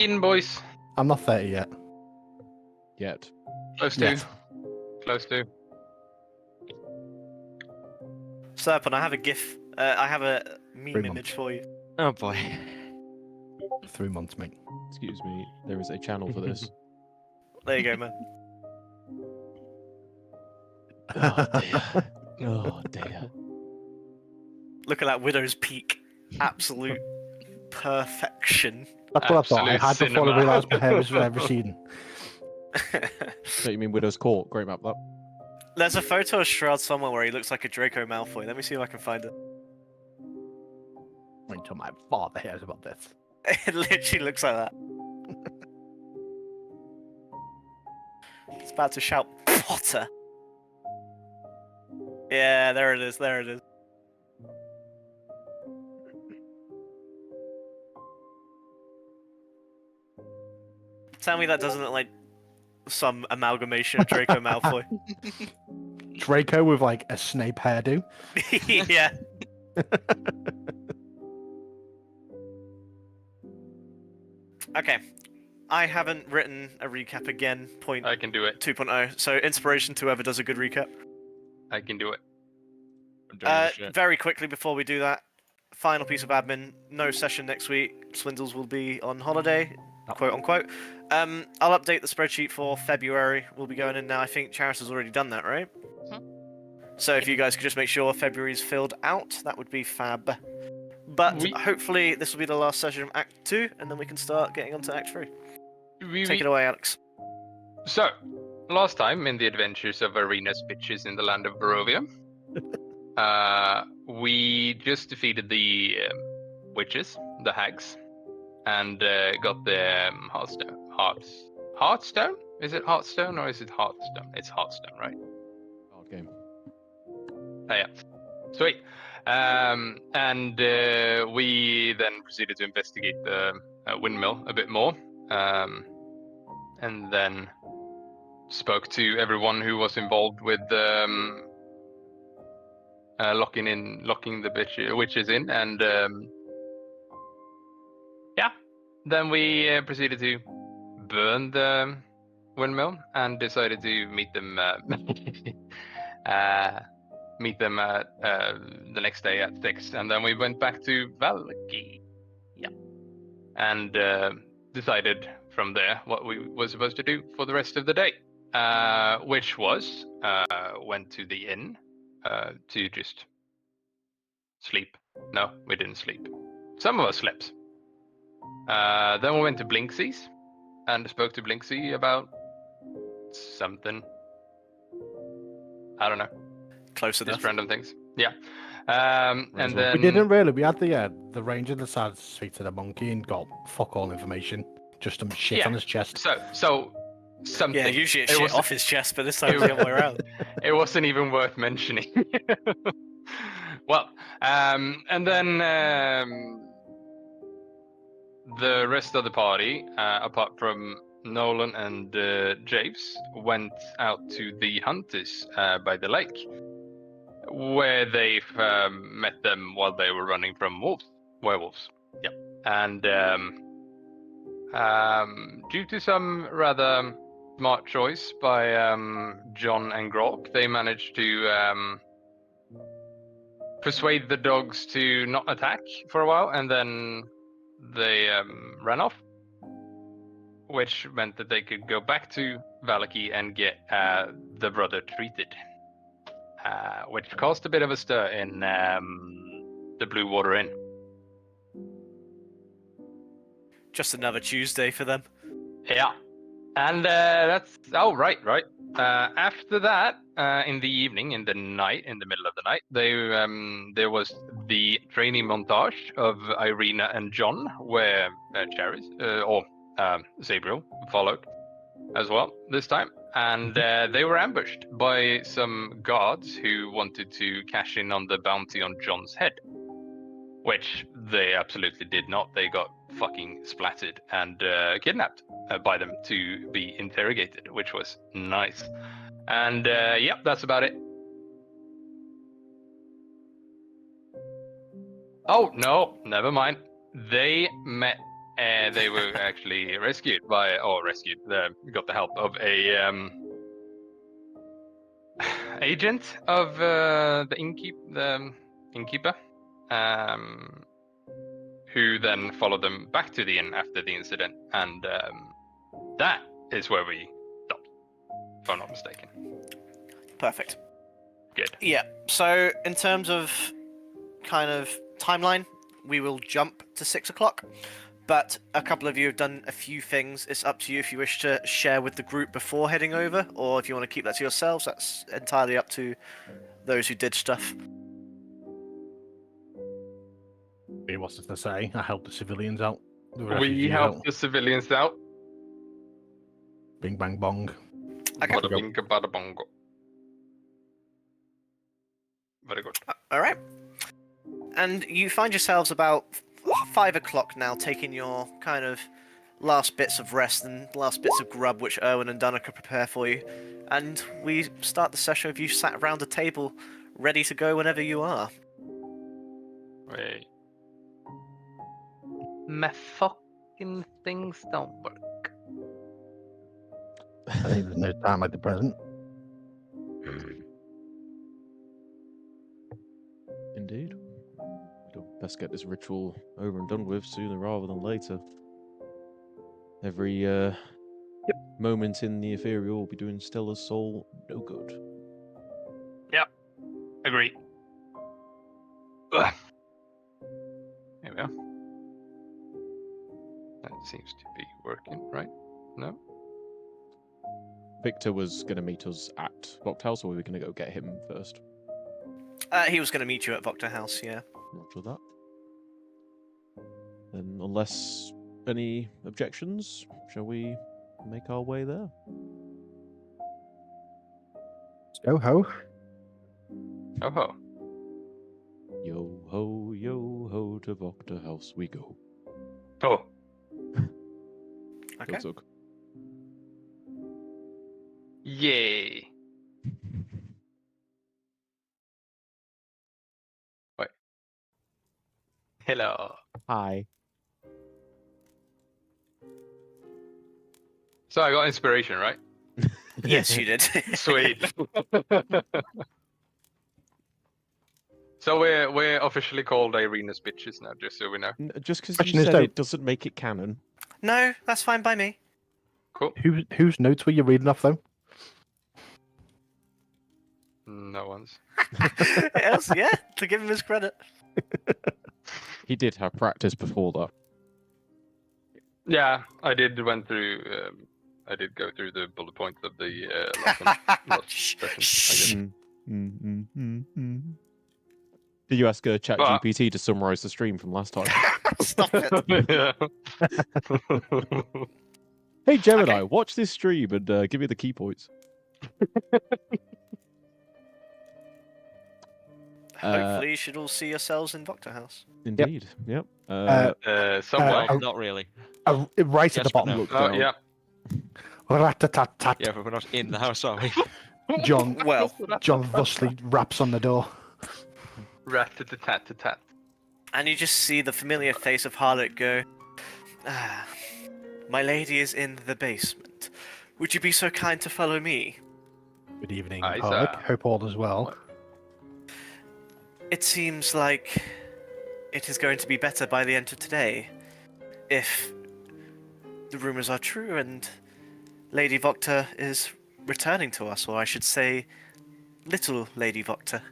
In, boys. I'm not 30 yet. Yet. Close to. Yet. Close to. Serpent, I have a GIF. I have a 3 meme months. image for you. Oh boy. 3 months, mate. Excuse me. There is a channel for this. There you go, man. Oh dear. Oh dear. Look at that Widow's Peak. Absolute perfection. That's what I thought. I Absolute had before I cinema. realised my hair was receding. So you mean Widow's Court? Great map that. There's a photo of Strahd somewhere where he looks like a Draco Malfoy. Let me see if I can find it. Wait till my father hears about this. It literally looks like that. It's about to shout, Potter. Yeah, there it is, there it is. Tell me that doesn't look like some amalgamation of Draco Malfoy. Draco with like a Snape hairdo. Yeah. Okay. I haven't written a recap again, point I can do it. 2.0. So inspiration to whoever does a good recap. I can do it. I'm doing this shit. Very quickly before we do that, final piece of admin. No session next week. Swindles will be on holiday, quote unquote. I'll update the spreadsheet for February. We'll be going in now. I think Charis has already done that, right? So if you guys could just make sure February's filled out, that would be fab. But hopefully this will be the last session of Act 2, and then we can start getting on to Act 3. Take it away, Alex. So, last time in the adventures of Arena's bitches in the land of Barovia, we just defeated the witches, the hags, and got the Heartstone? Is it Heartstone or is it Heartstone? It's Heartstone, right? Hard game. Oh, yeah. Sweet. And we then proceeded to investigate the windmill a bit more, and then spoke to everyone who was involved with locking the witches in, and yeah, then we proceeded to burn the windmill and decided to meet them. Meet them the next day at 6, and then we went back to Valaki, and decided from there what we were supposed to do for the rest of the day, which was went to the inn to just sleep. No, we didn't sleep. Some of us slept. Then we went to Blinksy's and spoke to Blinksy about something. I don't know. Close enough. Just random things. Yeah. And then We didn't really. We had the ranger decided to speak to the monkey and got fuck all information. Just some shit on his chest. So something. Yeah, usually it's It shit was- off his chest, but this time it's the other way around. It wasn't even worth mentioning. Well, and then the rest of the party, apart from Nolan and Javes, went out to the hunters by the lake, where they met them while they were running from werewolves. Yep. And due to some rather smart choice by John and Grok, they managed to persuade the dogs to not attack for a while, and then they ran off, which meant that they could go back to Valaki and get the brother treated, which caused a bit of a stir in the Blue Water Inn. Just another Tuesday for them. Yeah, and that's right. After that, in the evening, in the night, in the middle of the night, there was the training montage of Irina and John, where Charis or Zabriel followed as well this time, and they were ambushed by some guards who wanted to cash in on the bounty on John's head, which they absolutely did not. They got fucking splattered and kidnapped by them to be interrogated, which was nice. And yeah, that's about it. Oh no, never mind. They met they were actually rescued by, got the help of a agent of the innkeeper, who then followed them back to the inn after the incident, and that is where we stopped, if I'm not mistaken. Perfect. Good. Yeah. So in terms of kind of timeline, we will jump to 6 o'clock. But a couple of you have done a few things. It's up to you if you wish to share with the group before heading over, or if you want to keep that to yourselves. That's entirely up to those who did stuff. What's it to say? I helped the civilians out. The We refugees helped out. the civilians out. Bing bang bong. Okay. Bada bing, bada bongo. Very good. All right. And you find yourselves about 5 o'clock now, taking your kind of last bits of rest and last bits of grub which Erwin and Dana could prepare for you. And we start the session with you sat around a table, ready to go whenever you are. Wait. My fucking things don't work. I think there's no time like the present. Indeed. We'd best get this ritual over and done with sooner rather than later. Every moment in the ethereal will be doing Stella's soul no good. Agree. Ugh. There we are. That seems to be working, right? No? Victor was going to meet us at Voct House, or were we going to go get him first? He was going to meet you at Voctor House, yeah. Roger that. Then, unless any objections, shall we make our way there? Yo ho. Oh ho. Yo ho, to Voctor House we go. Oh. Okay. Tug. Yay. Wait. Hello. Hi. So I got inspiration, right? Yes, you did. Sweet. So we're officially called Irina's bitches now, just so we know. Just because Question you is, said though- it doesn't make it canon. No, that's fine by me. Cool. Whose notes were you reading off though? No one's. Yes, yeah, to give him his credit. He did have practice before that. Yeah, I did went through. I did go through the bullet points of the last Shh, session. shh. Did you ask But- ChatGPT to summarize the stream from last time? Stop it. Yeah. Hey Gemini, Okay. watch this stream and give me the key points. Hopefully, you should all see yourselves in Voctor House. Indeed. Yep. Somewhere. Oh. Not really. Right at Yes, the but bottom. no. Look Oh down. yeah. Rat-a-tat-tat. Yeah, but we're not in the house, are we? John Well, John thusly raps on the door. Rat-a-tat-tat-tat. and you just see the familiar face of Harlot go, "Ah, my lady is in the basement. Would you be so kind to follow me? Good evening, Hi, Harlech. sir. Hope all is well. It seems like it is going to be better by the end of today. If the rumors are true and Lady Voctor is returning to us, or I should say, little Lady Voctor."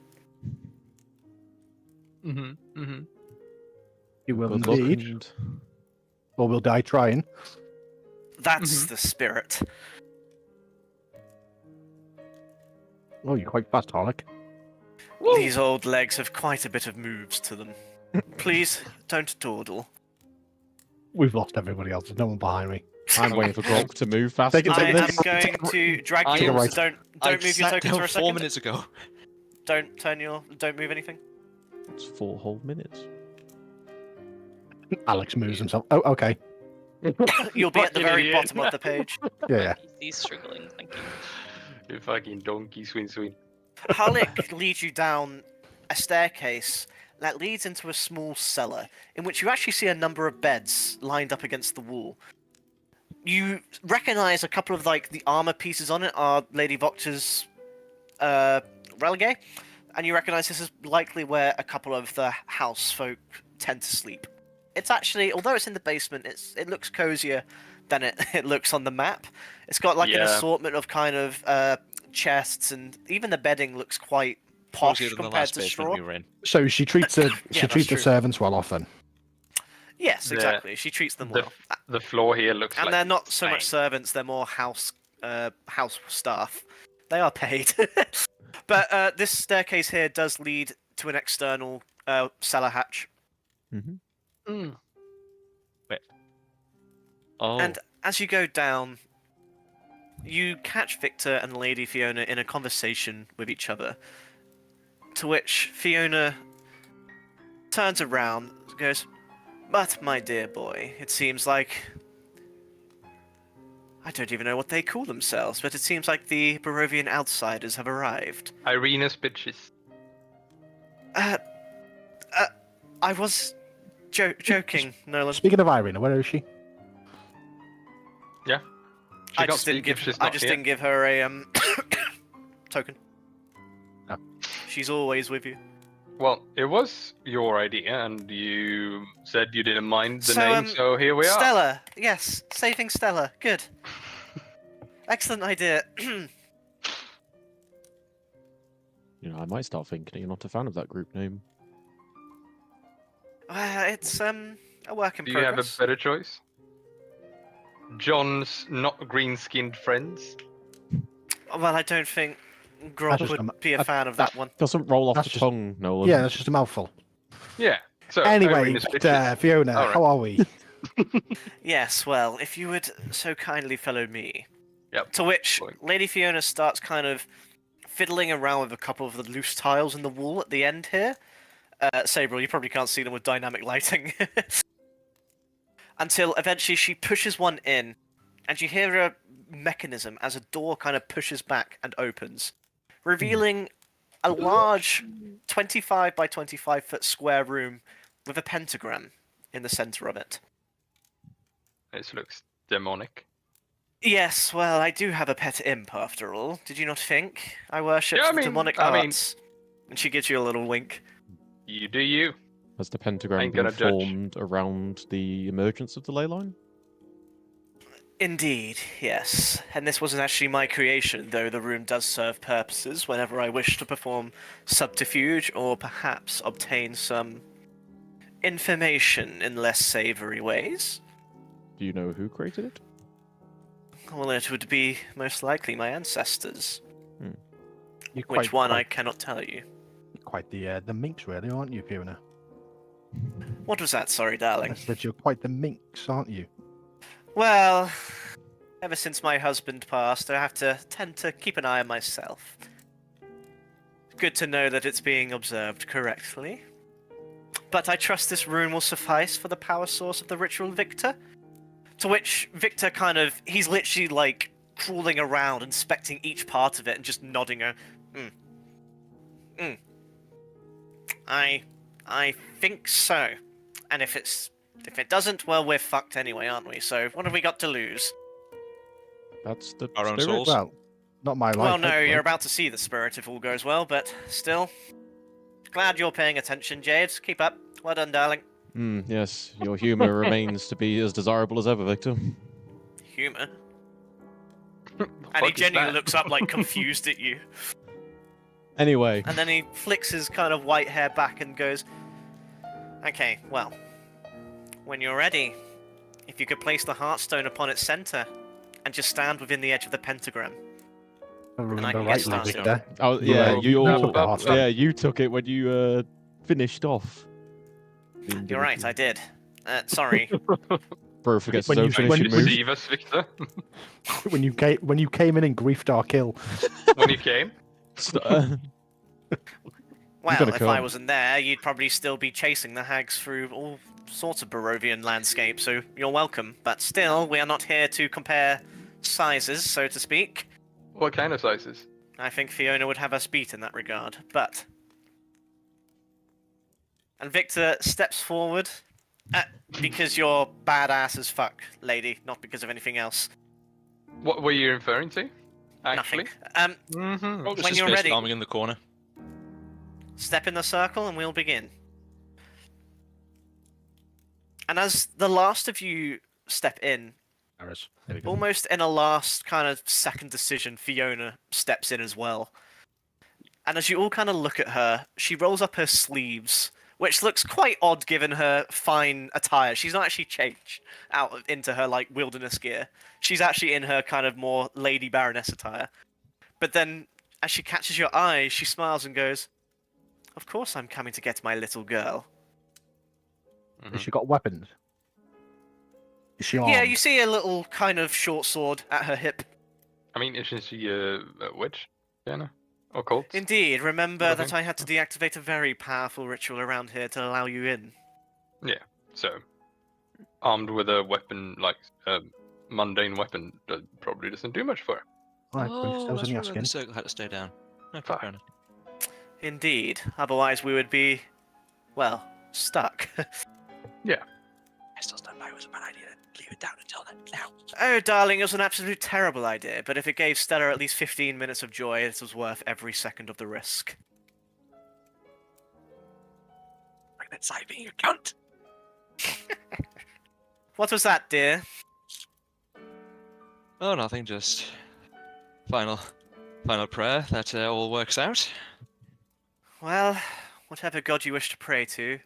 Mm-hmm. Mm-hmm. You will Good luck indeed, and or we'll die trying. That's the spirit. Oh, you're quite fast, Harlech. These old legs have quite a bit of moves to them. Please, don't dawdle. We've lost everybody else. There's no one behind me. I'm waiting for Grog to move faster. Take it, I take am this. going to drag I you, am- so don't I move your sat tokens down for a 4 second. minutes ago. Don't move anything. It's 4 whole minutes. Alex moves himself. Oh, okay. You'll be at the Fucking very idiot. bottom of the page. Yeah. He's struggling, thank you. You fucking donkey swing swing. Harlech leads you down a staircase that leads into a small cellar, in which you actually see a number of beds lined up against the wall. You recognize a couple of, like, the armor pieces on it are Lady Voctor's relegay, and you recognize this is likely where a couple of the house folk tend to sleep. It's actually, although it's in the basement, it looks cozier than it looks on the map. It's got like an assortment of kind of chests, and even the bedding looks quite posh Closer than the compared last to basement straw. we were in. So she treats the Yeah, that's the true. servants well often. Yes, The- exactly. She treats them the well, The floor here looks and like they're not so much Spain. servants; they're more house staff. They are paid. But this staircase here does lead to an external cellar hatch. Mm-hmm. Mm. Oh, And as you go down, you catch Victor and Lady Fiona in a conversation with each other. To which Fiona turns around and goes, "But, my dear boy, it seems like... I don't even know what they call themselves, but it seems like the Barovian outsiders have arrived." Irina's bitches. I was joking, Nolan. Speaking of Irina, where is she? Yeah. I just didn't give her a token. Oh. She's always with you. Well, it was your idea, and you said you didn't mind the So, name, so here we are. Stella, yes, saving Stella. Good. Excellent idea. You know, I might start thinking you're not a fan of that group name. It's a work in Do you have a progress. better choice? John's not green-skinned friends. Well, I don't think Grob just- would be a fan of that one. Doesn't roll off That's the just- tongue, Nolan. Yeah, that's just a mouthful. Yeah. So Anyway, Irina's bitches. Fiona, All right. how are we? Yes, well, if you would so kindly follow me. Yep. To which Fine. Lady Fiona starts kind of fiddling around with a couple of the loose tiles in the wall at the end here. Sabriel, you probably can't see them with dynamic lighting. Until eventually she pushes one in, and you hear a mechanism as a door kind of pushes back and opens, revealing a large 25 by 25 foot square room with a pentagram in the center of it. This looks demonic. Yes, well, I do have a pet imp after all. Did you not think? I worship Yeah, I mean- demonic I mean- arts. And she gives you a little wink. You do you. Has the pentagram Ain't been gonna judge. formed around the emergence of the ley line? Indeed, yes. And this wasn't actually my creation, though the room does serve purposes whenever I wish to perform subterfuge or perhaps obtain some information in less savory ways. Do you know who created it? Well, it would be most likely my ancestors. You're Which one I cannot tell you. quite the minx, really, aren't you, Fiona? What was that, sorry, I darling? said you're quite the minx, aren't you? Well, ever since my husband passed, I have to tend to keep an eye on myself. Good to know that it's being observed correctly. But I trust this rune will suffice for the power source of the ritual Victor. To which Victor he's literally like crawling around, inspecting each part of it and just nodding I think so. And if it doesn't, well, we're fucked anyway, aren't we? So what have we got to lose? That's the Our own spirit. souls. Well, not my life. Well, no, hopefully. you're about to see the spirit if all goes well, but still. Glad you're paying attention, Javes. Keep up. Well done, darling. Yes, your humor remains to be as desirable as ever, Victor. Humor. The And he fuck is genuinely that? looks up, like, confused at you. Anyway, And then he flicks his kind of white hair back and goes, "Okay, well, when you're ready, if you could place the Heartstone upon its center and just stand within the edge of the pentagram." I remember can get rightly, started. Victor. oh You, yeah, uh, you you all, took the heart yeah, you took it when you finished off. the You're right, I did. Sorry. Bro forgets When his you- own when finishing you- move. Deceive us, Victor. when you came in griefed our kill. When you came. Well, gotta if I come. wasn't there, you'd probably still be chasing the hags through all sorts of Barovian landscape, so you're welcome. But still, we are not here to compare sizes, so to speak. What kind of sizes? I think Fiona would have us beat in that regard, but And Victor steps forward because you're badass as fuck, lady, not because of anything else. What were you referring to? Actually. Nothing. Mm-hmm. Oh, just When a you're space ready. farming in the corner. Step in the circle and we'll begin. And as the last of you step in, There we go. almost in a last kind of second decision, Fiona steps in as well. And as you all kind of look at her, she rolls up her sleeves, which looks quite odd given her fine attire. She's not actually changed into her like wilderness gear. She's actually in her kind of more Lady Baroness attire. But then, as she catches your eye, she smiles and goes, "Of course I'm coming to get my little girl." Has she got weapons? Is she armed? Yeah, you see a little kind of short sword at her hip. I mean, isn't she a witch, Diana? Or cult? Indeed, remember Okay. that I had to deactivate a very powerful ritual around here to allow you in. So, armed with a weapon, like a mundane weapon, that probably doesn't do much for her. Right, I was that's only right, asking. the circle had to stay down. Okay, Fine. fair enough. Indeed, otherwise we would be, well, stuck. I still stand by it was a bad idea to leave it down until now. Oh, darling, it was an absolute terrible idea, but if it gave Stella at least 15 minutes of joy, it was worth every second of the risk. Like that side being a cunt. What was that, dear? Oh, nothing, just final prayer that all works out. Well, whatever god you wish to pray to,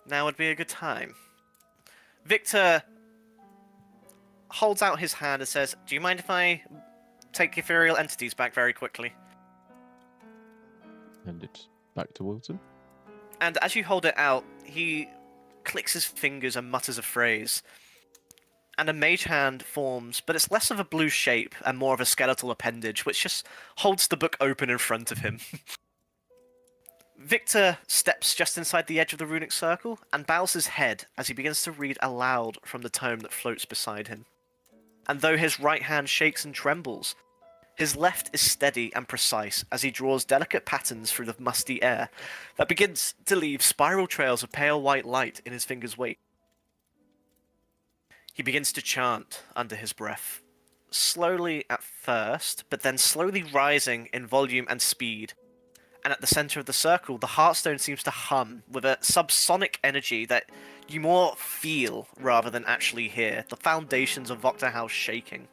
now would be a good time. Victor holds out his hand and says, "Do you mind if I take ethereal entities back very quickly?" And it's back towards him. And as you hold it out, he clicks his fingers and mutters a phrase. And a mage hand forms, but it's less of a blue shape and more of a skeletal appendage, which just holds the book open in front of him. Victor steps just inside the edge of the runic circle and bows his head as he begins to read aloud from the tome that floats beside him. And though his right hand shakes and trembles, his left is steady and precise as he draws delicate patterns through the musty air that begins to leave spiral trails of pale white light in his fingers' wake. He begins to chant under his breath, slowly at first, but then slowly rising in volume and speed. And at the center of the circle, the Heartstone seems to hum with a subsonic energy that you more feel rather than actually hear, the foundations of Vocta House shaking.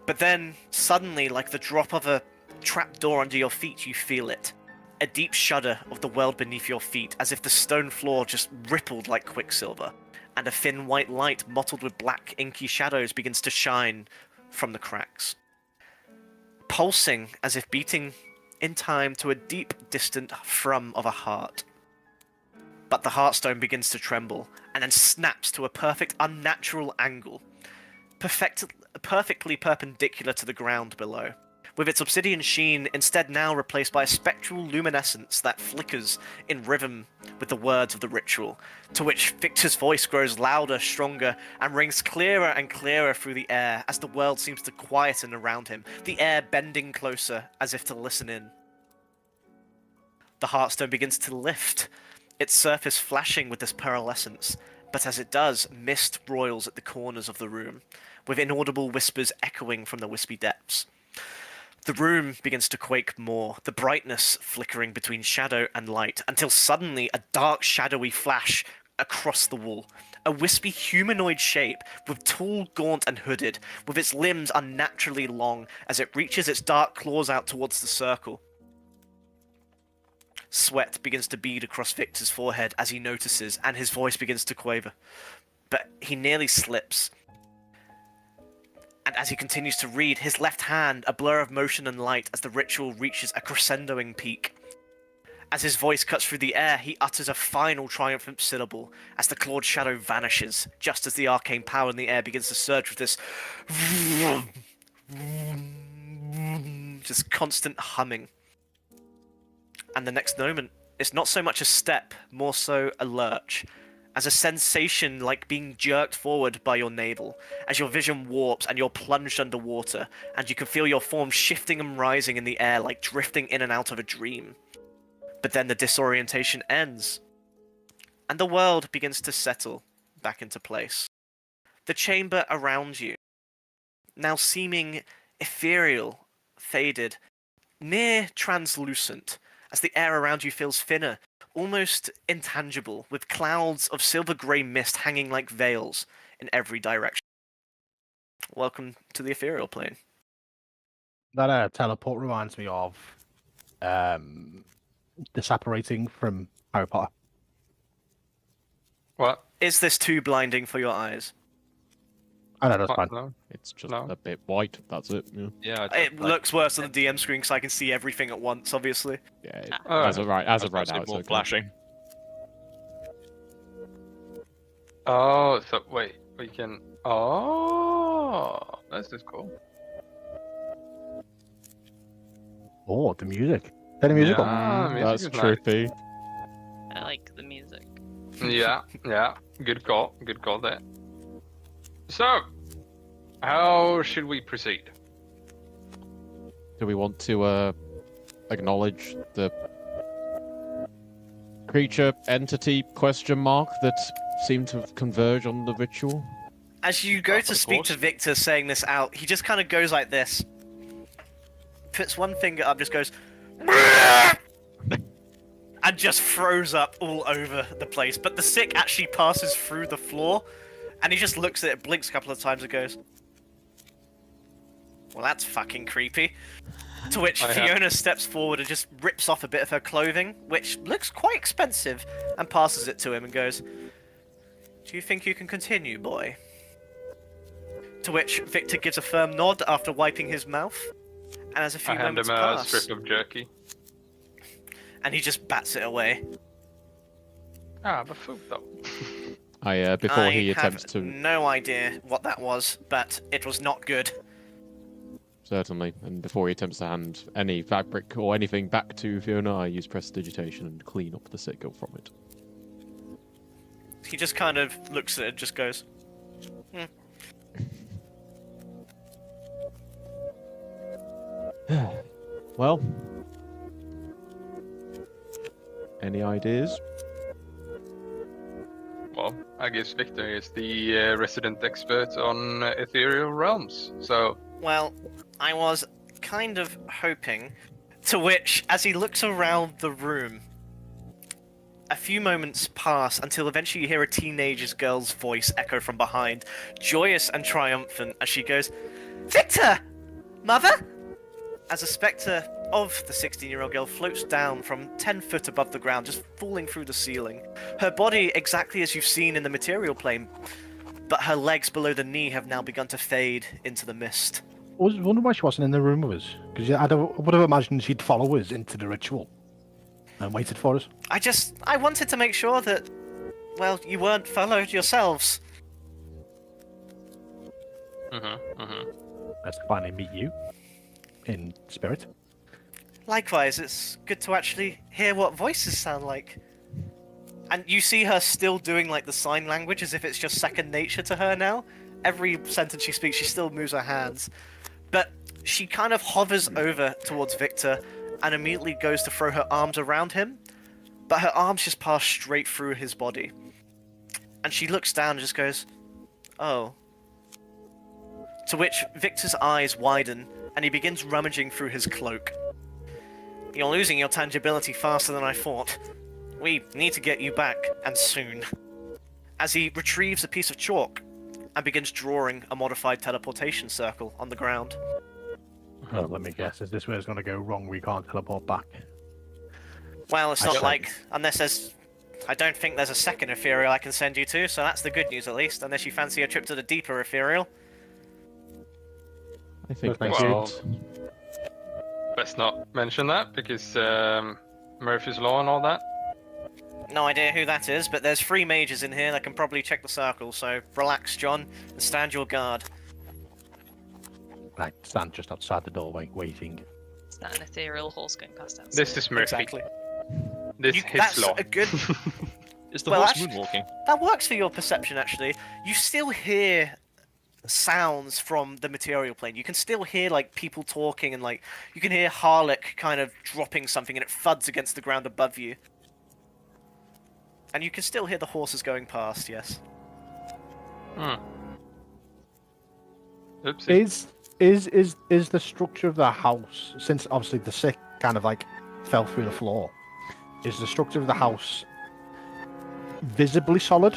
But then, suddenly, like the drop of a trapdoor under your feet, you feel it. A deep shudder of the world beneath your feet, as if the stone floor just rippled like quicksilver, and a thin white light mottled with black inky shadows begins to shine from the cracks. Pulsing as if beating in time to a deep, distant thrum of a heart. But the Heartstone begins to tremble, and then snaps to a perfect, unnatural angle, perfectly perpendicular to the ground below, with its obsidian sheen instead now replaced by a spectral luminescence that flickers in rhythm with the words of the ritual, to which Victor's voice grows louder, stronger, and rings clearer and clearer through the air as the world seems to quieten around him, the air bending closer as if to listen in. The Heartstone begins to lift, its surface flashing with this pearlescence, but as it does, mist roils at the corners of the room, with inaudible whispers echoing from the wispy depths. The room begins to quake more, the brightness flickering between shadow and light, until suddenly a dark, shadowy flash across the wall. A wispy humanoid shape, with tall, gaunt, and hooded, with its limbs unnaturally long as it reaches its dark claws out towards the circle. Sweat begins to bead across Victor's forehead as he notices, and his voice begins to quaver. But he nearly slips. And as he continues to read, his left hand a blur of motion and light as the ritual reaches a crescendoing peak. As his voice cuts through the air, he utters a final triumphant syllable as the clawed shadow vanishes, just as the arcane power in the air begins to surge with this just constant humming. And the next moment, it's not so much a step, more so a lurch, as a sensation like being jerked forward by your navel, as your vision warps and you're plunged underwater, and you can feel your form shifting and rising in the air like drifting in and out of a dream. But then the disorientation ends, and the world begins to settle back into place. The chamber around you, now seeming ethereal, faded, near translucent, as the air around you feels thinner, almost intangible, with clouds of silver-grey mist hanging like veils in every direction. Welcome to the ethereal plane. That teleport reminds me of disapparating from Harry Potter. What? Is this too blinding for your eyes? I know, that's What? fine. No. It's just No. a bit white. That's it. Yeah. Yeah. It looks worse on the DM screen because I can see everything at once, obviously. Yeah. Alright. As of right now, it's more okay. flashing. Oh, so wait, we can. Oh, this is cool. Oh, the music. Turn the music on. Yeah, music That's is nice. trippy. I like the music. Yeah, yeah. Good call. Good call there. So, how should we proceed? Do we want to acknowledge the creature entity question mark that seemed to converge on the ritual? As you go to Of speak to course. Victor saying this out, he just kind of goes like this. Puts one finger up, just goes... and just throws up all over the place. But the sick actually passes through the floor, and he just looks at it, blinks a couple of times, and goes... Well, that's fucking creepy. To which I have- Fiona steps forward and just rips off a bit of her clothing, which looks quite expensive, and passes it to him and goes... Do you think you can continue, boy? To which Victor gives a firm nod after wiping his mouth, and as a few I hand moments him a pass, strip of jerky. and he just bats it away. Ah, but food though. Before I he have attempts to no idea what that was, but it was not good. certainly, and before he attempts to hand any fabric or anything back to Fiona, I use prestidigitation and clean up the sick girl from it. He just kind of looks at it and just goes, Well, any ideas? Well, I guess Victor is the resident expert on ethereal realms, so well, I was kind of hoping. To which, as he looks around the room, a few moments pass until eventually you hear a teenage girl's voice echo from behind, joyous and triumphant, as she goes, Victor! Mother? As a spectre of the 16-year-old girl floats down from 10 foot above the ground, just falling through the ceiling. Her body exactly as you've seen in the material plane, but her legs below the knee have now begun to fade into the mist. I was wondering why she wasn't in the room with us. Because I would have imagined she'd follow us into the ritual and waited for us. I wanted to make sure that, well, you weren't followed yourselves. Let's finally meet you in spirit. Likewise, it's good to actually hear what voices sound like. And you see her still doing like the sign language as if it's just second nature to her now. Every sentence she speaks, she still moves her hands. But she kind of hovers over towards Victor and immediately goes to throw her arms around him. But her arms just pass straight through his body. And she looks down and just goes, oh. To which Victor's eyes widen and he begins rummaging through his cloak. You're losing your tangibility faster than I thought. We need to get you back, and soon. As he retrieves a piece of chalk and begins drawing a modified teleportation circle on the ground. Well, let me guess. Is this where it's going to go wrong? We can't teleport back. Well, it's I not see. like... Unless there's... I don't think there's a second ethereal I can send you to, so that's the good news at least. Unless you fancy a trip to the deeper ethereal. I think Well, that's thank you. it. let's not mention that because Murphy's Law and all that. No idea who that is, but there's 3 mages in here that can probably check the circle, so relax, John, and stand your guard. I stand just outside the doorway, waiting. Is that an ethereal horse going past outside? This is Murphy. Exactly. This You- his that's law. a good... Is the Well, horse actually- moonwalking? That works for your perception, actually. You still hear sounds from the material plane. You can still hear, like, people talking, and, like, you can hear Harlech kind of dropping something, and it thuds against the ground above you. And you can still hear the horses going past, yes. Hmm. Oopsie. Is the structure of the house, since obviously the sick kind of like fell through the floor, is the structure of the house visibly solid?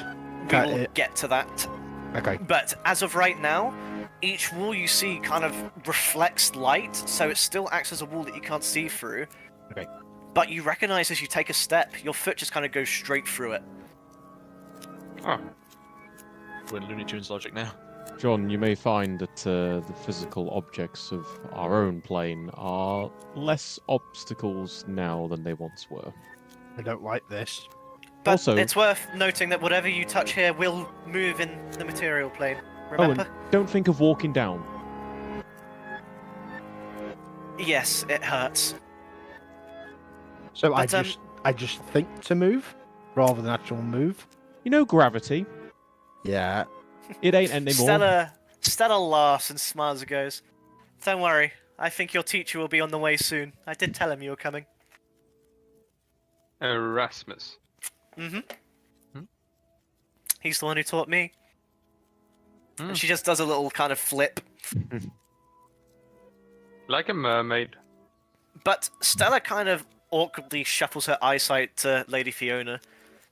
We will get to that. Okay. But as of right now, each wall you see kind of reflects light, so it still acts as a wall that you can't see through. Okay. But you recognize as you take a step, your foot just kind of goes straight through it. Oh. We're Looney Tunes logic now. John, you may find that the physical objects of our own plane are less obstacles now than they once were. I don't like this. But Also- it's worth noting that whatever you touch here will move in the material plane. Oh, Remember? and don't think of walking down. Yes, it hurts. So But, I just think to move rather than actual move. You know gravity. Yeah. It ain't anymore. Stella laughs and smiles and goes, "Don't worry, I think your teacher will be on the way soon. I did tell him you were coming." Erasmus. Mm-hmm. Hmm? He's the one who taught me. Hmm. And she just does a little kind of flip. Like a mermaid. But Stella kind of awkwardly shuffles her eyesight to Lady Fiona,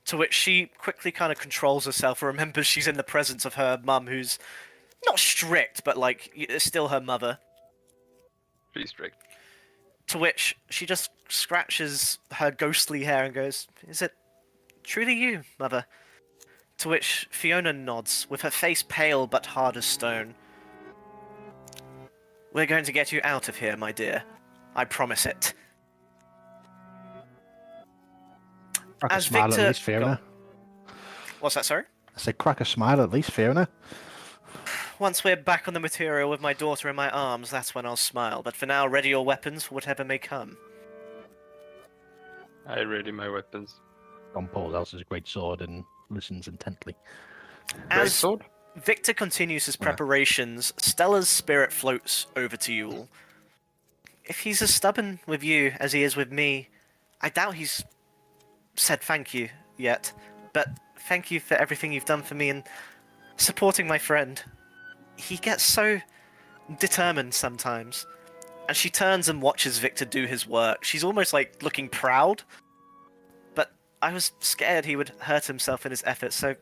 to which she quickly kind of controls herself and remembers she's in the presence of her mum, who's not strict, but like, still her mother. Pretty strict. To which she just scratches her ghostly hair and goes, "Is it truly you, mother?" To which Fiona nods, with her face pale but hard as stone. "We're going to get you out of here, my dear. I promise it." Crack a As smile Victor- at least, Fiona. What's that, sorry? I said crack a smile at least, Fiona. Once we're back on the material with my daughter in my arms, that's when I'll smile. But for now, ready your weapons for whatever may come. I ready my weapons. John pulls out his great sword and listens intently. Great As sword. Victor continues his Yeah. preparations, Stella's spirit floats over to you all. If he's as stubborn with you as he is with me, I doubt he's said thank you yet. But thank you for everything you've done for me and supporting my friend. He gets so determined sometimes. And she turns and watches Victor do his work. She's almost like looking proud. But I was scared he would hurt himself in his efforts, so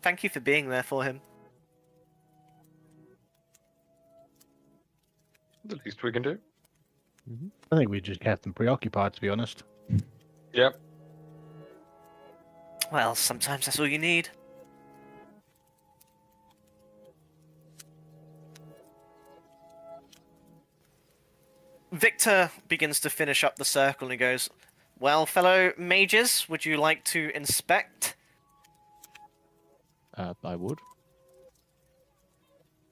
thank you for being there for him. The least we can do. I think we just kept them preoccupied, to be honest. Yep. Well, sometimes that's all you need. Victor begins to finish up the circle and he goes, "Well, fellow mages, would you like to inspect?" I would.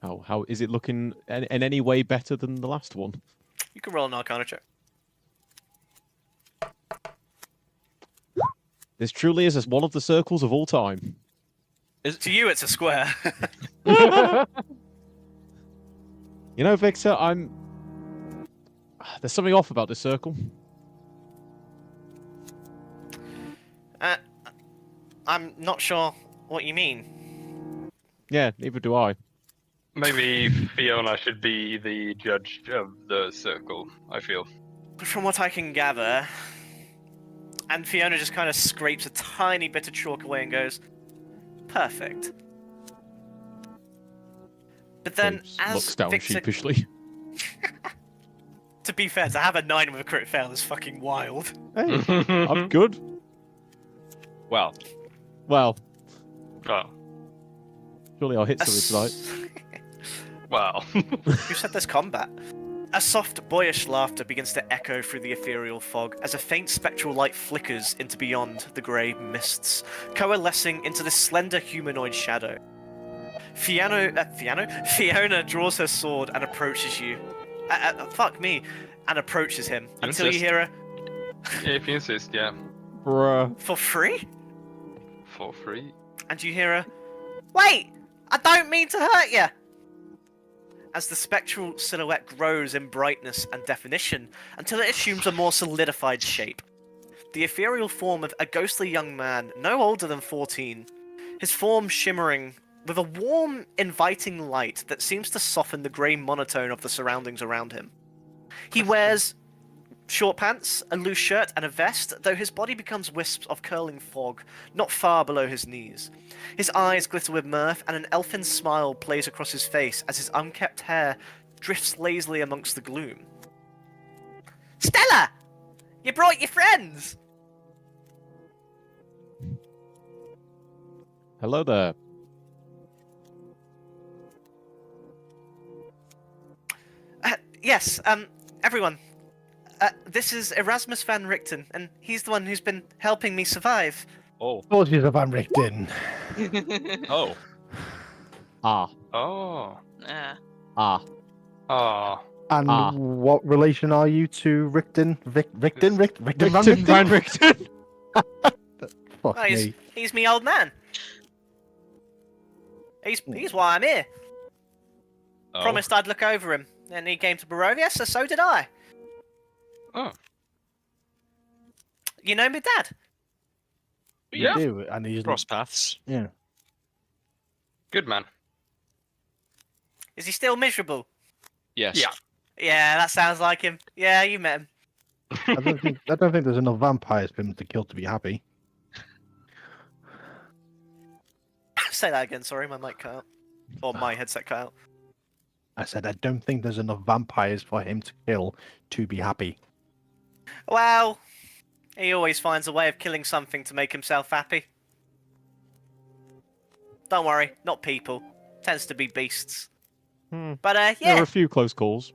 How is it looking in any way better than the last one? You can roll an Arcana check. This truly is one of the circles of all time. To you, it's a square. You know, Victor, there's something off about this circle. I'm not sure what you mean. Yeah, neither do I. Maybe Fiona should be the judge of the circle, I feel. From what I can gather, and Fiona just kind of scrapes a tiny bit of chalk away and goes, "Perfect." But then, James as looks down Victor, sheepishly. to be fair, to have a 9 with a crit fail is fucking wild. Hey, I'm good. Well, Well, well, surely I'll hit something tonight. well. Who said there's combat? A soft, boyish laughter begins to echo through the ethereal fog as a faint spectral light flickers into beyond the grey mists, coalescing into this slender humanoid shadow. Fiona draws her sword and approaches you. Fuck me, and approaches him until you insist. hear her, If you insist, yeah. Bruh. "For free?" For free. And you hear her, "Wait! I don't mean to hurt you!" As the spectral silhouette grows in brightness and definition until it assumes a more solidified shape. the ethereal form of a ghostly young man, no older than 14. His form shimmering with a warm, inviting light that seems to soften the grey monotone of the surroundings around him. He wears short pants, a loose shirt, and a vest, though his body becomes wisps of curling fog, not far below his knees. His eyes glitter with mirth, and an elfin smile plays across his face as his unkempt hair drifts lazily amongst the gloom. Stella! You brought your friends! Hello there. Yes, everyone. This is Erasmus van Richten, and he's the one who's been helping me survive. Oh. Apologies if I'm Richten. Oh. Ah. Oh. Yeah. Ah. Oh. And Ah. what relation are you to Richten? Richten van Richten van Richten? Richten. Fuck Oh, me. he's me old man. He's why I'm here. Oh. Promised I'd look over him, and he came to Barovia, so did I. Oh. You know me, Dad? You Yeah. do, and he's Cross paths. yeah. Good man. Is he still miserable? Yes. Yeah. Yeah, that sounds like him. Yeah, you met him. I don't think there's enough vampires for him to kill to be happy. Say that again, sorry, my mic cut out. Or my headset cut out. I said I don't think there's enough vampires for him to kill to be happy. Well, he always finds a way of killing something to make himself happy. Don't worry, not people. Tends to be beasts. Hmm. But There yeah, were a few close calls.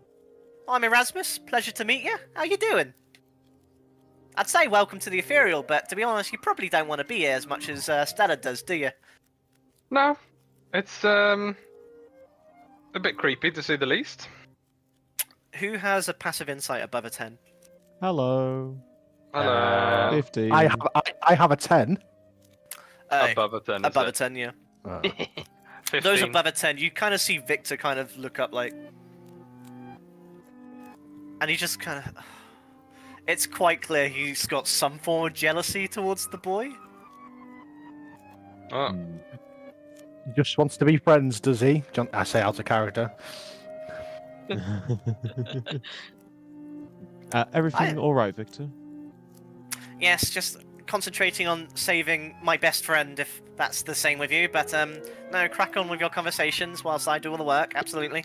I'm Erasmus. Pleasure to meet you. How you doing? I'd say welcome to the Ethereal, but to be honest, you probably don't want to be here as much as Strahd does, do you? No. It's a bit creepy to say the least. Who has a passive insight above a 10? Hello. Hello. 15. I have a 10. Above a 10. is Above a it? 10, yeah. 15. Those above a 10, you kind of see Victor kind of look up like... And he just kind of... It's quite clear he's got some form of jealousy towards the boy. Oh. Hmm. He just wants to be friends, does he? I say out of character. Everything all right, Victor? Yes, just concentrating on saving my best friend, if that's the same with you. But no, crack on with your conversations whilst I do all the work. Absolutely.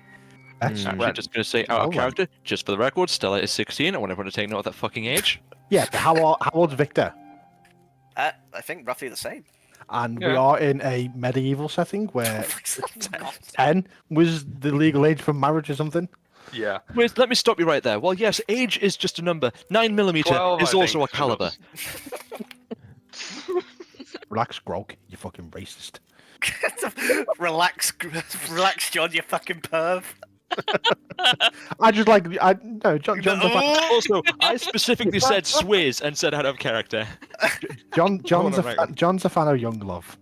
That's Hmm. We're just going to say, out Oh, of well. character, just for the record, Stella is 16. I want everyone to take note of that fucking age. Yeah, but how old's Victor? I think roughly the same. And we Yeah. are in a medieval setting where God. 10 was the legal age for marriage or something. Yeah. Wait, let me stop you right there. Well, yes, age is just a number. 9mm 12, is I also a think, for caliber. Relax, Grog, you fucking racist. relax, John, you fucking perv. I just like no John's Also, I specifically said swizz and said out of character. John's Hold on, a John's a fan of young love.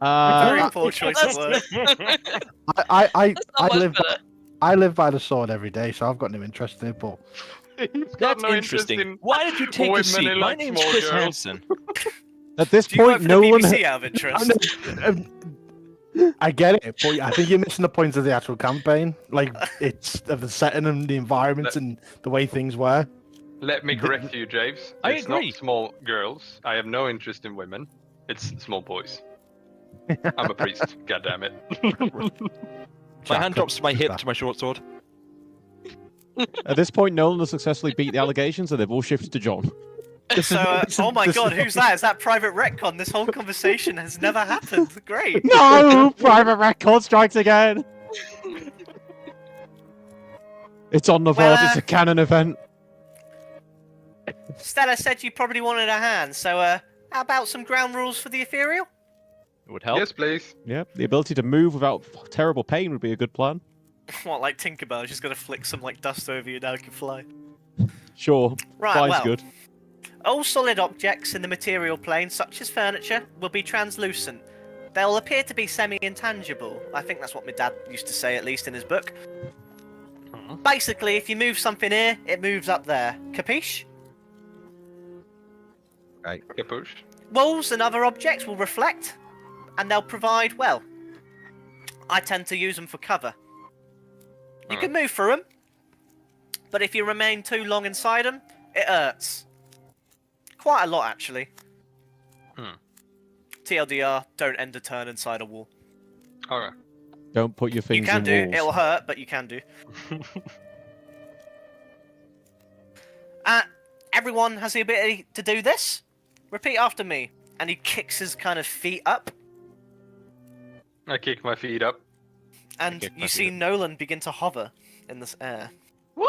Very poor choice of That's- word. I That's not much live better. I live by the sword every day, so I've got no interest in it. But He's got That's no interest interesting. in Why did you take women a seat? who My like name's small Chris girls. Hansen. At this Do you work point, for no the one. BBC out of interest? I get it, but I think you're missing the point of the actual campaign. Like it's of the setting and the environment and the way things were. Let me correct you, James. I It's agree. not small girls. I have no interest in women. It's small boys. I'm a priest. God damn it. My hand drops to my hip Jack. to my short sword. At this point, Nolan has successfully beat the allegations, and they've all shifted to John. So, oh my god, who's that? Is that Private Retcon? This whole conversation has never happened. Great. No! Private record strikes again! It's on the Well, board, it's a canon event. Stella said you probably wanted a hand, so how about some ground rules for the Ethereal? It would help. Yes, please. Yeah, the ability to move without terrible pain would be a good plan. What, like Tinkerbell? She's gonna flick some like dust over you now you can fly. Sure, Right, fly's well, good. all solid objects in the material plane, such as furniture, will be translucent. They'll appear to be semi-intangible. I think that's what my dad used to say, at least in his book. Basically, if you move something here, it moves up there. Capiche? Capuche. Walls and other objects will reflect, and they'll provide, well, I tend to use them for cover. You can move through them, but if you remain too long inside them, it hurts. Quite a lot, actually. TLDR, don't end a turn inside a wall. Okay. Don't put your You things can in do, walls. it'll hurt, but you can do. Everyone has the ability to do this. Repeat after me. And he kicks his kind of feet up, I kick my feet up. and kick my you feet see up. Nolan begin to hover in this air. Woo!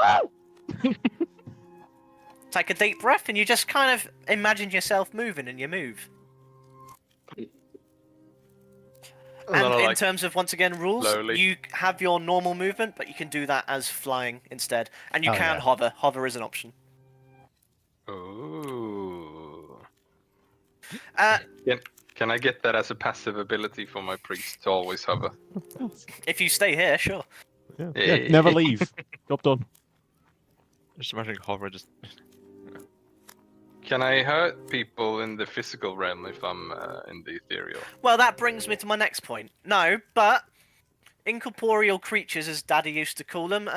Take a deep breath, and you just kind of imagine yourself moving, and you move. And in terms of, once again, rules, slowly. you have your normal movement, but you can do that as flying instead. And you Oh, can yeah. hover. Hover is an option. Ooh. Uh, Can I get that as a passive ability for my priest to always hover? if you stay here, sure. Yeah. Hey. Never leave. Job done. Just imagining Hover just. Can I hurt people in the physical realm if I'm in the ethereal? Well, that brings me to my next point. No, but incorporeal creatures, as Daddy used to call them,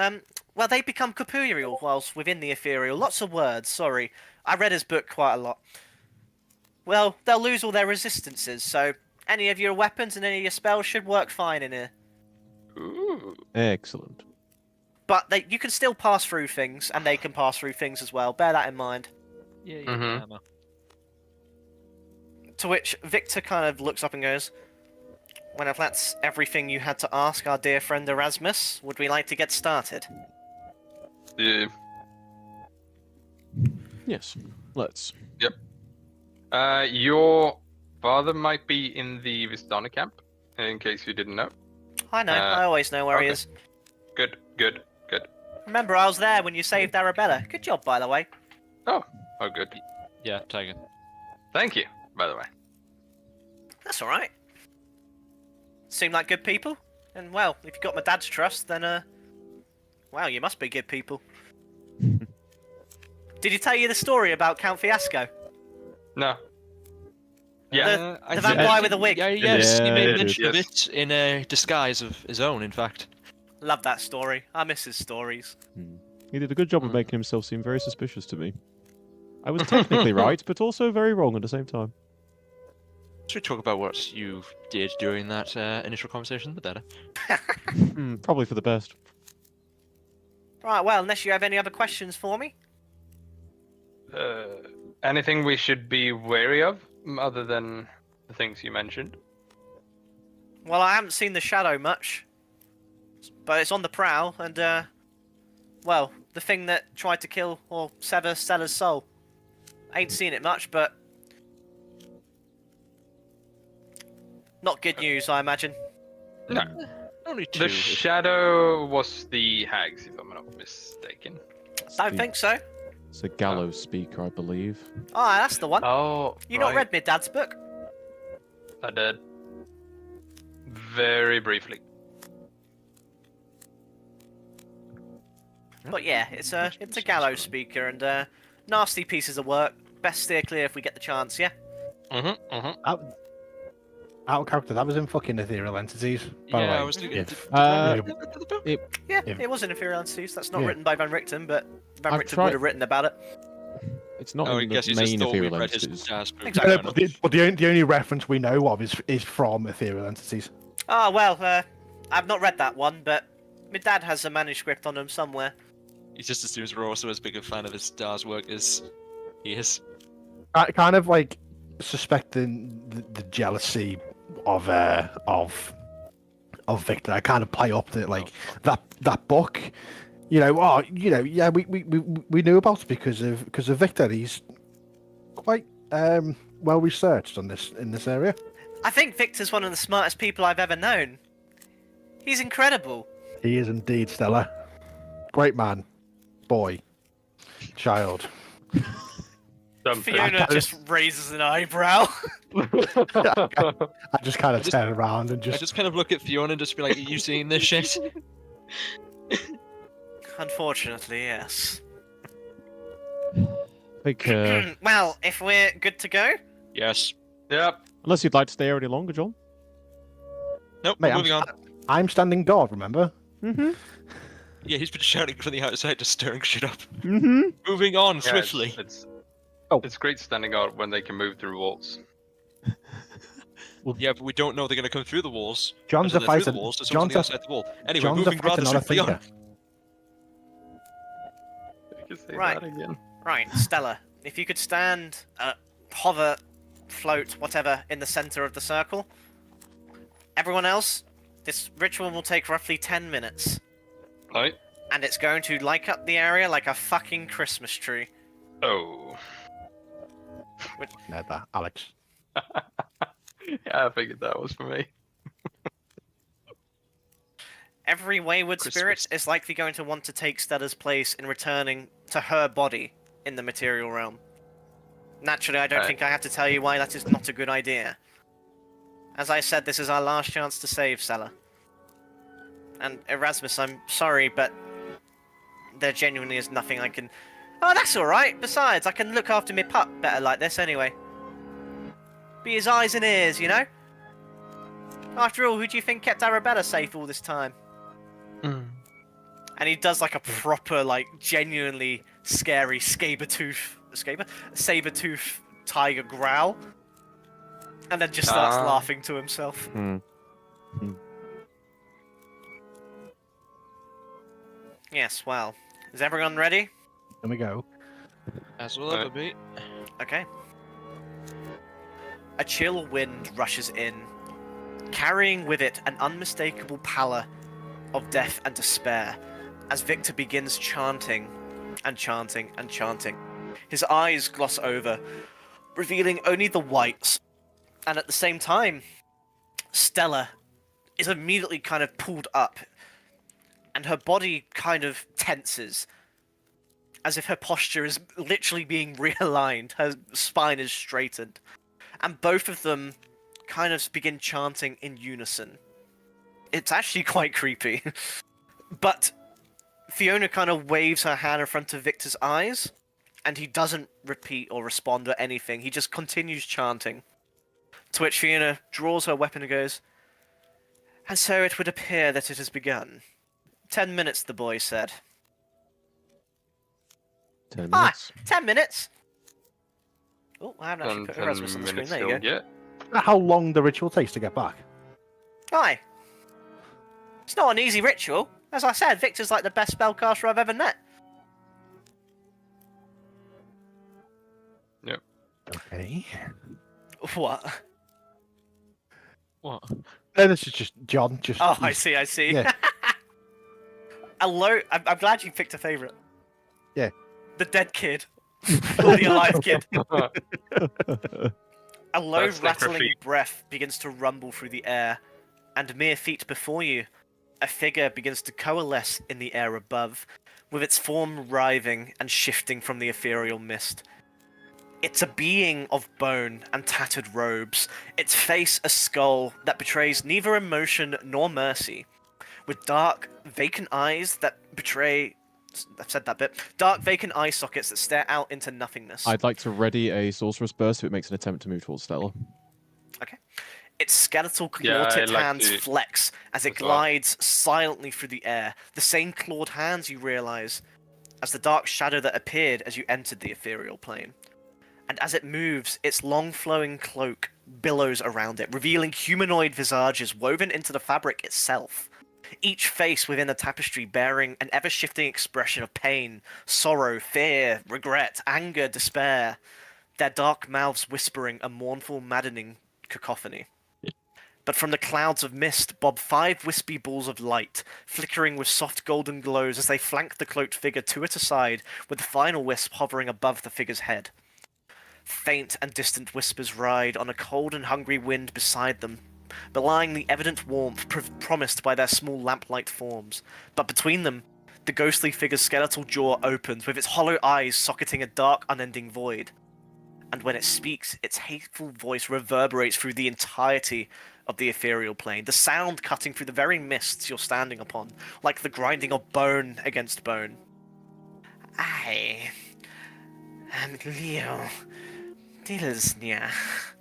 well, they become corporeal whilst within the ethereal. Lots of words, sorry. I read his book quite a lot. Well, they'll lose all their resistances, so any of your weapons and any of your spells should work fine in here. Ooh. Excellent. But you can still pass through things, and they can pass through things as well. Bear that in mind. Yeah, Mhm. ammo. To which Victor kind of looks up and goes, well, if that's everything you had to ask our dear friend Erasmus, would we like to get started? Yeah. Yes. Let's. Your father might be in the Vistani camp, in case you didn't know. I know, I always know where he okay. is. Good, good, good. Remember, I was there when you saved Arabella. Good job, by the way. Oh, good. Yeah, Tiger. Thank you, by the way. That's alright. Seem like good people. And, well, if you got my dad's trust, then, wow, you must be good people. Did he tell you the story about Count Fiasco? No. Yeah. The vampire with a wig. Yeah, yes, he Yeah, made it mention of is. it in a disguise of his own, in fact. Love that story. I miss his stories. He did a good job of making himself seem very suspicious to me. I was technically right, but also very wrong at the same time. Should we talk about what you did during that initial conversation with Dada? Probably for the best. Right, well, unless you have any other questions for me. Anything we should be wary of, other than the things you mentioned? Well, I haven't seen the shadow much. But it's on the prowl, and, well, the thing that tried to kill or sever Stella's soul. Ain't seen it much, but not good news, I imagine. No. Only two. The shadow was the hags, if I'm not mistaken. Don't think so. It's a gallows speaker, I believe. Oh, that's the one. Oh, You not read my dad's book? I did. Very briefly. But yeah, it's a gallows speaker, and nasty pieces of work. Best steer clear if we get the chance, yeah? Out of character, that was in fucking ethereal entities. By Yeah, the way. I was thinking. If- Yeah, If- it was in Inferior Entities. That's not Yeah. written by Van Richten, but Van I've Richten tried- would have written about it. It's not Oh, I in guess the you just main thought we ethereal read his entities. jazz book. Exactly. but the only reference we know of is from ethereal entities. Oh, well, I've not read that one, but my dad has a manuscript on them somewhere. He just assumes we're also as big a fan of his Star's work as he is. I kind of like suspecting the jealousy of Victor. I kind of play up that like that book. Yeah, we knew about it because of Victor. He's quite well researched on this in this area. I think Victor's one of the smartest people I've ever known. He's incredible. He is indeed, Stella. Great man, boy, child. Fiona just raises an eyebrow. I just kind of just- turn around and I just just kind of look at Fiona and just be like, "Are you seeing this shit?" Unfortunately, yes. think, Well, if we're good to go, Yes. Yep. unless you'd like to stay any longer, John. Nope. Mate, Moving on. I'm standing guard. Remember? Mm-hmm. Yeah, he's been shouting from the outside, just stirring shit up. Mm-hmm. Moving on Yeah, swiftly. It's great standing out when they can move through walls. Yeah, but we don't know they're going to come through the walls. John's until a they're through fighter. the walls, so someone's on the outside the wall. Anyway, John's a moving fighter, rather not a swiftly on. thinker. You can say Right. that again. right, Stella, if you could stand, hover, float, whatever, in the center of the circle. Everyone else, this ritual will take roughly 10 minutes. Right. And it's going to light up the area like a fucking Christmas tree. Oh. Never, Alex. Yeah, I figured that was for me. Every wayward Christmas. spirit is likely going to want to take Stella's place in returning to her body in the material realm. Naturally, I don't Right. think I have to tell you why that is not a good idea. As I said, this is our last chance to save Stella. And Erasmus, I'm sorry, but there genuinely is nothing I can... Oh, that's alright. Besides, I can look after me pup better like this anyway. Be his eyes and ears, you know? After all, who do you think kept Arabella safe all this time? And he does like a proper, like, genuinely scary saber-tooth tiger growl. And then just starts laughing to himself. Yes, well. Is everyone ready? Here we go. As will ever be. Okay. A chill wind rushes in, carrying with it an unmistakable pallor of death and despair, as Victor begins chanting and chanting and chanting. His eyes gloss over, revealing only the whites, and at the same time, Stella is immediately kind of pulled up, and her body kind of tenses, as if her posture is literally being realigned, her spine is straightened, and both of them kind of begin chanting in unison. It's actually quite creepy. But Fiona kind of waves her hand in front of Victor's eyes, and he doesn't repeat or respond or anything. He just continues chanting. To which Fiona draws her weapon and goes, "And so it would appear that it has begun. 10 minutes, the boy said." 10 Ah, minutes. 10 minutes! Oh, I haven't actually Done put 10 Erasmus on the screen. minutes There you still go. yet. How long the ritual takes to get back? Hi. It's not an easy ritual. As I said, Victor's like the best spellcaster I've ever met. Okay. What? What? No, this is just John. Just. Oh, I see, I see. Yeah. I'm glad you picked a favourite. Yeah. The dead kid. Or the alive kid. A low That's rattling necrophy. breath begins to rumble through the air, and mere feet before you, a figure begins to coalesce in the air above, with its form writhing and shifting from the ethereal mist. It's a being of bone and tattered robes, its face a skull that betrays neither emotion nor mercy, with dark, vacant eyes that betray... I've said that bit. Dark, vacant eye sockets that stare out into nothingness. I'd like to ready a sorcerer's burst if it makes an attempt to move towards Stella. Its skeletal Yeah, claw-tipped I'd like hands to flex as it as well. glides silently through the air. The same clawed hands, you realize, as the dark shadow that appeared as you entered the ethereal plane. And as it moves, its long flowing cloak billows around it, revealing humanoid visages woven into the fabric itself. Each face within the tapestry bearing an ever-shifting expression of pain, sorrow, fear, regret, anger, despair. Their dark mouths whispering a mournful, maddening cacophony. But from the clouds of mist bob 5 wispy balls of light, flickering with soft golden glows as they flank the cloaked figure two at a side, with the final wisp hovering above the figure's head. Faint and distant whispers ride on a cold and hungry wind beside them, belying the evident warmth promised by their small lamplight forms. But between them, the ghostly figure's skeletal jaw opens, with its hollow eyes socketing a dark, unending void. And when it speaks, its hateful voice reverberates through the entirety of the ethereal plane, the sound cutting through the very mists you're standing upon, like the grinding of bone against bone. Aye. and Leo Dilsnia.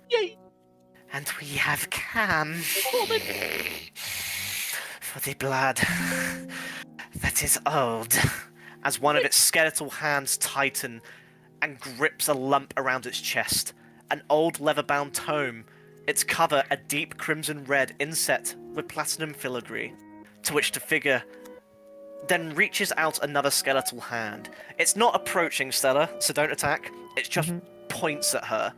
Yay! And we have come for the blood that is old. As one of its skeletal hands tighten and grips a lump around its chest. An old leather-bound tome. Its cover a deep crimson red inset with platinum filigree, to which the figure then reaches out another skeletal hand. It's not approaching Stella, so don't attack. It just points at her.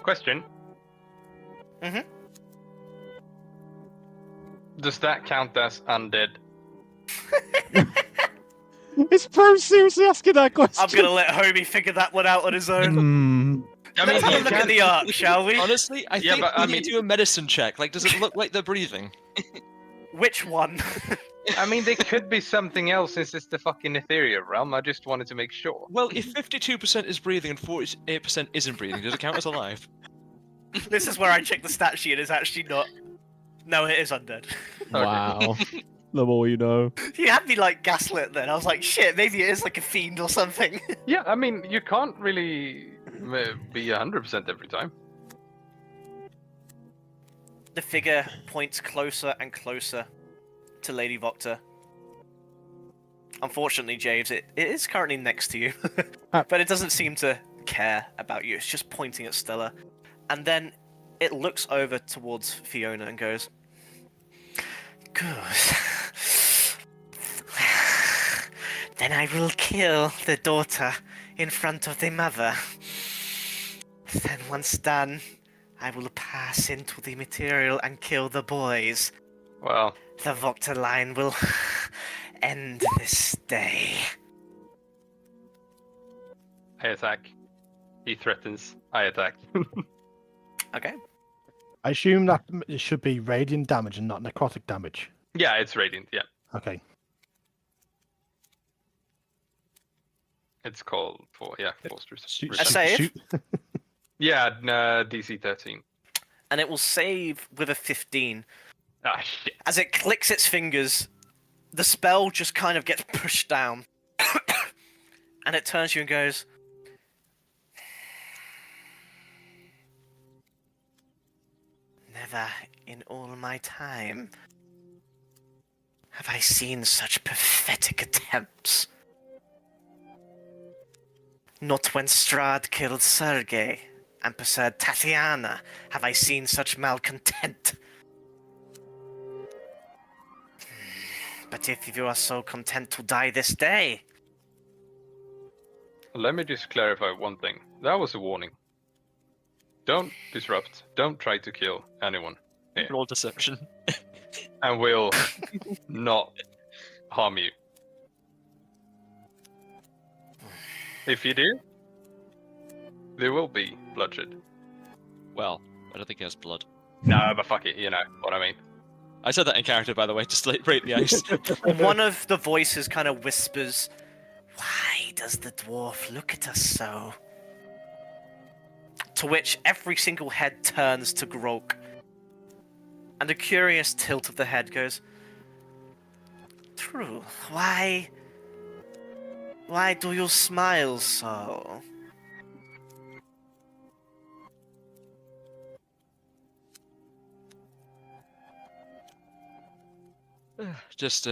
Question. Mhm. Does that count as undead? Is Pro seriously asking that question? I'm gonna let Homie figure that one out on his own. I Let's have a you look at can't- the arc, shall we? Honestly, I Yeah, think but, we I need mean- to do a medicine check. Like, does it look like they're breathing? Which one? I mean, they could be something else since it's the fucking ethereal realm. I just wanted to make sure. Well, if 52% is breathing and 48% isn't breathing, does it count as alive? This is where I check the stat sheet. It's actually not. No, it is undead. Wow. The more you know. You had me like gaslit then. I was like, shit, maybe it is like a fiend or something. Yeah, I mean, you can't really be 100% every time. The figure points closer and closer to Lady Vocta. Unfortunately, James, it is currently next to you. But it doesn't seem to care about you. It's just pointing at Stella. And then it looks over towards Fiona and goes, good. Then I will kill the daughter in front of the mother. Then once done, I will pass into the material and kill the boys. Well, The Vocta line will end this day. I attack. He threatens. I attack. Okay. I assume that it should be radiant damage and not necrotic damage. Yeah, it's radiant. Yeah, Okay. it's called for force Shoot, A save? shoot. Yeah, DC 13. And it will save with a 15. Ah shit. As it clicks its fingers, the spell just kind of gets pushed down. And it turns to you and goes, never in all my time have I seen such pathetic attempts. Not when Strahd killed Sergei and pursued Tatiana have I seen such malcontent. But if you are so content to die this day, Let me just clarify one thing. That was a warning. Don't disrupt. Don't try to kill anyone. Yeah. Roll deception. And we'll not harm you. If you do, there will be bloodshed. Well, I don't think he has blood. No, but fuck it, you know what I mean. I said that in character, by the way, just to like, break the ice. one of the voices kind of whispers, "Why does the dwarf look at us so?" To which every single head turns to Grok. And a curious tilt of the head goes, "True, why do you smile so?" Just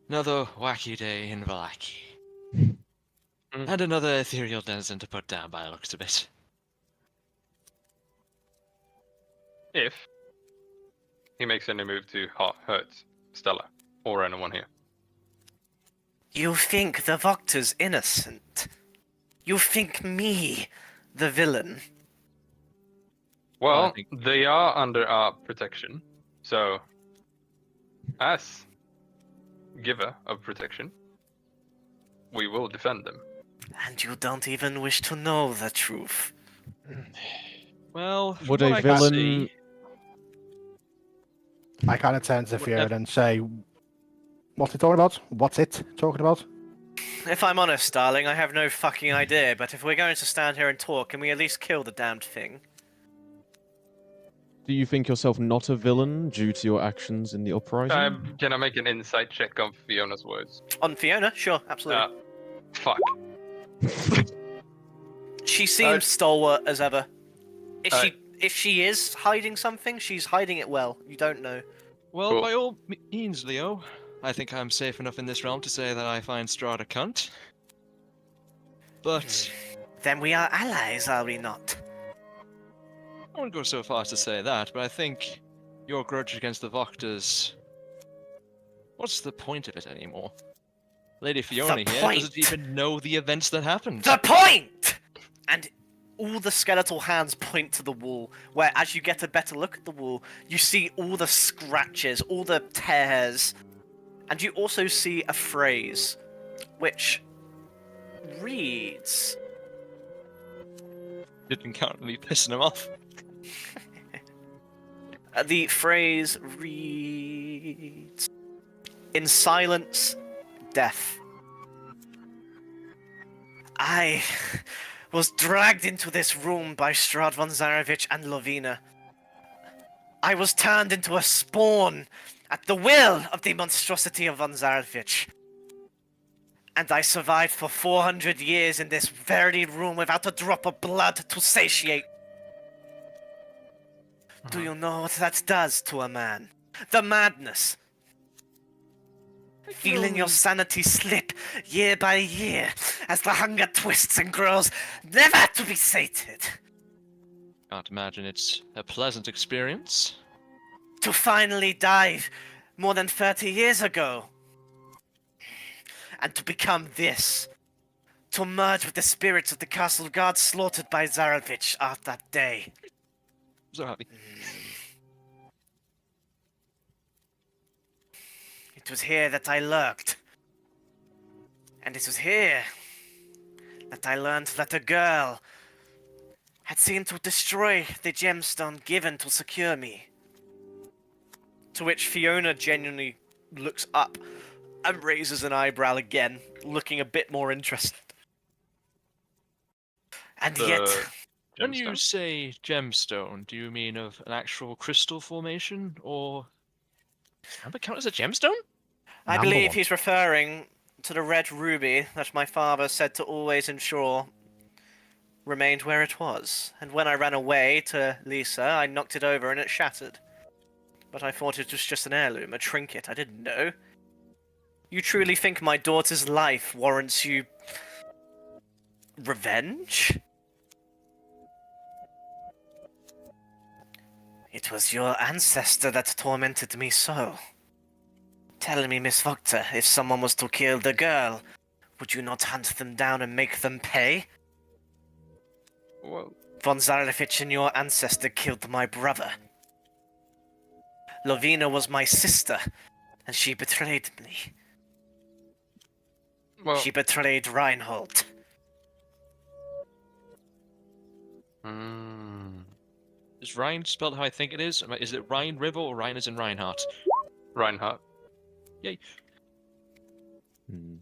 another wacky day in Valaki. Mm. And another ethereal denizen to put down by the looks of it. If he makes any move to hurt Stella or anyone here. You think the Vocta's innocent? You think me, the villain? Well, think- they are under our protection, so as giver of protection, we will defend them. And you don't even wish to know the truth. Well, from Would what a I can villain? see- I kind of turn to Fiona and say, "What's it talking about? What's it talking about?" If I'm honest, darling, I have no fucking idea, but if we're going to stand here and talk, can we at least kill the damned thing? Do you think yourself not a villain due to your actions in the uprising? Can I make an insight check on Fiona's words? On Fiona, sure, absolutely. Fuck. She seems stalwart as ever. Uh, If she is hiding something, she's hiding it well. You don't know. Well, Cool. by all means, Leo, I think I'm safe enough in this realm to say that I find Strahd a cunt. But Then we are allies, are we not? I wouldn't go so far as to say that, but I think your grudge against the Voctors... What's the point of it anymore? Lady Fiona here point. doesn't even know the events that happened. The point! And all the skeletal hands point to the wall, where as you get a better look at the wall, you see all the scratches, all the tears, and you also see a phrase, which reads... Didn't count me pissing him off. The phrase reads... In silence, death. I was dragged into this room by Strahd von Zarevich and Lovina. I was turned into a spawn at the will of the monstrosity of von Zarevich. And I survived for 400 years in this very room without a drop of blood to satiate. Do you know what that does to a man? The madness. Feeling your sanity slip year by year as the hunger twists and grows, never to be sated. Can't imagine it's a pleasant experience. To finally die more than 30 years ago. And to become this. To merge with the spirits of the castle guards slaughtered by Zarevich after that day. So happy. It was here that I lurked. And it was here that I learned that a girl had seen to destroy the gemstone given to secure me. To which Fiona genuinely looks up and raises an eyebrow again, looking a bit more interested. And yet... When you say gemstone, do you mean of an actual crystal formation, or... Can it count as a gemstone? I Number believe one. he's referring to the red ruby that my father said to always ensure remained where it was. And when I ran away to Lisa, I knocked it over and it shattered. But I thought it was just an heirloom, a trinket. I didn't know. You truly think my daughter's life warrants you... revenge? It was your ancestor that tormented me so. Tell me, Miss Voctor, if someone was to kill the girl, would you not hunt them down and make them pay? Well, Von Zarevich and your ancestor killed my brother. Lovina was my sister, and she betrayed me. well. She betrayed Reinhold. Is Rhine spelled how I think it is? Is it Rhine River or Rhine as in Reinhardt? Reinhardt. Yay. Hmm.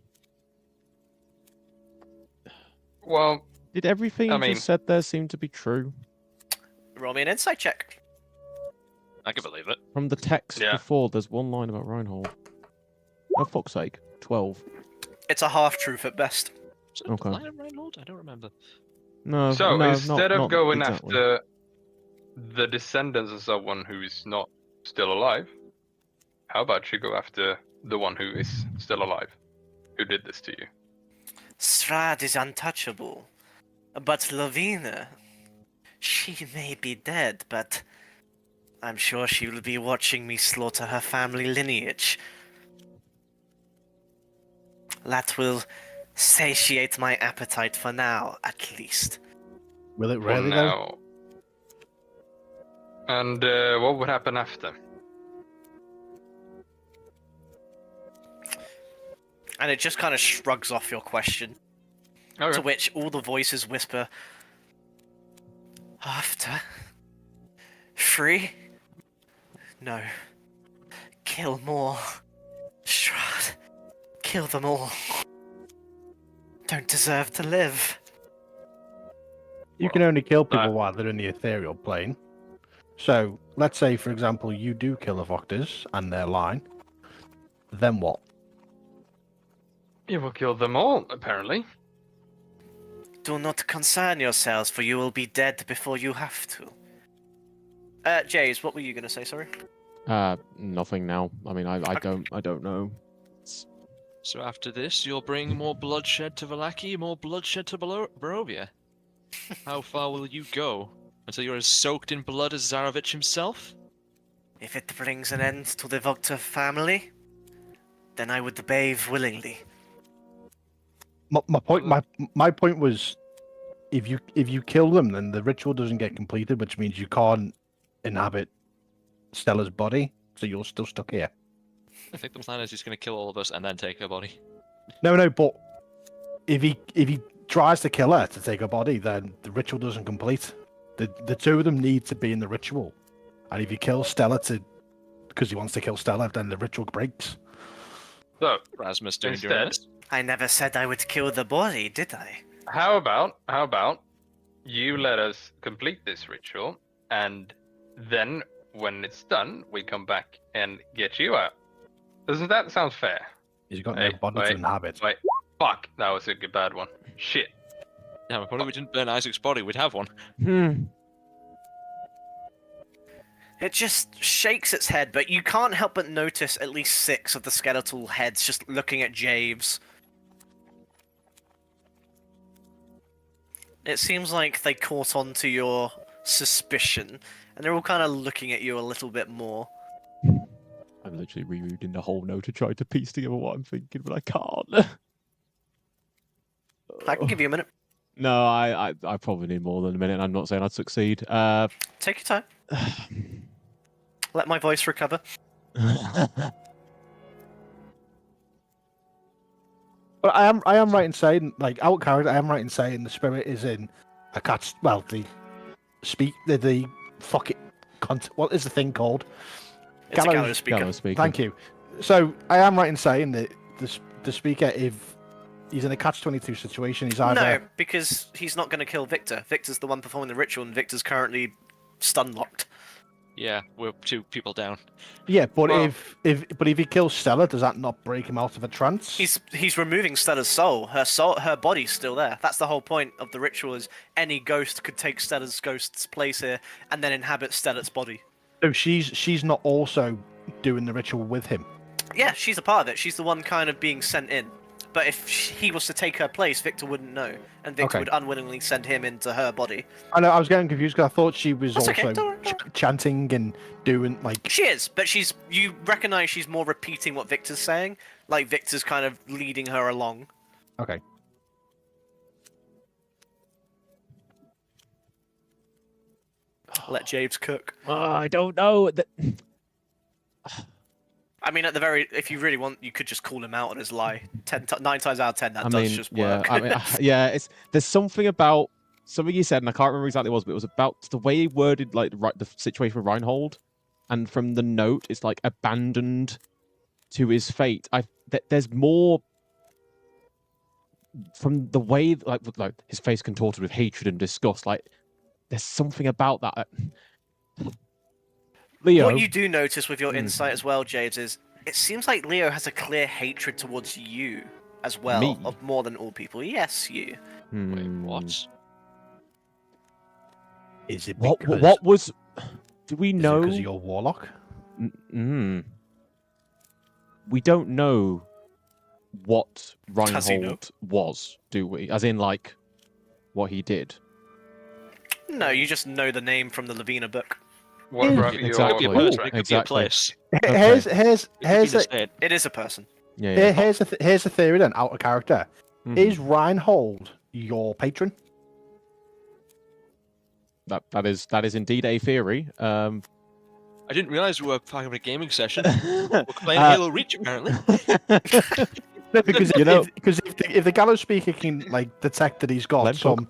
Well, Did everything I you mean- just said there seem to be true? Roll me an insight check. I can believe it. From the text Yeah. before, there's one line about Reinhold. Oh, fuck's sake. 12. It's a half-truth at best. Is it Okay. Lion Reinhold? I don't remember. No, so no, instead not of going exactly. after the descendants of someone who's not still alive, how about you go after the one who is still alive, who did this to you? Strahd is untouchable. But Lovina, she may be dead, but I'm sure she will be watching me slaughter her family lineage. That will satiate my appetite for now, at least. Will it For really though? now. And what would happen after? And it just kind of shrugs off your question. Okay. To which all the voices whisper, After? Free? No. Kill more. Strahd. Kill them all. Don't deserve to live. You can only kill people that- while they're in the ethereal plane. So let's say, for example, you do kill the Voctors and their line. Then what? You will kill them all, apparently. Do not concern yourselves, for you will be dead before you have to. Jays, what were you going to say, sorry? Nothing now. I mean, I don't know. So after this, you'll bring more bloodshed to Vallaki, more bloodshed to Barovia. How far will you go? Until you're as soaked in blood as Zarovich himself? If it brings an end to the Voctor family, then I would bathe willingly. My point was, if you kill them, then the ritual doesn't get completed, which means you can't inhabit Stella's body, so you're still stuck here. I think the plan is he's going to kill all of us and then take her body. No, but if he tries to kill her to take her body, then the ritual doesn't complete. The two of them need to be in the ritual, and if you kill Stella because he wants to kill Stella, then the ritual breaks. So, Rasmus doing instead, this. I never said I would kill the body, did I? how about you let us complete this ritual, and then when it's done, we come back and get you out. Doesn't that sound fair? He's got no body to inhabit. Wait, fuck, that was a bad one. Shit. Yeah, if only we didn't burn Isaac's body, we'd have one. It just shakes its head, but you can't help but notice at least 6 of the skeletal heads just looking at Javes. It seems like they caught on to your suspicion, and they're all kind of looking at you a little bit more. I'm literally rereading the whole note to try to piece together what I'm thinking, but I can't. I can give you a minute. No, I probably need more than a minute. I'm not saying I'd succeed. Take your time. Let my voice recover. But I am right in saying, like, out of character, I am right in saying the spirit is in a cat's. Well, the fuck it. What is the thing called? It's a gallows speaker. Gallows speaker. Thank you. So I am right in saying that the speaker, if he's in a catch-22 situation, he's either No, because he's not going to kill Victor. Victor's the one performing the ritual, and Victor's currently stun-locked. Yeah, we're 2 people down. yeah. But Well- if he kills Stella, does that not break him out of a trance? He's removing Stella's soul. Her body's still there. That's the whole point of the ritual. Is any ghost could take Stella's ghost's place here and then inhabit Stella's body. So she's not also doing the ritual with him. Yeah, she's a part of it. She's the one kind of being sent in. But if he was to take her place, Victor wouldn't know, and Victor Okay. would unwillingly send him into her body. I know I was getting confused because I thought she was That's okay, also don't worry. chanting and doing like. She is, but you recognize she's more repeating what Victor's saying, like Victor's kind of leading her along. Okay. Let Javes cook. I don't know. I mean, if you really want, you could just call him out on his lie. 9 times out of 10, that I does mean, just yeah, work. I mean, yeah. There's something about something you said, and I can't remember exactly what it was, but it was about the way he worded like the situation with Reinhold, and from the note, it's like abandoned to his fate. There's more from the way like his face contorted with hatred and disgust. Like there's something about that. Leo, What you do notice with your insight as well, Javes, is it seems like Leo has a clear hatred towards you as well, Me? of more than all people. Yes, you. Wait, what? Is it What because, was? Do we know? because you're warlock? We don't know what Does he know? Reinhold was, do we? As in, like, what he did. No, you just know the name from the Lavina book. What about Exactly. your It could be a Ooh, person, it could exactly. be a place. Here's It could be the a, state. It is a person. Yeah. here's a theory then, out of character. Mhm. Is Reinhold your patron? That is indeed a theory. I didn't realize we were having a gaming session. We're playing Halo Reach, apparently. No, because You know- if the gallows speaker can like detect that he's got Lemon some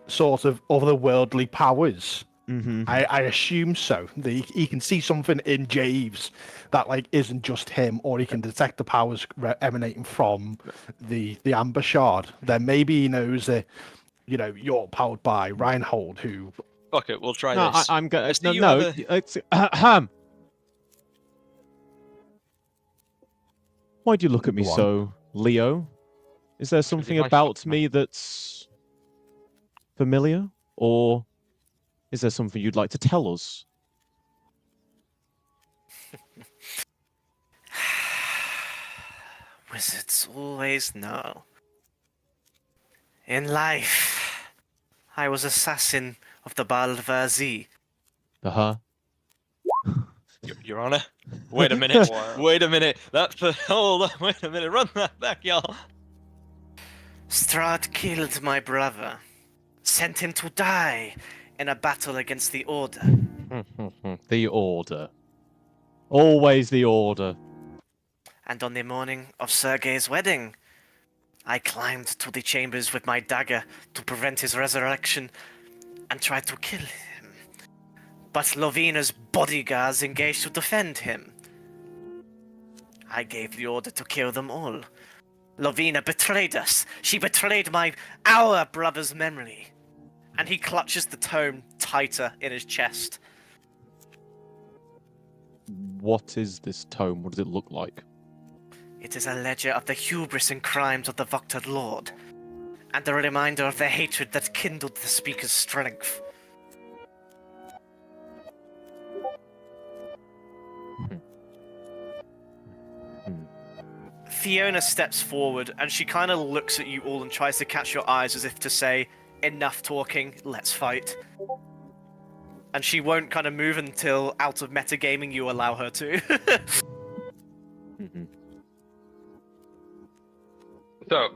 sort of otherworldly powers, Mhm. I assume so. That he can see something in Javes that like isn't just him, or he can detect the powers emanating from the amber shard. Then maybe he knows that you're powered by Reinhold, who Fuck it, we'll try No, this. I'm going. Yes, do No, you no. have It's Why do you look at me Go on. so, Leo? Is there something my about shot, me that's familiar, or is there something you'd like to tell us? Wizards always know. In life, I was assassin of the Balvazi. Uh-huh. Your Honor? Wait a minute. Wait a minute. Hold on. Wait a minute. Run that back, y'all. Strahd killed my brother, sent him to die in a battle against the Order. The Order. Always the Order. And on the morning of Sergei's wedding, I climbed to the chambers with my dagger to prevent his resurrection and tried to kill him. But Lovina's bodyguards engaged to defend him. I gave the order to kill them all. Lovina betrayed us. She betrayed our brother's memory. And he clutches the tome tighter in his chest. What is this tome? What does it look like? It is a ledger of the hubris and crimes of the Voctor Lord, and a reminder of the hatred that kindled the speaker's strength. Fiona steps forward, and she kind of looks at you all and tries to catch your eyes as if to say, enough talking, let's fight. And she won't kind of move until out of metagaming you allow her to. So,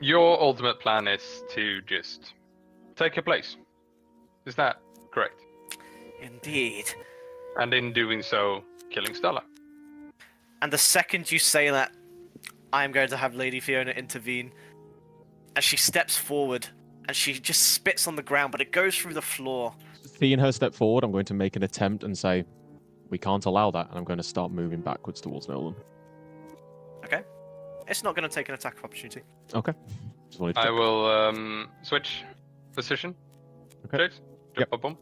your ultimate plan is to just take a place. Is that correct? Indeed. And in doing so, killing Stella. And the second you say that, I'm going to have Lady Fiona intervene. As she steps forward, and she just spits on the ground, but it goes through the floor. Seeing her step forward, I'm going to make an attempt and say, we can't allow that, and I'm going to start moving backwards towards Nolan. Okay. It's not going to take an attack of opportunity. Okay. Just wanted to I check. will switch position. Okay. Jace? Yep. Boom, boom.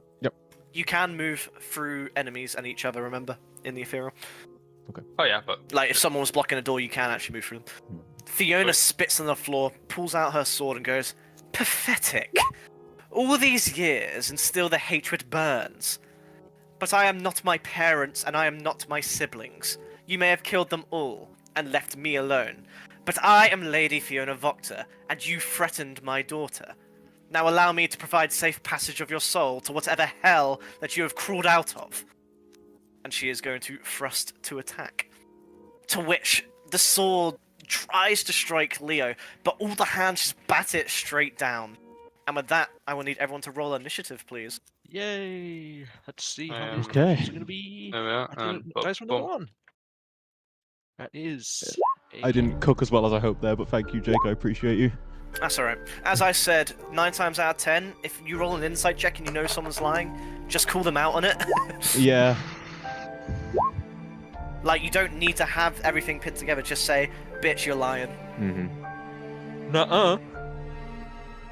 You can move through enemies and each other, remember, in the ethereal. Oh yeah, but Like, if someone was blocking a door, you can actually move through them. Fiona Right. spits on the floor, pulls out her sword, and goes, "Pathetic. All these years, and still the hatred burns. But I am not my parents, and I am not my siblings. You may have killed them all, and left me alone. But I am Lady Fiona Voctor, and you threatened my daughter. Now allow me to provide safe passage of your soul to whatever hell that you have crawled out of." And she is going to thrust to attack. To which the sword tries to strike Leo, but all the hands just bat it straight down. And with that, I will need everyone to roll initiative, please. Yay! Let's see how Um, these Okay. numbers are going to be. there we are. Dice for Boom. number 1. That is. I didn't cook as well as I hoped there, but thank you, Jake. I appreciate you. That's alright. As I said, 9 times out of 10, if you roll an insight check and you know someone's lying, just call them out on it. Yeah. Like, you don't need to have everything put together, just say, "Bitch, you're lying." Mm-hmm. Nuh-uh.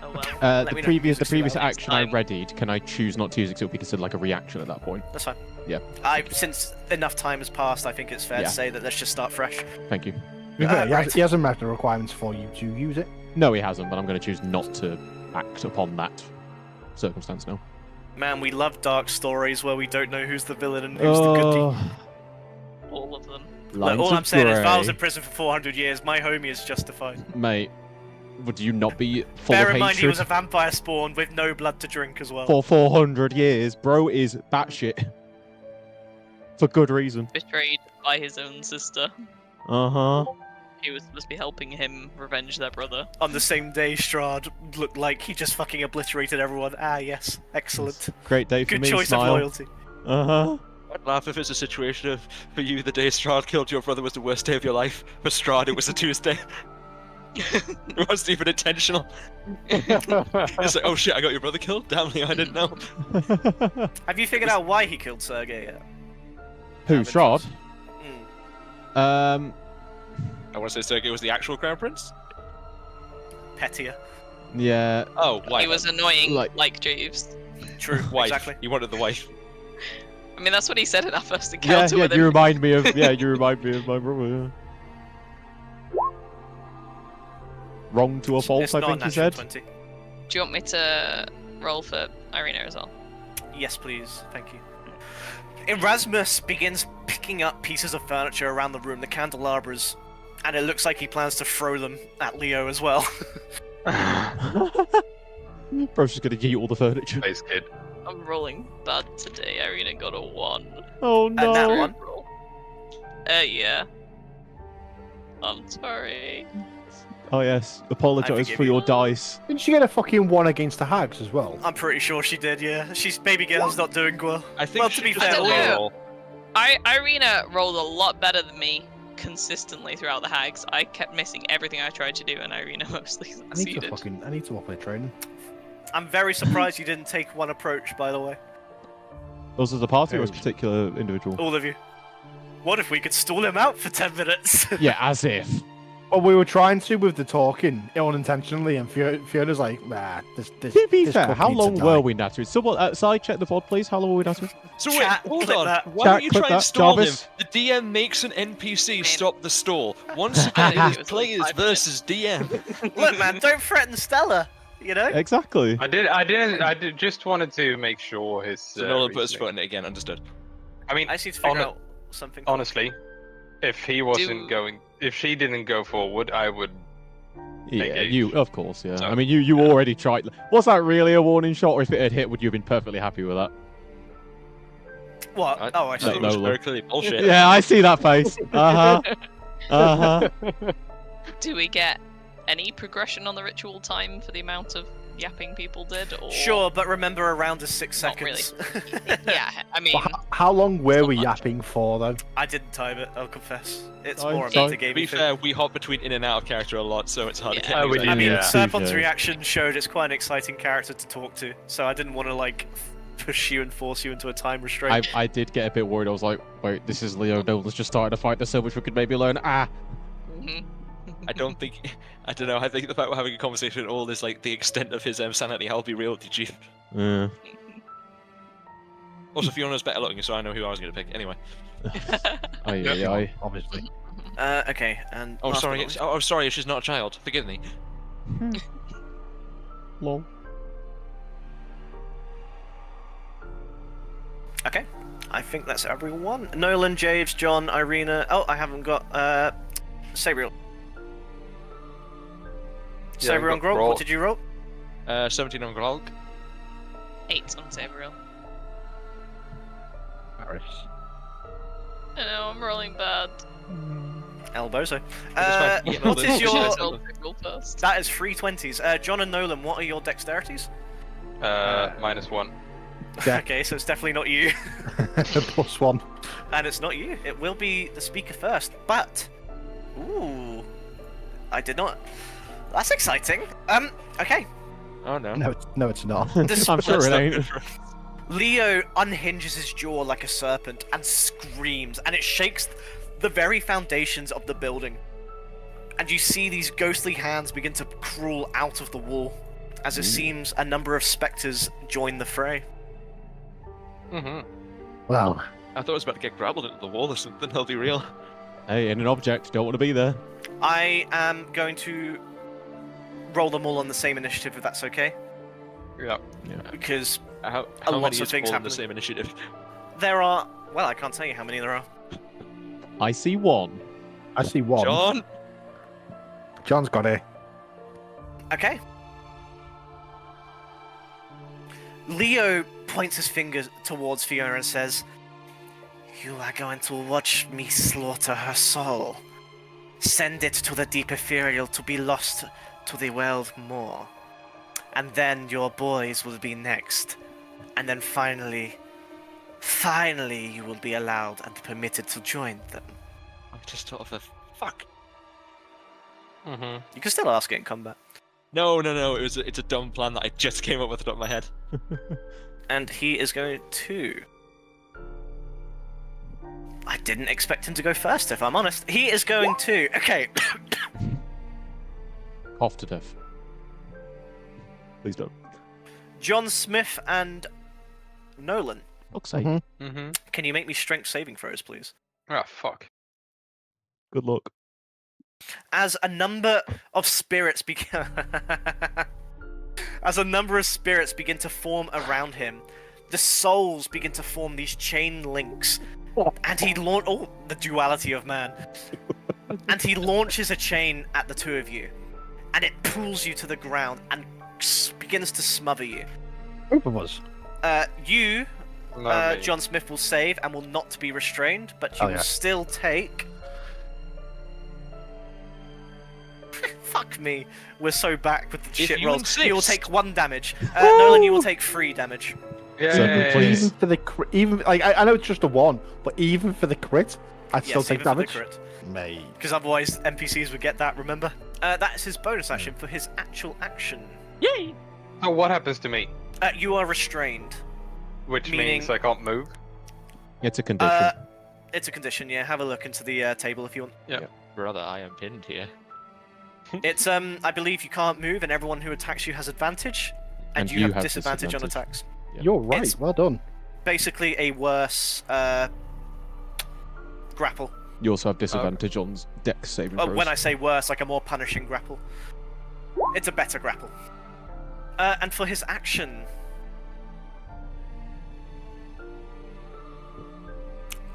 Oh well. Let The me know. previous Next action I time. readied, can I choose not to use it? 'Cause it'll be considered like a reaction at that point. That's fine. Yeah. Since enough time has passed, I think it's fair Yeah. to say that let's just start fresh. Thank you. Right. He hasn't met the requirements for you to use it. No, he hasn't, but I'm going to choose not to act upon that circumstance now. Man, we love dark stories where we don't know who's the villain and who's the goodie. All of them. Look, all I'm saying is, if I was in prison for 400 years, my homie is justified. Mate, would you not be full Bear of in mind, he hatred was a vampire spawn with no blood to drink as well. for 400 years? Bro is batshit. For good reason. Betrayed by his own sister. Uh-huh. He was supposed to be helping him revenge their brother. On the same day, Strahd looked like he just fucking obliterated everyone. Ah, yes. Excellent. Great day for Good me, choice smile. of loyalty. Uh-huh. I'd laugh if it's a situation of, for you, the day Strahd killed your brother was the worst day of your life. For Strahd, it was a Tuesday. It wasn't even intentional. It's like, oh shit, I got your brother killed? Damn, Leo, I didn't know. Have you figured out why he killed Sergei yet? Who, Strahd? Hmm. I want to say Sergei was the actual crown prince? Pettier. Yeah. Oh, why? He was annoying, Like- like Jeeves. True, Wife. exactly. You wanted the wife. I mean, that's what he said in our first Yeah, encounter yeah. with You him. remind me of you remind me of my brother. Yeah. Wrong to a fault, It's I not think a you natural said. 20. Do you want me to roll for Irina as well? Yes, please. Thank you. Erasmus begins picking up pieces of furniture around the room, the candelabras, and it looks like he plans to throw them at Leo as well. Bro's just gonna yeet all the furniture. Nice kid. I'm rolling bad today. Irina got a 1. Oh that no! one. Roll. Yeah. I'm sorry. Oh yes, apologise forgive for you. your dice. Didn't she get a fucking 1 against the hags as well? I'm pretty sure she did, yeah. Baby girl's not doing well. I think Well, she to be just fair, I don't rolled a know. roll. Irina rolled a lot better than me consistently throughout the hags. I kept missing everything I tried to do, and Irina mostly I need to succeeded. fucking. I need to up my training. I'm very surprised you didn't take one approach, by the way. Was it the party or was Oh. a particular individual? All of you. What if we could stall him out for 10 minutes? Yeah, as if. Well, we were trying to with the talking unintentionally, and Fiona's like, nah, this. To be this fair, cook how needs to long die." were we, Natu? Someone side check the VOD, please. How long were we, Natu? So wait, Chat, hold click on. that. Why Chat, don't you click try and that. stall Jarvis? him? The DM makes an NPC Man. stop the stall. Once I again, think it it is was players like 5 minutes. versus DM. Look, man, don't threaten Stella, you know? Exactly. I did just wanted to make sure his. So Nolan put his reasoning- foot in it again. Understood. I mean, I just need to figure Hon- out something. cool. honestly, if he wasn't going, if she didn't go forward, I would. Yeah, Engage. you, of course, yeah. So- I mean, you already tried. Was that really a warning shot, or if it had hit, would you have been perfectly happy with that? What? I- Oh, I I see. thought it was Nolan. very clearly bullshit. Yeah, I see that face. Uh huh. Uh huh. Do we get any progression on the ritual time for the amount of yapping people did? Or... Sure, but remember, a round is 6 Not really. seconds. Yeah, I mean, But how long were not we much. yapping for, though? I didn't time it, I'll confess. It's I more don't- about the To game. be fair, we hop between in and out of character a lot, so it's hard to Yeah. get. Oh, we exact- do, I mean, yeah. Serpon's Yeah. reaction showed it's quite an exciting character to talk to, so I didn't want to, like, push you and force you into a time restraint. I did get a bit worried. I was like, wait, this is Leo Nolan's just started to fight. There's so much we could maybe learn. mhm. I don't think. I don't know. I think the fact we're having a conversation at all is like the extent of his sanity. I'll be real with you, Chief. Yeah. Also, Fiona's better looking, so I know who I was going to pick. Anyway. Aye. Obviously. Okay, and. Oh, last sorry. but not Oh, sorry. She's not a child. Forgive me. Lol. Okay, I think that's everyone. Nolan, Javes, John, Irina. Oh, I haven't got Sabriel. Yeah, I've Sabriel and got Grog, Grog. what did you roll? 17 on Grog. 8 on Sabriel. Paris. I know, I'm rolling bad. Elbozo. fine. Yeah, What well, is then- your? Should I roll first? That is 3 20s. John and Nolan, what are your dexterities? -1. Yeah. Okay, so it's definitely not you, +1. and it's not you. It will be the speaker first, but ooh, I did not. That's exciting. Okay. Oh no. No, it's not. This- I'm sure That's it not ain't. good for- Leo unhinges his jaw like a serpent and screams, and it shakes the very foundations of the building. And you see these ghostly hands begin to crawl out of the wall, as it seems a number of specters join the fray. Mm-hmm. Well, I thought I was about to get grappled into the wall or something. I'll be real. Hey, in an object, don't want to be there. I am going to roll them all on the same initiative, if that's okay, Yeah. because How lots many of is things all in the happening. same initiative? there are. Well, I can't tell you how many there are. I see one. I see one. John. John's got it. Okay. Leo points his finger towards Fiona and says, "You are going to watch me slaughter her soul. Send it to the deep ethereal to be lost to the world more. And then your boys will be next. And then finally you will be allowed and permitted to join them." I just thought of the fuck. Mm-hmm. You can still ask it in combat. No. It's a dumb plan that I just came up with at the top of my head. And he is going to. I didn't expect him to go first, if I'm honest. He is going to. Okay. Cough to death. Please don't. John Smith and Nolan, Fuck's sake. Mhm. Mm-hmm. can you make me strength saving throws, please? Oh fuck. Good luck. As a number of spirits begin to form around him, the souls begin to form these chain links, and he the duality of man. And he launches a chain at the two of you, and it pulls you to the ground and begins to smother you. Both of us. You, No, me. John Smith, will save and will not be restrained, but you Oh, will yeah. still take. Fuck me, we're so back with the If shit you rolls. You will insist. take 1 damage. Nolan, you will take 3 damage. Yeah, So, yeah, yeah, please. Even for the even like I know it's just a 1, but even for the crit, I'd still Yes, take even for the damage. crit. Mate. Because otherwise NPCs would get that, remember? That's his bonus action for his actual action. Yay! So what happens to me? You are restrained. Which Meaning- means I can't move. It's a condition. It's a condition, yeah. Have a look into the table if you want. Brother, I am pinned here. It's I believe you can't move, and everyone who attacks you has advantage, and And you you have have disadvantage on disadvantage. attacks. Yeah. You're right. It's- Well done. Basically, a worse grapple. You also have disadvantage on dex saving throws. When I say worse, like a more punishing grapple. It's a better grapple. And for his action,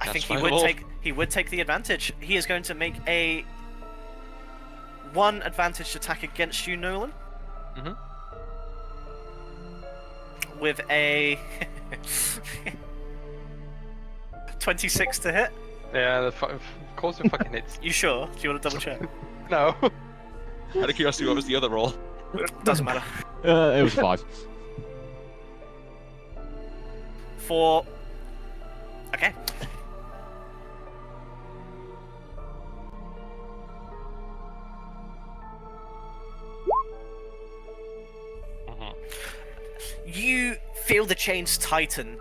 I That's think fine, Wolf. he would take the advantage. He is going to make a 1 advantage attack against you, Nolan. Mhm. With a 26 to hit. Yeah, of course it fucking hits. You sure? Do you want to double check? No. Out of curiosity, what was the other roll? Doesn't matter. It was 5. For okay. You feel the chains tighten,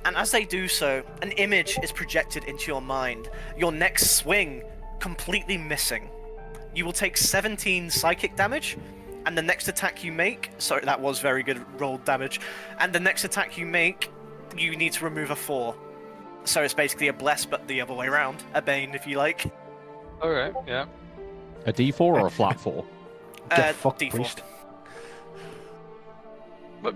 and as they do so, an image is projected into your mind. Your next swing completely missing. You will take 17 psychic damage, and the next attack you make. Sorry, that was very good rolled damage. And the next attack you make, you need to remove a 4. So it's basically a bless, but the other way around. A bane, if you like. Okay, yeah. A d4 or a flat 4? Get fucked, D4. priest. But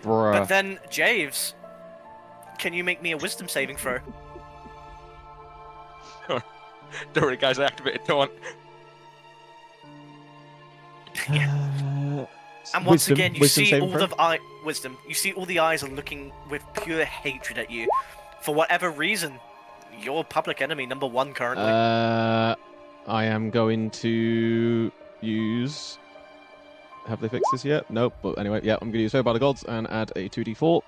Bruh. But then, Javes, can you make me a wisdom saving throw? Don't worry, guys, I activated taunt. And once Wisdom- again, you wisdom see saving all throw? wisdom. You see all the eyes are looking with pure hatred at you. For whatever reason, you're public enemy number 1 currently. I am going to use. Have they fixed this yet? Nope. But anyway, yeah, I'm going to use Favor by the Gods and add a 2d4.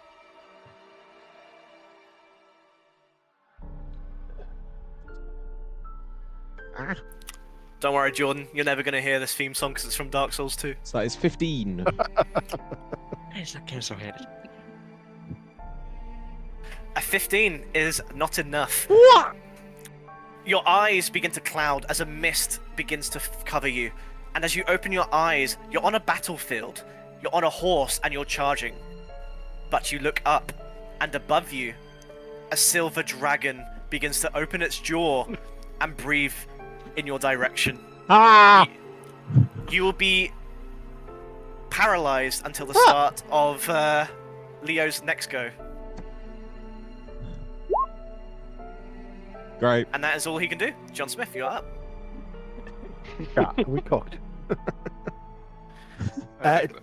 Don't worry, Jordan. You're never gonna hear this theme song because it's from Dark Souls 2. So that is 15. It's that game so hated. A 15 is not enough. What? Your eyes begin to cloud as a mist begins to cover you. And as you open your eyes, you're on a battlefield. You're on a horse and you're charging. But you look up, and above you, a silver dragon begins to open its jaw and breathe in your direction. Ah! You will be paralyzed until the start of Leo's next go. Great. And that is all he can do. John Smith, you're up. Yeah, we cooked.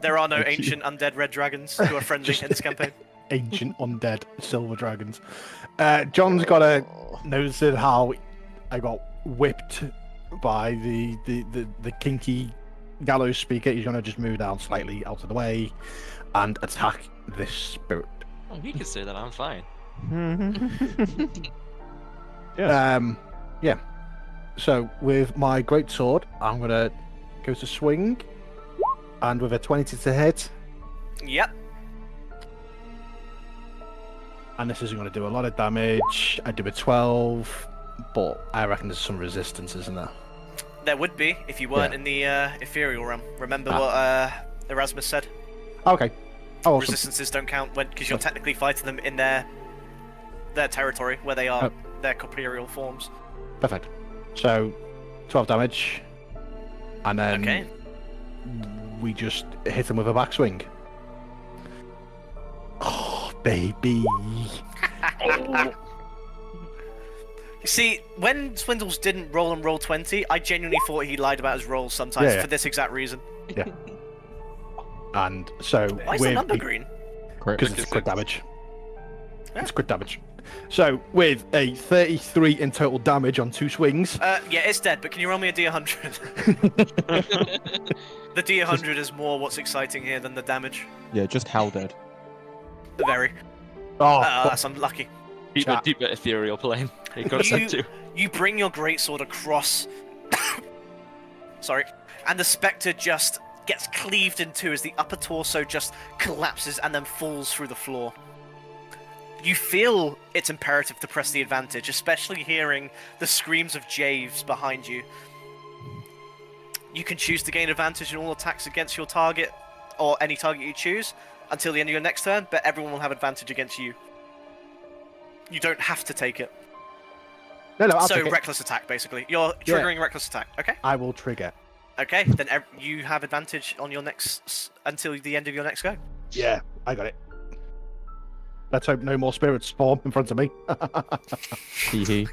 There are no Thank you. ancient undead red dragons who are friendly in this campaign. Ancient undead silver dragons. John's got to notice how I got whipped by the kinky gallows speaker. He's going to just move down slightly out of the way and attack this spirit. Oh, he can say that, I'm fine. Yeah. So with my great sword, I'm going to go to swing, and with a 20 to hit, Yep. and this isn't going to do a lot of damage. I do a 12, but I reckon there's some resistance, isn't there? There would be if you weren't Yeah. in the ethereal realm. Remember Ah. what Erasmus said? Okay. Oh, awesome. Resistances don't count because you're technically fighting them in their territory where they are their corporeal forms. Perfect. So, 12 damage, and then we just hit him with a backswing. Oh, baby. You see, when Swindles didn't roll on roll 20, I genuinely thought he lied about his rolls sometimes for this exact reason. Yeah. And so why is the number green? Because it's crit damage. Yeah. It's crit damage. So with a 33 in total damage on 2 swings. Yeah, it's dead. But can you roll me a D100? The D100 is more what's exciting here than the damage. Yeah, just how dead. Very. Oh, that's unlucky. Deep ethereal plane. It got sent to. You bring your greatsword across. Sorry, and the spectre just gets cleaved in two as the upper torso just collapses and then falls through the floor. You feel it's imperative to press the advantage, especially hearing the screams of Javes behind you. You can choose to gain advantage in all attacks against your target, or any target you choose, until the end of your next turn, but everyone will have advantage against you. You don't have to take it. No, I'll so take it. reckless attack, basically. You're triggering reckless attack, okay? I will trigger. Okay, then you have advantage on your next until the end of your next go. Yeah, I got it. Let's hope no more spirits spawn in front of me. Hee.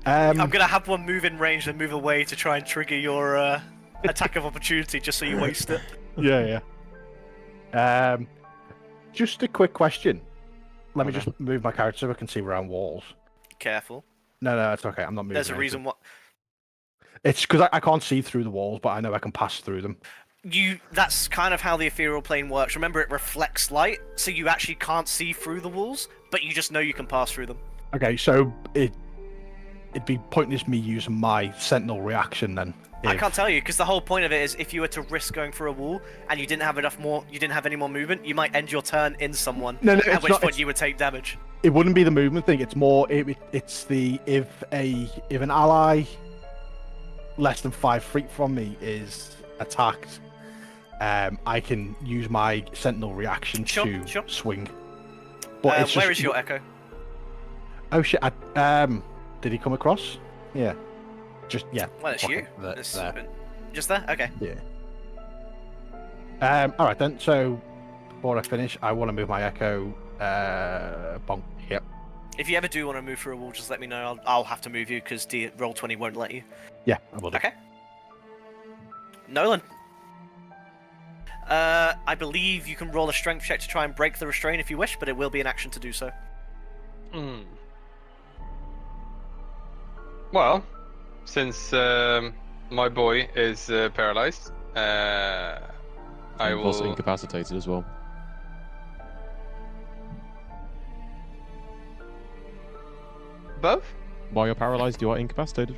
I'm gonna have one move in range and move away to try and trigger your attack of opportunity, just so you waste it. Yeah. Just a quick question. Let me just move my character so I can see around walls. Careful. No, it's okay. I'm not moving. There's a reason what. It's because I can't see through the walls, but I know I can pass through them. That's kind of how the ethereal plane works. Remember, it reflects light, so you actually can't see through the walls, but you just know you can pass through them. Okay, so it'd be pointless me using my sentinel reaction then. I can't tell you, because the whole point of it is if you were to risk going for a wall and you didn't have any more movement, you might end your turn in someone. No, at which point you would take damage. It wouldn't be the movement thing. It's more it's the if an ally less than 5 feet from me is attacked, I can use my sentinel reaction to swing. But it's where is your echo? Oh shit! Did he come across? Yeah. Well, it's you. Just there? Okay. Yeah. All right then. So before I finish, I want to move my echo. Bonk. Yep. If you ever do want to move through a wall, just let me know. I'll have to move you because roll 20 won't let you. Yeah, I will do. Okay. Nolan. I believe you can roll a strength check to try and break the restraint if you wish, but it will be an action to do so. Well, since my boy is paralyzed, I will. Also incapacitated as well. Both? While you're paralyzed, you are incapacitated.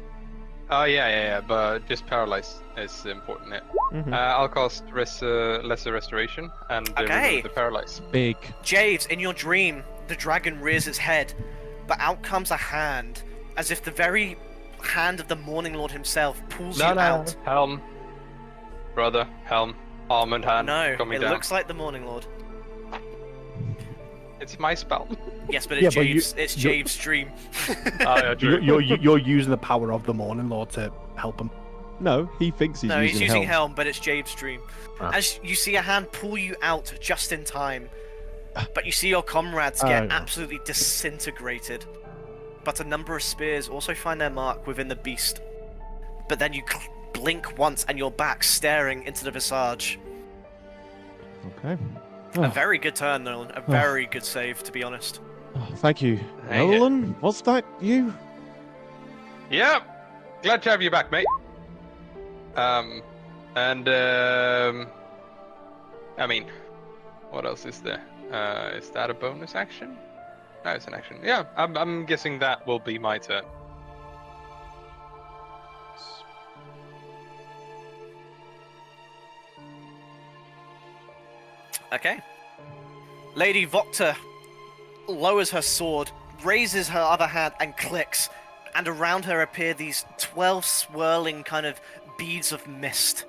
Oh yeah, but just paralyzed is important. Yeah. I'll cast Lesser Restoration and remove the paralyze. Big. Javes, in your dream, the dragon rears its head, but out comes a hand, as if the very hand of the Morning Lord himself pulls you out. Helm, brother, helm, almond hand. No, coming it down. looks like the Morning Lord. It's my spell. Yes, but it's it's Jave's dream. Oh, yeah, true. You're using the power of the Morning Lord to help him. No, he thinks he's he's using Helm. Helm, but it's Jave's dream. As you see a hand pull you out just in time, but you see your comrades get absolutely disintegrated. But a number of spears also find their mark within the beast. But then you blink once and you're back staring into the visage. Okay. A very good turn, Nolan. A very good save, to be honest. Thank you. Nolan, was that you? Yeah, glad to have you back, mate. I mean, what else is there? Is that a bonus action? No, it's an action. Yeah, I'm guessing that will be my turn. Okay. Lady Vocta lowers her sword, raises her other hand, and clicks, and around her appear these 12 swirling kind of beads of mist.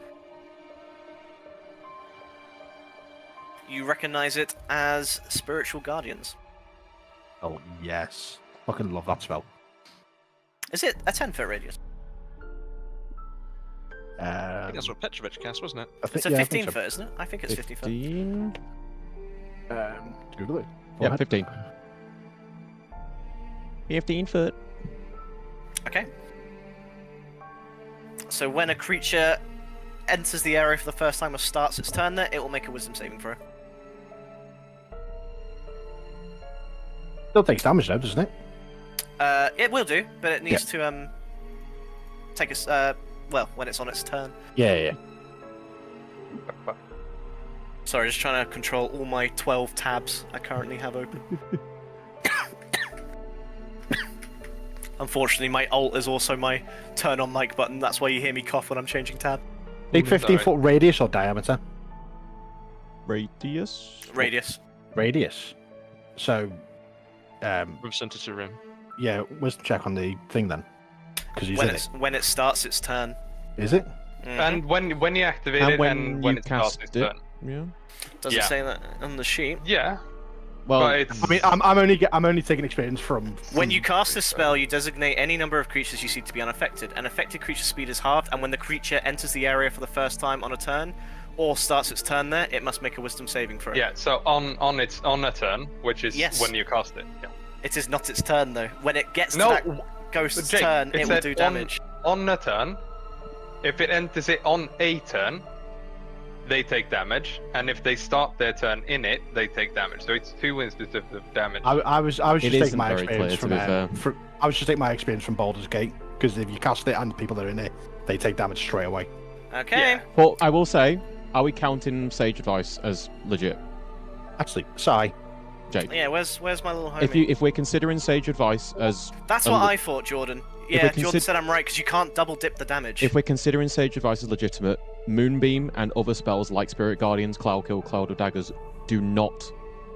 You recognize it as Spiritual Guardians. Oh yes, fucking love that spell. Is it a 10-foot radius? I think that's what Petrovich cast, wasn't it? It's a 15-foot, isn't it? I think it's 50 foot. 15. Google it. Go Yeah, ahead. 15. 15 foot. Okay. So when a creature enters the area for the first time or starts its turn there, it will make a wisdom saving throw. Still takes damage though, doesn't it? It will do, but it needs to take a well, when it's on its turn. Yeah. Sorry, just trying to control all my 12 tabs I currently have open. Unfortunately, my alt is also my turn on mic button. That's why you hear me cough when I'm changing tab. Big 15-foot radius or diameter? Radius? Radius. Radius. So, From center to rim. yeah, wisdom check on the thing then, because he's When in it's it. when it starts its turn. Is it? Mhm. And when you activate And it when and when you it starts cast its it. turn. Yeah. Does it yeah. say that on the sheet? Yeah, Well, but it's I mean, I'm only taking experience from. When you cast this spell, you designate any number of creatures you see to be unaffected. An affected creature's speed is halved, and when the creature enters the area for the first time on a turn, or starts its turn there, it must make a wisdom saving throw. yeah. So on a turn, which is Yes. when you cast it. Yeah. It is not its turn though. When it gets No, to that ghost's Jake, turn, it it will said do damage. On a turn, if it enters it on a turn, they take damage, and if they start their turn in it, they take damage. So it's 2 instances of damage. I was just It taking isn't my very experience clear, to from be fair. I was just taking my experience from Baldur's Gate, because if you cast it and the people that are in it, they take damage straight away. Okay. Yeah. But I will say, are we counting Sage Advice as legit? Actually, Sai, Jake? Yeah, where's my little homie? If we're considering Sage Advice as That's what I thought, Jordan. Yeah, we Jordan said I'm right because you can't double dip the damage. if we're considering Sage Advice as legitimate, Moonbeam and other spells like Spirit Guardians, Cloud Kill, Cloud of Daggers do not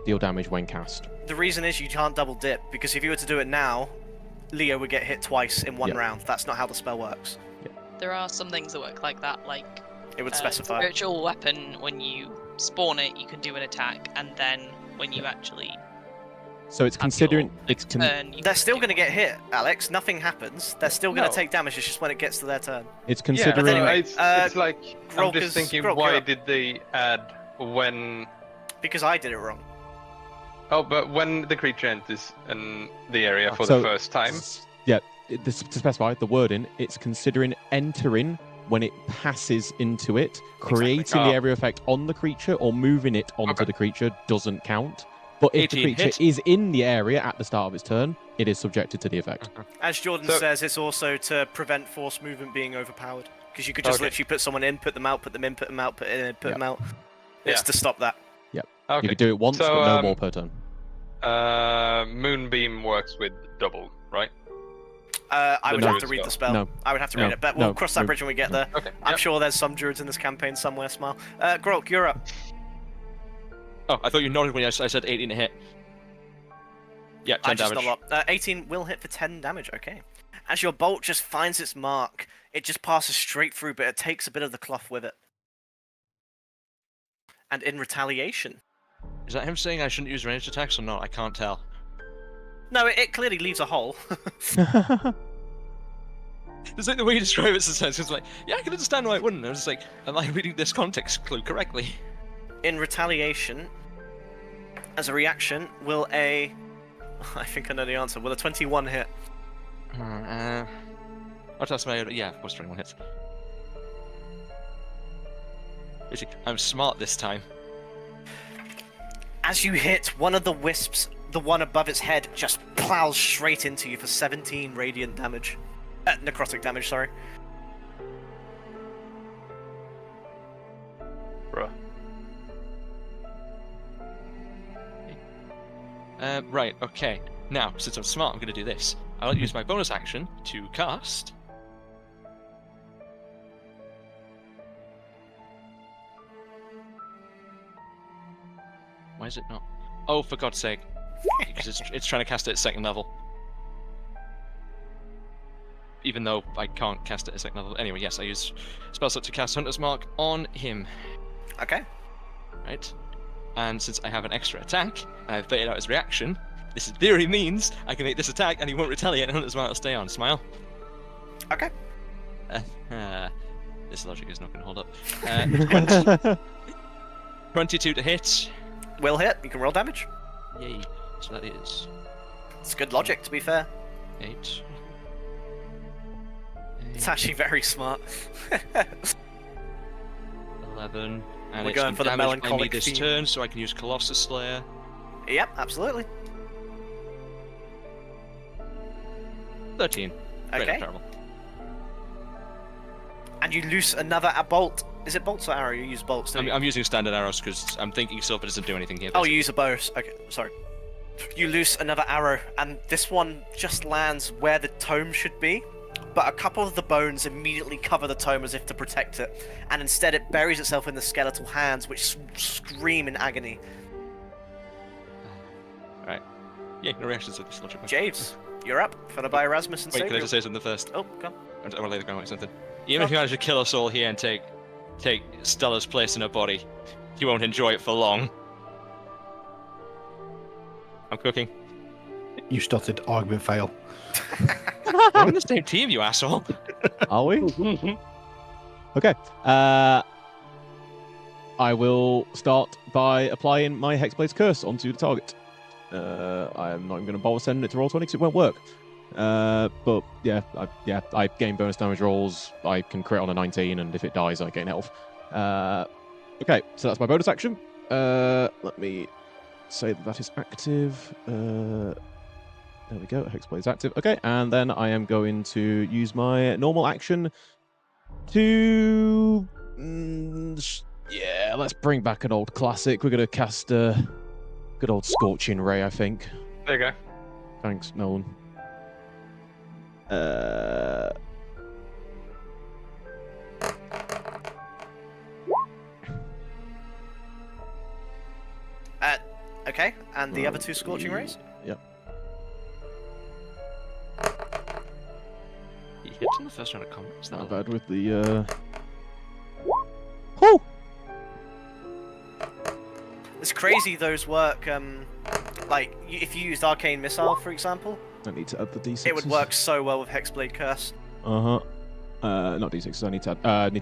deal damage when cast. The reason is you can't double dip because if you were to do it now, Leo would get hit twice in one Yeah. round. That's not how the spell works. There are some things that work like that, like It would specify. spiritual weapon. When you spawn it, you can do an attack, and then when you actually So it's have considering your it's turn, you They're can still do going to get hit, Alex. Nothing happens. They're still going to No. take damage. It's just when it gets to their turn. it's Yeah, considering but anyway, it's like I'm Grok just is- thinking, Grok, why you're up. did they add when? Because I did it wrong. Oh, but when the creature enters in the area for So- the first time. Yeah, to specify the wording, it's considering entering when it passes into it, creating Oh. the area effect on the creature or moving it onto Okay. the creature doesn't count. But if the 18 creature hit. is in the area at the start of its turn, it is subjected to the effect. As Jordan So- says, it's also to prevent force movement being overpowered. Because you could just Okay. literally put someone in, put them out, put them in, put them out, put them in, put Yeah. them out. It's Yeah. to stop that. Okay. You could do it once, So, but no more per turn. Moonbeam works with double, right? I The would have druid to read the spell. spell. No. I would have to No. read it, but we'll No. cross that No. bridge when we get there. Okay. I'm yep. sure there's some druids in this campaign somewhere, Smile. Grok, you're up. Oh, I thought you nodded when I said 18 to hit. Yeah, 10 I just damage. not up. 18 will hit for 10 damage, okay. As your bolt just finds its mark, it just passes straight through, but it takes a bit of the cloth with it. And in retaliation... Is that him saying I shouldn't use ranged attacks or not? I can't tell. No, it clearly leaves a hole. It's like the way you describe it sometimes. It's like, yeah, I can understand why it wouldn't. I was just like, am I reading this context clue correctly? In retaliation, as a reaction, will a... I think I know the answer. Will a 21 hit? What else am I? Yeah, of course, 21 hits. I'm smart this time. As you hit, one of the wisps, the one above its head, just plows straight into you for 17 radiant damage. Necrotic damage, sorry. Bruh. Right, okay. Now, since I'm smart, I'm going to do this. I'll use my bonus action to cast. Why is it not? Oh, for God's sake. Because it's trying to cast it at second level. Even though I can't cast it at second level. Anyway, yes, I use spell slot to cast Hunter's Mark on him. Okay. Right? and since I have an extra attack, and I've baited out his reaction, this in theory means I can make this attack and he won't retaliate and Hunter's Mark will stay on. Smile. Okay. This logic is not going to hold up. 20, 22 to hit. Will hit. You can roll damage. Yay. So that is It's good logic, to be fair. 8. It's actually very smart. 11. And We're it's going been for the damaged by me melancholic this theme. turn, so I can use Colossus Slayer. Yep, absolutely. 13. Great, Okay. terrible. And you loose another bolt. Is it bolts or arrow? You use bolts, don't you? I'm using standard arrows because I'm thinking Silver doesn't do anything here. Oh, you use a bow. Okay, sorry. You loose another arrow, and this one just lands where the tome should be, but a couple of the bones immediately cover the tome as if to protect it, and instead it buries itself in the skeletal hands, which scream in agony. Alright. Yeah, no reactions to this logic. Javes, you're up, followed by Erasmus and Wait, can I Sabriel. just say something first? Oh, go on. I want to lay the groundwork something. Even if you manage to kill us all here and take Stella's place in her body, you won't enjoy it for long. I'm cooking. You stuttered. Argument fail. We're on the same team, you asshole. Are we? Okay. I will start by applying my Hexblade's Curse onto the target. I'm not even going to bother sending it to roll 20 because it won't work. But yeah, I gain bonus damage rolls. I can crit on a 19, and if it dies, I gain health. Okay, so that's my bonus action. Let me say that is active. There we go. Hexblade's active. Okay, and then I am going to use my normal action to let's bring back an old classic. We're gonna cast a good old Scorching Ray, I think. There you go. Thanks, Nolan. Okay, and the other two Scorching Rays? Yep. He hits in the first round of combat. Is that Not allowed? bad with the. Whoo! It's crazy those work, like, if you used Arcane Missile, for example, I need to add the d6s. it would work so well with Hexblade Curse. Not d6s. I need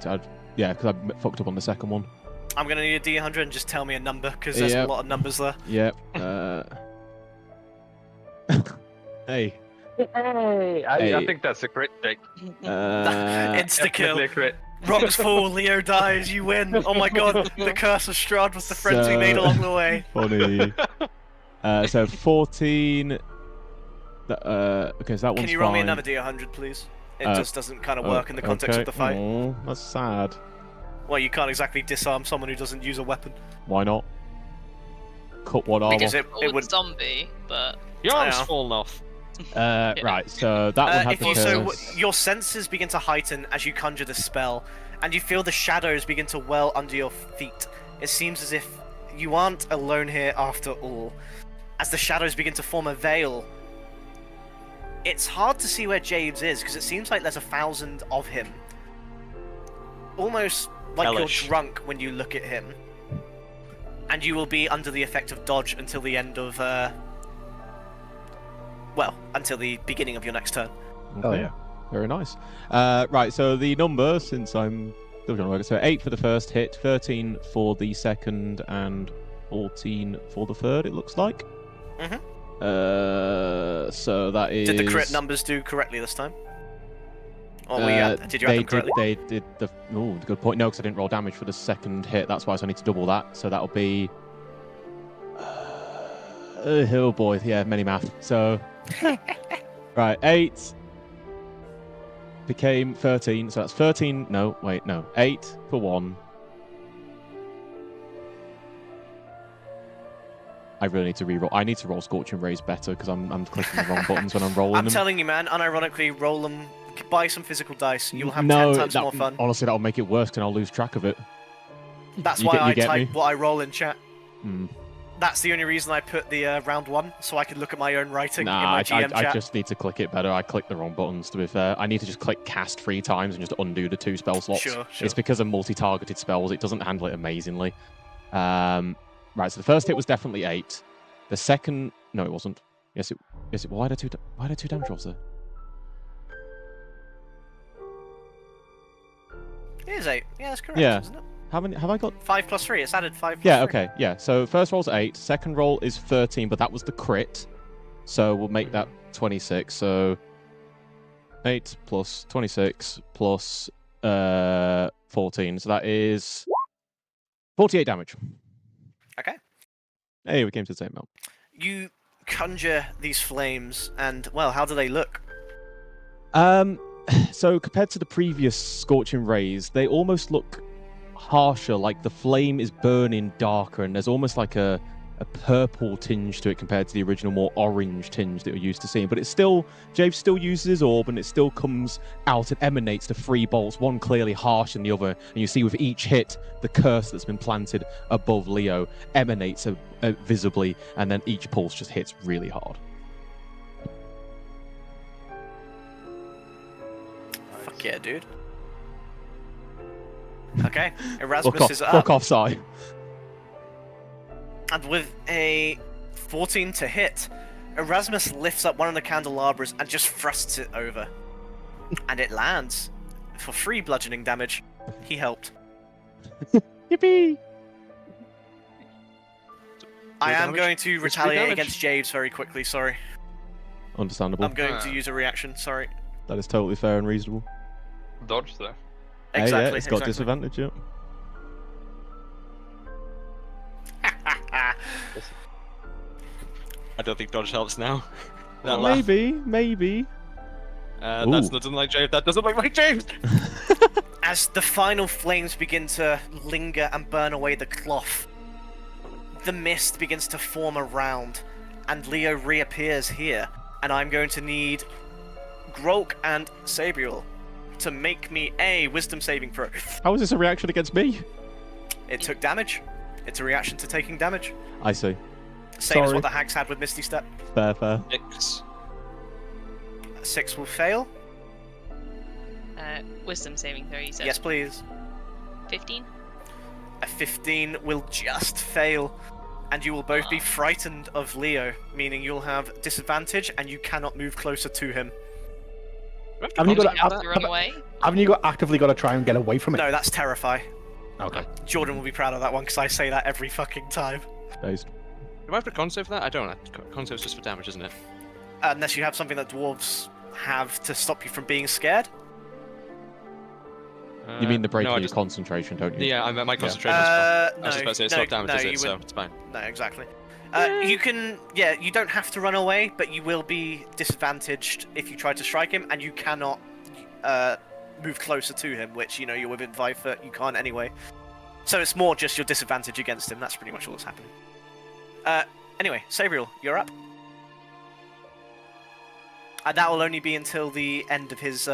to add. Yeah, because I fucked up on the second one. I'm gonna need a D100 and just tell me a number, because there's Yep. a lot of numbers there. Yep. Hey. Hey, I Hey. think that's a crit, Jake. Insta-kill. Definitely a crit. Rocks fall, Leo dies, you win. Oh my god, the curse of Strahd was the friends we made along the way. Funny. So 14. Okay, so that one's Can you roll me fine. another D100, please? It Uh, just doesn't kind of work in the context okay. of the fight. Oh, that's sad. Well, you can't exactly disarm someone who doesn't use a weapon. Why not? Cut one arm Because off. it Old would... zombie, but Your arm's Yeah. fallen off. Right, so that one had if the you curse. your senses begin to heighten as you conjure the spell, and you feel the shadows begin to well under your feet. It seems as if you aren't alone here after all. As the shadows begin to form a veil, it's hard to see where James is because it seems like there's 1,000 of him. Almost like Hellish. you're drunk when you look at him, and you will be under the effect of dodge until the end of until the beginning of your next turn. Oh, Okay, yeah. Very nice. Right, so the number, since I'm still trying to work it, so 8 for the first hit, 13 for the second, and 14 for the third, it looks like. Mhm. So that is... Did the crit numbers do correctly this time? Or did you add them correctly? They did the... Oh, good point. No, because I didn't roll damage for the second hit. That's why I need to double that. So that'll be... oh boy, yeah, many math. So... right, 8 became 13. So that's 13... No, wait, no. 8 for 1. I really need to re-roll. I need to roll Scorching Rays better because I'm clicking the wrong buttons when I'm rolling I'm them. telling you, man, unironically, roll them, buy some physical dice. You'll have no, 10 times that- more fun. Honestly, that'll make it worse and I'll lose track of it. That's you why get- you I get type me? what I roll in chat. Hmm. That's the only reason I put the round 1, so I could look at my own writing in Nah, my GM I chat. just need to click it better. I clicked the wrong buttons, to be fair. I need to just click cast 3 times and just undo the 2 spell slots. Sure. It's because of multi-targeted spells. It doesn't handle it amazingly. Right, so the first hit was definitely 8. The second, no, it wasn't. Yes, it. Why are there two damage rolls there? It is 8. Yeah, that's correct, Yeah. isn't it? How many have I got? 5 plus 3. It's added 5 plus Yeah, 3. okay, yeah. So first roll's 8, second roll is 13, but that was the crit. So we'll make that 26. So 8 plus 26 plus 14. So that is 48 damage. Okay. Hey, we came to the same amount. You conjure these flames, and, well, how do they look? So compared to the previous scorching rays, they almost look harsher, like the flame is burning darker, and there's almost like a purple tinge to it compared to the original more orange tinge that you're used to seeing. But it's still, James still uses his orb, and it still comes out and emanates the 3 bolts, one clearly harsher than the other. And you see with each hit, the curse that's been planted above Leo emanates visibly, and then each pulse just hits really hard. Fuck yeah, dude. Okay, Erasmus is up. Fuck off, Sai. And with a 14 to hit, Erasmus lifts up one of the candelabras and just thrusts it over. And it lands for 3 bludgeoning damage. He helped. Yippee! I am damage? going to It's retaliate damage. against Javes very quickly, sorry. Understandable. I'm going to use a reaction, sorry. That is totally fair and reasonable. Dodge though. Hey, Exactly. yeah, it's got exactly. disadvantage, yeah. I don't think dodge helps now. That Well, laugh. maybe. That Ooh. doesn't like James. That doesn't look like James. As the final flames begin to linger and burn away the cloth, the mist begins to form around, and Leo reappears here. And I'm going to need Grolk and Sabriel to make me a wisdom saving throw. How is this a reaction against me? It took damage. It's a reaction to taking damage. I see. Same as Sorry. what the hags had with Misty Step. Fair. 6. 6 will fail. Wisdom saving throw, you said? Yes, please. 15? A 15 will just fail. And you will both be frightened of Leo, meaning you'll have disadvantage and you cannot move closer to him. Haven't you Do got you have to run away? haven't you got actively got to try and get away from it? No, that's Terrify. Okay. Jordan will be proud of that one because I say that every fucking time. Based. Do I have to con save for that? I don't. Con save's just for damage, isn't it? Unless you have something that dwarves have to stop you from being scared. You mean the breaking no, I of your just, concentration, don't you? Yeah, my concentration is No, I was just about to say it's no, not damage, no, is you it? So wouldn't. it's fine. No, exactly. You can, you don't have to run away, but you will be disadvantaged if you try to strike him, and you cannot move closer to him, which, you're within 5 foot, you can't anyway. So it's more just your disadvantage against him, that's pretty much all that's happening. Anyway, Sabriel, you're up. And that will only be until the end of his,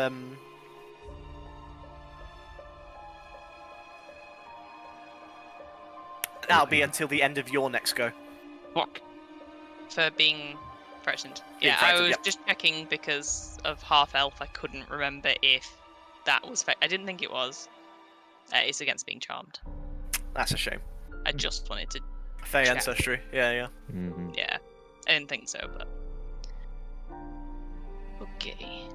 That'll be until the end of your next go. Fuck. For being frightened. Being Yeah, I frightened, was yep. just checking because of half elf. I couldn't remember if that was. I didn't think it was. It's against being charmed. That's a shame. I just wanted to. Fey Check. ancestry, yeah. Mm-hmm. Yeah, I didn't think so, but. Okay.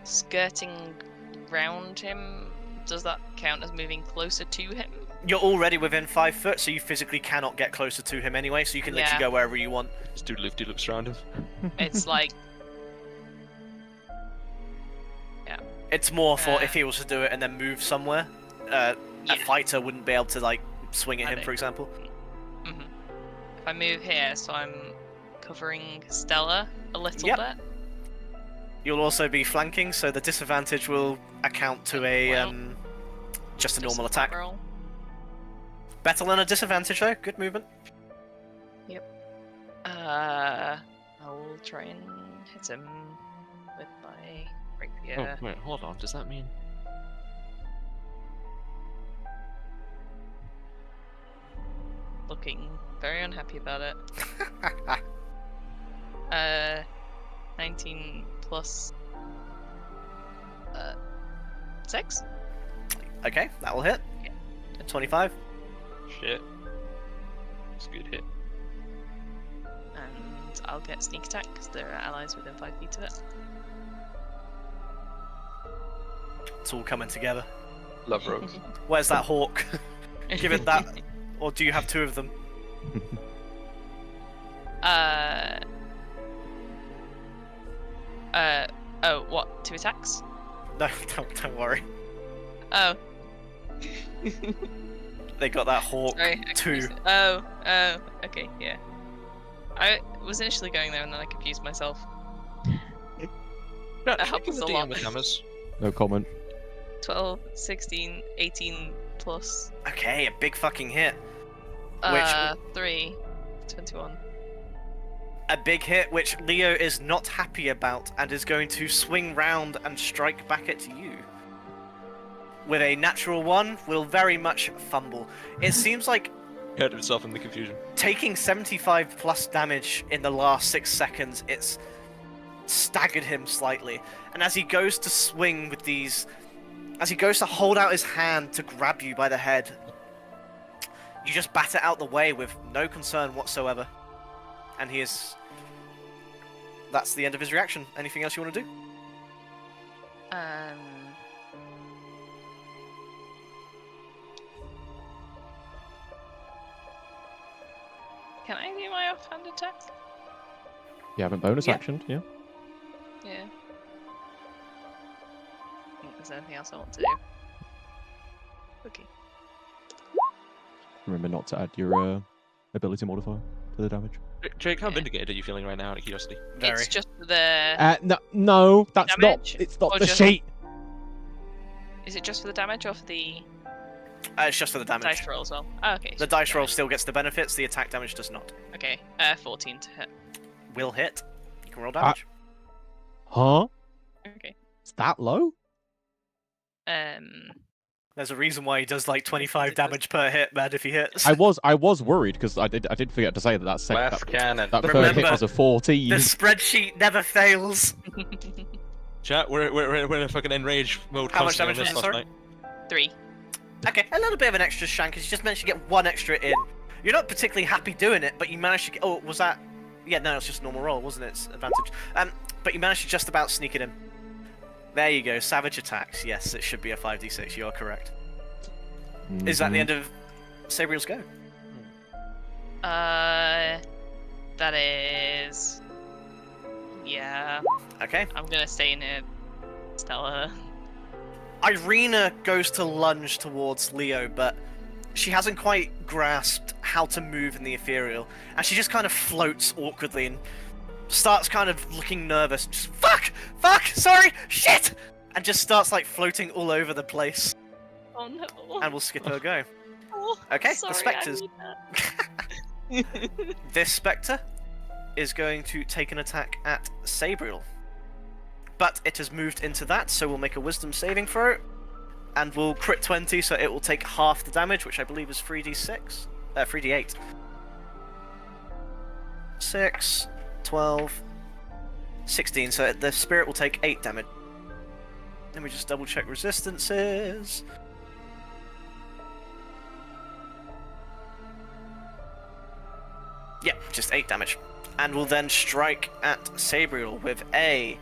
Skirting round him. Does that count as moving closer to him? You're already within 5 foot, so you physically cannot get closer to him anyway, so you can literally Yeah. go wherever you want. Just do loop loops around him. It's like It's more for if he was to do it and then move somewhere. A Yeah. fighter wouldn't be able to, swing at I him, know. for example. mhm. If I move here, so I'm covering Stella a little Yep. bit. You'll also be flanking, so the disadvantage will account to a, Well, just a Just normal a flat attack. roll. Better than a disadvantage, though. Good movement. I'll try and hit him with my rapier. Oh, wait, hold on. Does that mean... Looking very unhappy about it. 19 plus 6. Okay, that will hit. Okay. 25. Shit. It's a good hit. And I'll get sneak attack because there are allies within 5 feet of it. It's all coming together. Love rogues. Where's that hawk? Give it that. Or do you have 2 of them? Oh, what? 2 attacks? No, don't worry. Oh. They got that hawk Sorry, I 2. confused it. Oh, okay, yeah. I was initially going there and then I confused myself. That happens a lot. with numbers. No comment. 12, 16, 18 plus. Okay, a big fucking hit. 3, 21. A big hit which Leo is not happy about and is going to swing round and strike back at you. With a natural 1, will very much fumble. It seems like He hurt himself in the confusion. taking 75 plus damage in the last 6 seconds, it's staggered him slightly. And as he goes to swing with these, as he goes to hold out his hand to grab you by the head, you just bat it out the way with no concern whatsoever. And he is... That's the end of his reaction. Anything else you want to do? Can I do my offhand attack? You have a bonus Yeah. action, yeah? Yeah. I think there's anything else I want to do. Okay. Remember not to add your ability modifier to the damage. Jake, how Yeah. vindicated are you feeling right now, out of curiosity? Very. It's just for the. No, that's Damage? not. It's not Or the just- sheet. Is it just for the damage or for the It's just for the damage. dice roll as well? Oh, okay. The so dice roll damage. still gets the benefits, the attack damage does not. Okay, 14 to hit. Will hit. You can roll damage. Huh? Okay. It's that low? There's a reason why he does like 25 damage per hit, man, if he hits. I was worried because I did forget to say that Glass cannon. that third Remember, hit was a 14. The spreadsheet never fails. Chat, we're in a fucking enrage mode. How much constantly damage on was this it, last sorry? night. 3. Okay, a little bit of an extra shank, because you just managed to get 1 extra in. You're not particularly happy doing it, but you managed to get... Oh, was that... Yeah, no, it's just a normal roll, wasn't it? It's advantage. But you managed to just about sneak it in. There you go, savage attacks. Yes, it should be a 5d6, you are correct. Is that the end of Sabriel's go? That is. Yeah. Okay. I'm gonna stay in here. Stella. Irina goes to lunge towards Leo, but she hasn't quite grasped how to move in the ethereal, and she just kind of floats awkwardly and starts kind of looking nervous. Just, fuck! Sorry! Shit! And just starts like floating all over the place. Oh no. And we'll skip her go. Oh, Okay, sorry, the spectres. I need that. This spectre is going to take an attack at Sabriel. But it has moved into that, so we'll make a wisdom saving throw. And we'll crit 20, so it will take half the damage, which I believe is 3d6. 3d8. 6, 12, 16, so the spirit will take 8 damage. Let me just double check resistances. Yeah, just 8 damage. And we'll then strike at Sabriel with a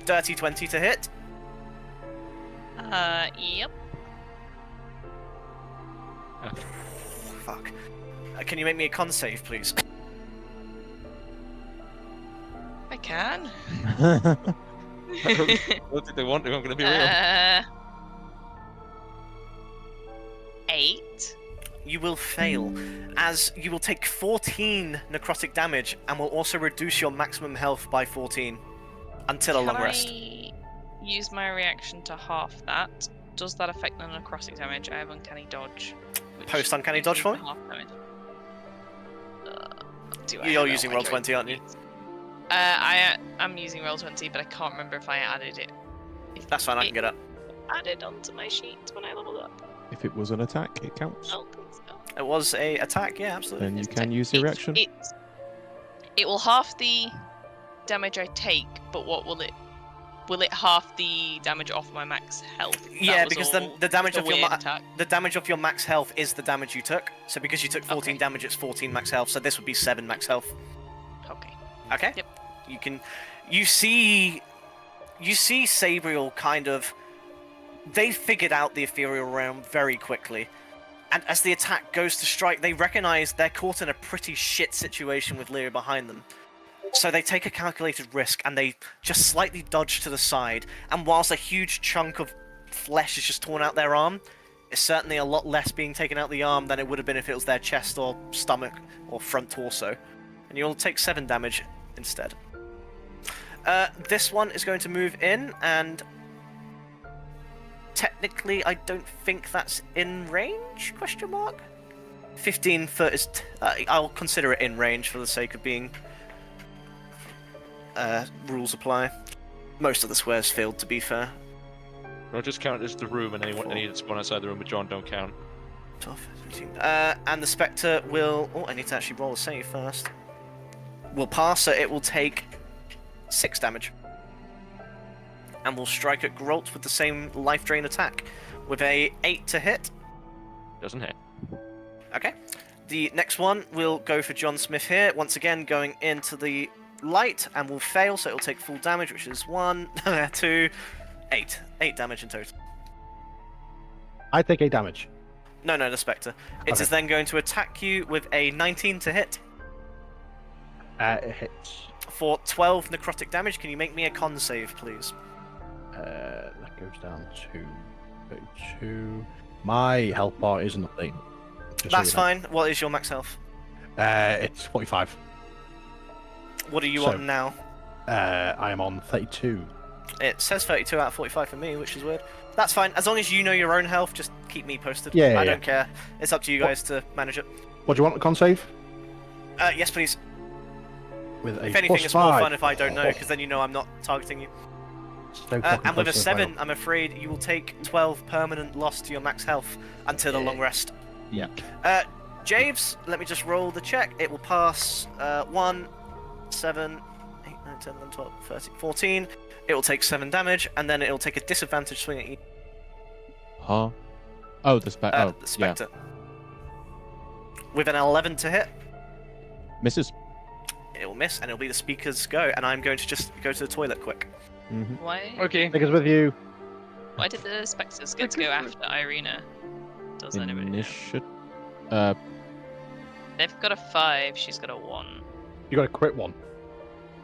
dirty 20 to hit. Yep. Fuck. Can you make me a con save, please? I can. What did they want? They weren't going to be real. 8. You will fail, as you will take 14 necrotic damage and will also reduce your maximum health by 14 until a long rest. Can I use my reaction to half that? Does that affect the necrotic damage? I have uncanny dodge. which Post uncanny gives dodge for me me? half damage. Do I You're have it using on my roll 20, aren't you? I'm using roll 20, but I can't remember if I added it. If That's fine, I it can get up. added onto my sheet when I leveled up. If it was an attack, it counts. Oh, please no. It was a attack, yeah, absolutely. Then you can use your reaction. It will half the damage I take, but what will it? Will it half the damage off my max health? Yeah, because the damage a of your weird attack. the damage of your max health is the damage you took. So because you took 14 Okay. damage, it's 14 max health. So this would be 7 max health. Okay. Okay. Yep. You see Sabriel kind of. They figured out the ethereal realm very quickly, and as the attack goes to strike, they recognize they're caught in a pretty shit situation with Leo behind them. So they take a calculated risk and they just slightly dodge to the side. And whilst a huge chunk of flesh is just torn out their arm, it's certainly a lot less being taken out the arm than it would have been if it was their chest or stomach or front torso. And you'll take 7 damage instead. This one is going to move in, and technically I don't think that's in range, question mark? 15 foot is... I'll consider it in range for the sake of being... rules apply. Most of the squares failed, to be fair. I'll just count as the room, and any that's one outside the room with John don't count. 12, 13. And the Spectre will... Oh, I need to actually roll a save first. Will pass, so it will take 6 damage. And will strike at Grolt with the same life drain attack. With a 8 to hit. Doesn't hit. Okay. The next one will go for John Smith here. Once again, going into the light, and will fail, so it'll take full damage, which is 1, 2, 8. 8 damage in total. I take 8 damage. No, the Spectre. It Okay. is then going to attack you with a 19 to hit. It hits. For 12 necrotic damage, can you make me a con save, please? That goes down to 32. My health bar isn't updating. Just so That's you know. fine. What is your max health? It's 45. What are you So- on now? I am on 32. It says 32 out of 45 for me, which is weird. That's fine. As long as you know your own health, just keep me posted. Yeah, I yeah. don't care. It's up to you guys to manage it. What do you want, a con save? Yes, please. With a If anything, plus it's more 5. fun if I don't know, because then you know I'm not targeting you. So fucking And with a close to the 7, final. I'm afraid you will take 12 permanent loss to your max health until the long rest. Yeah. Javes, let me just roll the check. It will pass 1, 7, 8, 9, 10, 11, 12, 13, 14. It will take 7 damage, and then it will take a disadvantage swing at you. Huh? Oh, the spec. Oh, The yeah. Spectre. With an 11 to hit, Misses. it will miss, and it'll be the speaker's go, and I'm going to just go to the toilet quick. Mm-hmm. Why? Okay. Because with you, Why did the Spectres get to go after Irina? Does anybody know? They've got a 5. She's got a 1. you got a crit one.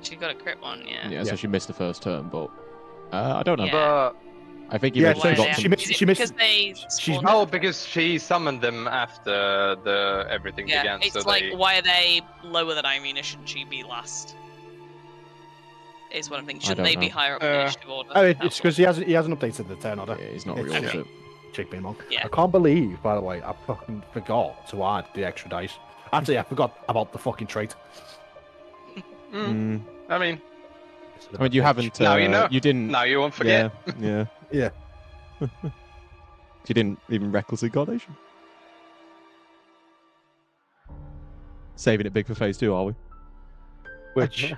She got a crit 1. Yeah. Yeah, so she missed the first turn, but I don't know. Yeah. But I think you Yeah, mentioned so Why got they she have- missed- is it she missed- because they she's- spawned oh, them? because she summoned them after the everything Yeah, began. it's so like, they... why are they lower than Irina? Shouldn't she be last? Is what I'm thinking. I Shouldn't don't they be know. higher up the initiative order? Oh, it's That's because he hasn't updated the turn order. Yeah, he's not It's real, is okay. it? Chick being long. Yeah. I can't believe, by the way, I fucking forgot to add the extra dice. Actually, I forgot about the fucking trait. Mm. I mean, I mean, you haven't. Now you know. You didn't. now you won't forget. Yeah. Yeah. You didn't even reckless incarnation. Saving it big for phase 2, are we? Which.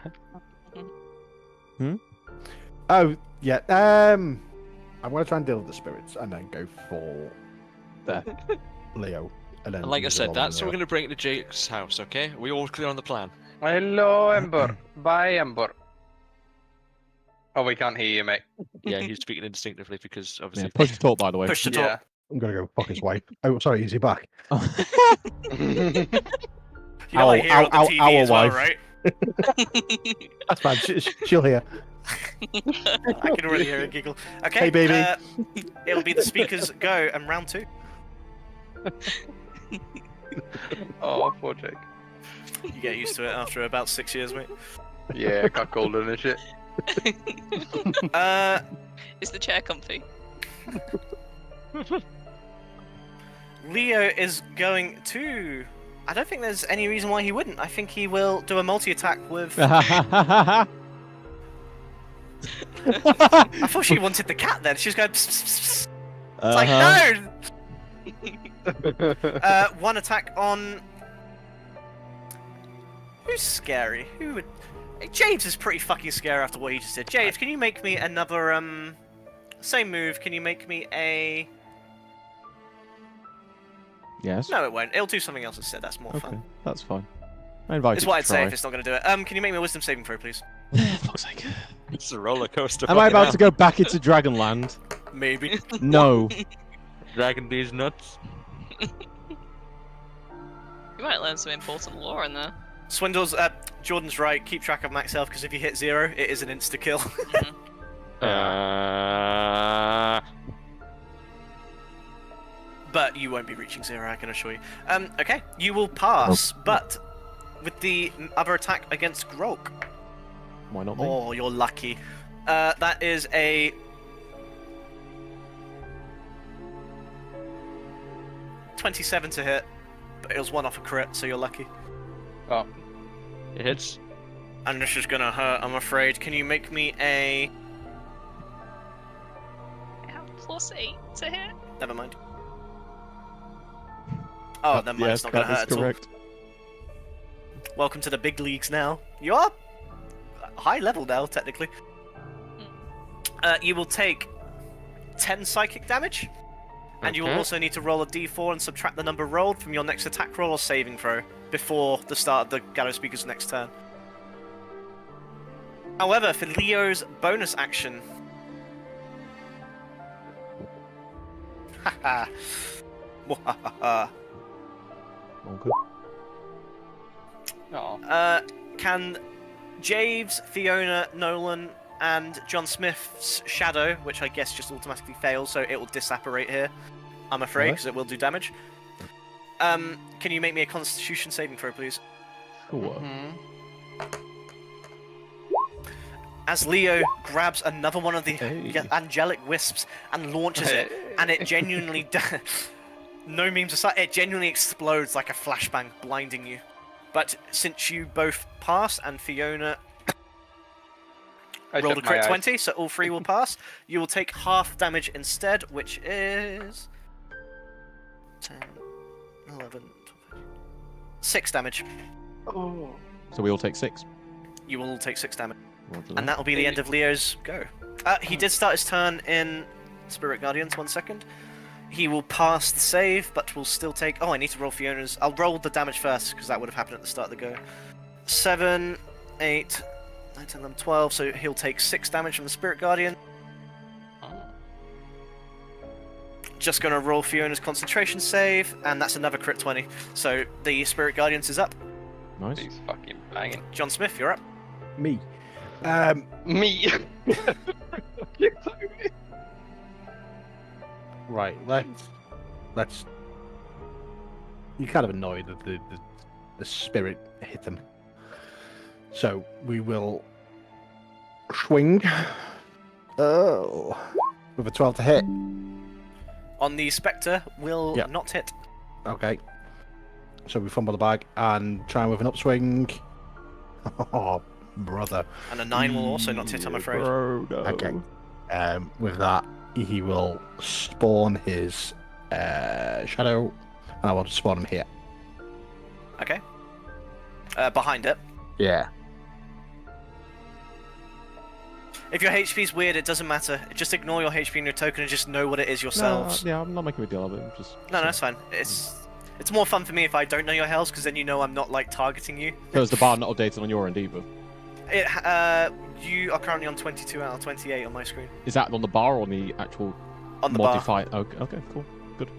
Hmm? Oh yeah. I'm gonna try and deal with the spirits and then go for the Leo. And then And like I use the said, roll that's on so we're the- going to bring it to Jake's house, okay? Are we all clear on the plan? Hello, Ember. Bye, Ember. Oh, we can't hear you, mate. Yeah, he's speaking instinctively because Yeah, obviously. push to talk, by the way. Push to Yeah. talk. I'm gonna go fuck his wife. Oh, sorry, is he back? You know I Our- hear on the our- TV our as well, wife. right? That's fine. She'll hear. I can already hear a giggle. Okay, Hey, baby. It'll be the speaker's go and round 2. Oh, poor Jake. You get used to it after about 6 years, mate. Yeah, cuckolding and shit. Is the chair comfy? Leo is going to... I don't think there's any reason why he wouldn't. I think he will do a multi-attack with... I thought she wanted the cat then. She's going... Pss, pss, pss. It's like, no! One attack on... Who's scary? Who would... Hey, James is pretty fucking scary after what he just did. James, can you make me another same move? Can you make me a? Yes. No, it won't. It'll do something else instead. That's more Okay, fun. that's fine. I invite It's you what to I'd say try. if it's not going to do it. Can you make me a wisdom saving throw, please? Fuck's sake. It's a roller coaster. Am I fucking about hell. to go back into Dragonland? Maybe. No. Dragon these nuts? You might learn some important lore in there. Swindles. Jordan's right. Keep track of max health because if you hit 0, it is an insta kill. But you won't be reaching 0, I can assure you. Okay, you will pass, but with the other attack against Grok. Why not me? Oh, you're lucky. That is a 27 to hit, but it was 1 off a crit, so you're lucky. Oh, It hits. And this is gonna hurt, I'm afraid. Can you make me a... I have +8 to hit. Never mind. Oh, never mind, Yes, it's not gonna that is hurt at all. correct. Welcome to the big leagues now. You are high level now, technically. You will take 10 psychic damage, and you will Okay. also need to roll a d4 and subtract the number rolled from your next attack roll or saving throw before the start of the Gallow Speaker's next turn. However, for Leo's bonus action... Haha. Mwahaha. Okay. oh. Can Javes, Fiona, Nolan, and John Smith's shadow, which I guess just automatically fails, so it will disapparate here, I'm afraid, Alright. because it will do damage. Can you make me a Constitution saving throw, please? Sure. As Leo grabs another one of the Hey. angelic wisps and launches it, and it genuinely, no memes aside, it genuinely explodes like a flashbang, blinding you. But since you both pass and Fiona I rolled a shut my crit eyes. 20, so all 3 will pass, you will take half damage instead, which is 10, 11, 12, 6 damage. So we all take 6. You will all take 6 damage. Roger And that will be the end of Leo's go. He did start his turn in Spirit Guardians, 1 second. He will pass the save, but will still take... Oh, I need to roll Fiona's. I'll roll the damage first, because that would have happened at the start of the go. 7, 8, 9, 10, 11, 12, so he'll take 6 damage from the Spirit Guardian. Just gonna roll Fiona's concentration save, and that's another crit 20. So the Spirit Guardians is up. Nice. He's fucking banging. John Smith, you're up. Me. Me. Right, let's. You're kind of annoyed that the spirit hit him. So we will swing. Oh, with a 12 to hit. On the Spectre, will Yeah. not hit. Okay. So we fumble the bag and try with an upswing. Oh, brother. And a 9 will also not hit, I'm afraid. Bro, no. Okay. With that, he will spawn his shadow, and I want to spawn him here. Okay. Behind it. Yeah. If your HP's weird, it doesn't matter. Just ignore your HP and your token and just know what it is yourselves. No, yeah, I'm not making a deal of it. I'm just. No, that's fine. It's more fun for me if I don't know your health, because then you know I'm not like targeting you. So is the bar not updated on your end either? You are currently on 22 out of 28 on my screen. Is that on the bar or on the actual On the bar. modified? Okay, okay, cool, good.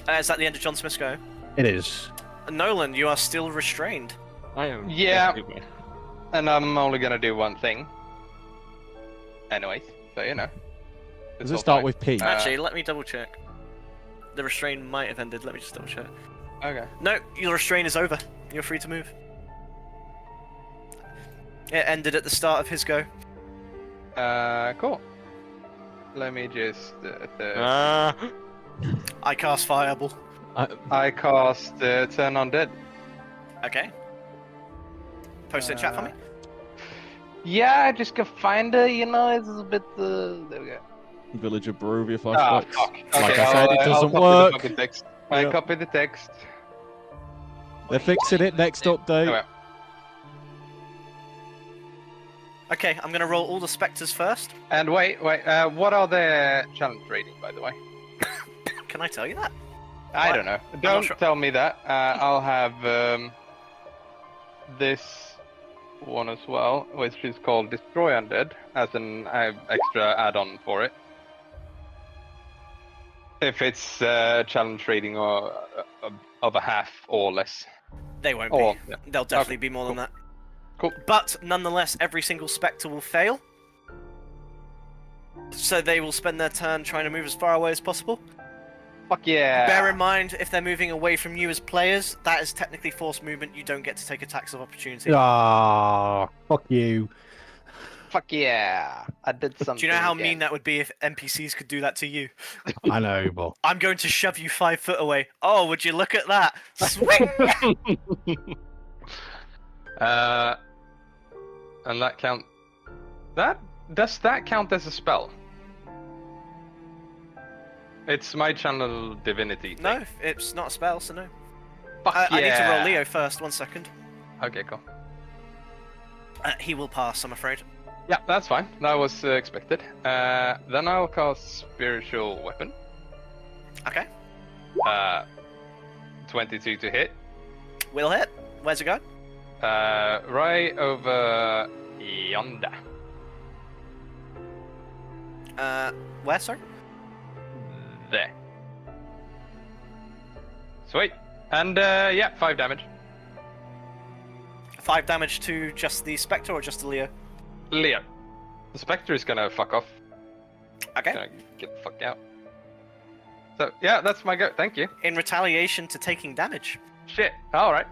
Is that the end of John Smith's go? It is. Nolan, you are still restrained. I am. Yeah. everywhere. And I'm only gonna do one thing. Anyways, so you know. Does It's it all start fine. with P? Actually, let me double check. The restrain might have ended. Let me just double check. Okay. No, your restrain is over. You're free to move. It ended at the start of his go. Cool. Let me just. I cast Fireball. I cast Turn Undead. Okay. Post it in chat for me. Yeah, I just can find it. You know, it's a bit. There we go. Village of Barovia Ah, flashbacks. fuck. Like Okay, I said, it I'll doesn't copy work. The fucking text. I Yeah. copy the text. They're fixing it next update. well. Okay, I'm gonna roll all the specters first. And wait. What are their challenge rating, by the way? Can I tell you that? I What? don't know. not Don't sure. tell me that. I'll have this one as well, which is called Destroy Undead, as an extra add-on for it. If it's challenge rating or of a half or less. They won't Or be. yeah. They'll definitely be more than cool. that. Cool. But nonetheless, every single specter will fail. So they will spend their turn trying to move as far away as possible. Fuck yeah. Bear in mind, if they're moving away from you as players, that is technically forced movement. You don't get to take attacks of opportunity. Ah, fuck you. Fuck yeah. I did something. Do you know how again. mean that would be if NPCs could do that to you? I know, but I'm going to shove you 5 foot away. Oh, would you look at that? Swing! And that count. Does that count as a spell? It's my channel divinity thing. No, it's not a spell, so no. Fuck yeah. I need to roll Leo first. 1 second. Okay, cool. He will pass, I'm afraid. Yeah, that's fine. That was expected. Then I'll cast Spiritual Weapon. Okay. 22 to hit. Will hit. Where's it going? Right over yonder. Where, sorry? There. Sweet. And yeah, 5 damage. 5 damage to just the Spectre or just the Leo? Leo. The Spectre is gonna fuck off. Okay. Gonna get the fuck out. So yeah, that's my go. Thank you. In retaliation to taking damage. Shit. All right.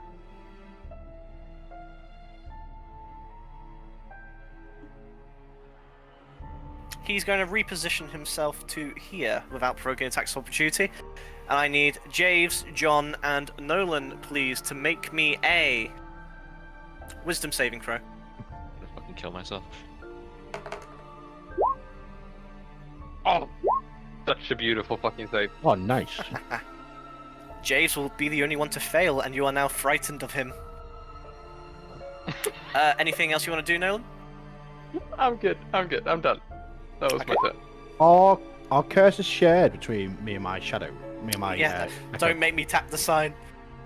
He's going to reposition himself to here without provoking attacks of opportunity. And I need Javes, John, and Nolan, please, to make me a Wisdom saving throw. I'm gonna fucking kill myself. Oh, such a beautiful fucking save. oh, nice. Javes will be the only one to fail, and you are now frightened of him. Anything else you want to do, Nolan? I'm good. I'm done. That was my turn. Our curse is shared between me and my shadow. Me and my Yeah, okay. Don't make me tap the sign.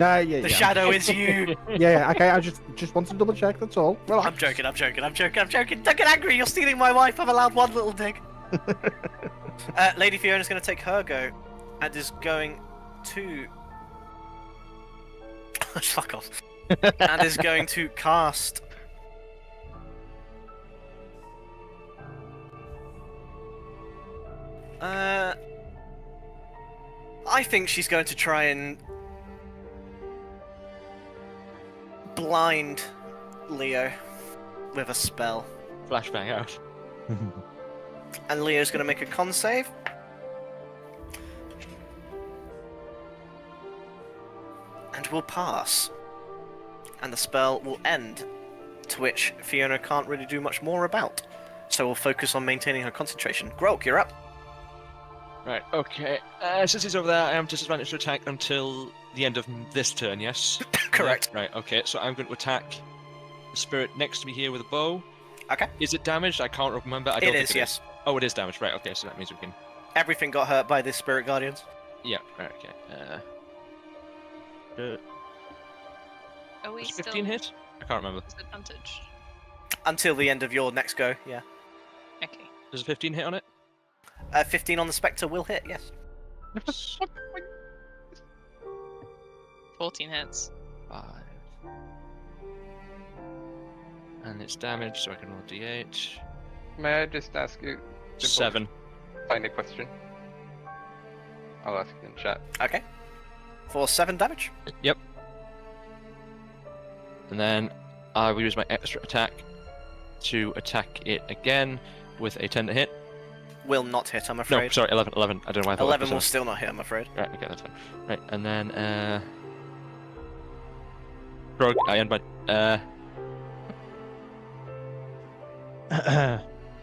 No, yeah, The yeah. shadow is you. Yeah, okay. I just wanted to double check. That's all. Relax. I'm joking. Don't get angry. You're stealing my wife. I've allowed one little dig. Lady Fiona's going to take her go, and is going to fuck off. And is going to cast. I think she's going to try and blind Leo with a spell. Flashbang out. And Leo's going to make a con save. And will pass. And the spell will end, to which Fiona can't really do much more about. So we'll focus on maintaining her concentration. Grok, you're up. Right, okay. Since he's over there, I am disadvantaged to attack until the end of this turn, yes? Correct. Right, okay, so I'm going to attack the spirit next to me here with a bow. Okay. Is it damaged? I can't remember. I don't It think is, yes. Oh, it is damaged. Right, okay, so that means we can... Everything got hurt by the Spirit Guardians. Yeah, right, okay. Are we Was still 15 hit? I can't remember. disadvantage? Until the end of your next go, yeah. Okay. There's a 15 hit on it? 15 on the Spectre will hit, yes. 14 hits. 5. And it's damaged, so I can roll d8. May I just ask you a 7. tiny question? I'll ask you in chat. Okay. For 7 damage. Yep. And then I will use my extra attack to attack it again with a 10 to hit. Will not hit, I'm No, afraid. sorry, 11. I don't know why I thought 11 it will was still not hit, I'm afraid. Right, okay, that's fine. Right, and then, Grog, I end my,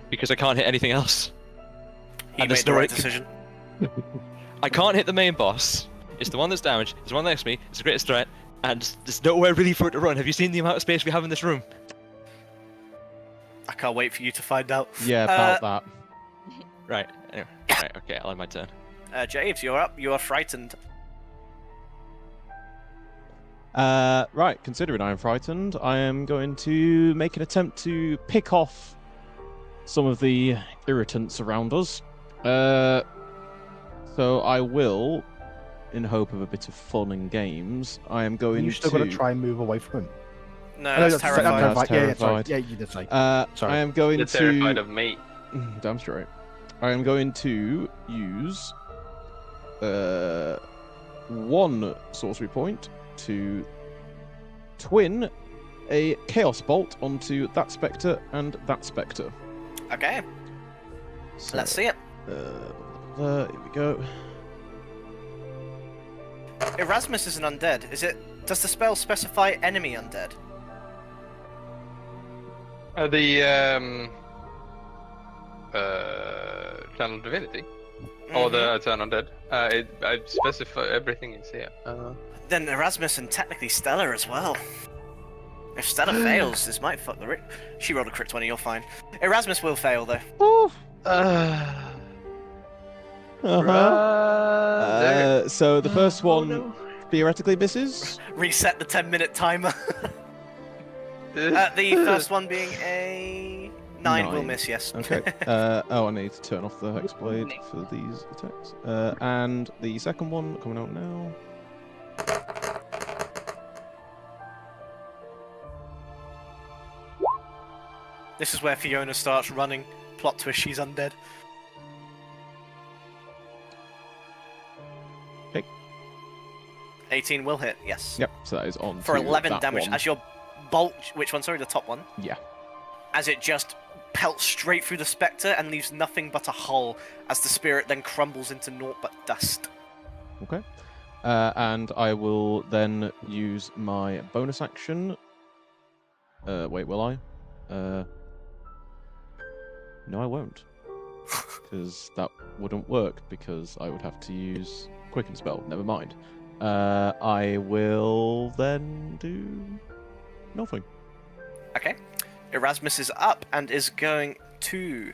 because I can't hit anything else. He And made there's the no right way- decision. I can't hit the main boss. It's the one that's damaged. It's the one next to me. It's the greatest threat. and there's nowhere really for it to run. Have you seen the amount of space we have in this room? I can't wait for you to find out. Yeah, about that. Right. Anyway. Right. Okay. I'll have my turn. James, you're up. You are frightened. Right, considering I am frightened, I am going to make an attempt to pick off some of the irritants around us. So I will, in hope of a bit of fun and games, I am going You still to... got to try and move away from him. No, I know that's that's terrifying. That's Yeah, yeah, sorry. terrified. Yeah, you did say. Sorry. I am going You're to... terrified of me. Damn straight. I am going to use one sorcery point to twin a chaos bolt onto that spectre and that spectre. Okay, So, let's see it. here we go. Erasmus is an undead. Does the spell specify enemy undead? Channel Divinity? Or the Turn Undead? I specify everything is here. Then Erasmus and technically Stella as well. If Stella fails, this might fuck the Rick. She rolled a crit 20, you're fine. Erasmus will fail though. So the first one theoretically misses. Reset the 10-minute timer. The first one being a 9 will 9. miss, yes. Okay. I need to turn off the Hexblade for these attacks. And the second one coming out now. This is where Fiona starts running. Plot twist, she's undead. Okay. 18 will hit, yes. Yep. So that is on For to 11 that damage. one. As your bolt, which one? Sorry, the top one. Yeah. As it just pelts straight through the spectre and leaves nothing but a hull, as the spirit then crumbles into naught but dust. Okay. And I will then use my bonus action. Wait, will I? No, I won't. Because that wouldn't work, because I would have to use Quicken Spell. Never mind. I will then do nothing. Okay. Erasmus is up and is going to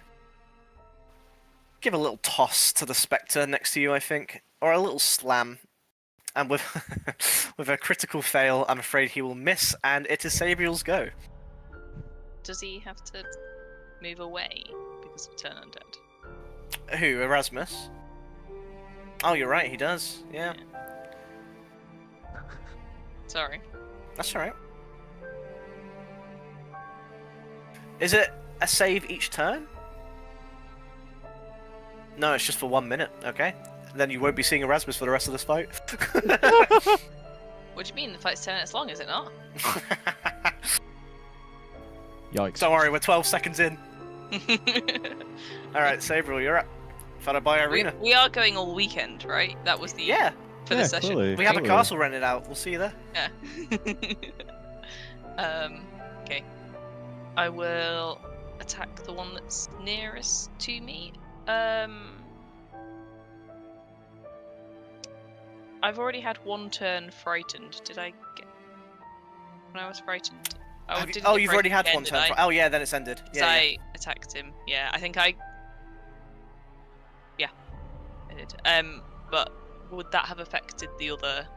give a little toss to the spectre next to you, I think. Or a little slam. And with with a critical fail, I'm afraid he will miss, and it is Sabriel's go. Does he have to move away because of Turn Undead? Who, Erasmus? Oh, you're right, he does. Yeah, Sorry. that's alright. Is it a save each turn? No, it's just for 1 minute, okay. Then you won't be seeing Erasmus for the rest of this fight. What do you mean? The fight's 10 minutes long, is it not? Yikes. Don't worry, we're 12 seconds in. Alright, Sabriel, you're up. Followed by Irina. We are going all weekend, right? That was the Yeah, for the session. Clearly, we have a clearly. castle rented out. We'll see you there. Yeah. Okay. I will attack the one that's nearest to me. I've already had one turn frightened. Did I get when I was frightened? Have you- didn't oh, get you've already had frightened one again, turn. did I? Oh yeah, then it's ended. So Yeah, I attacked him. Yeah, I think I. Yeah, I did. But would that have affected the other?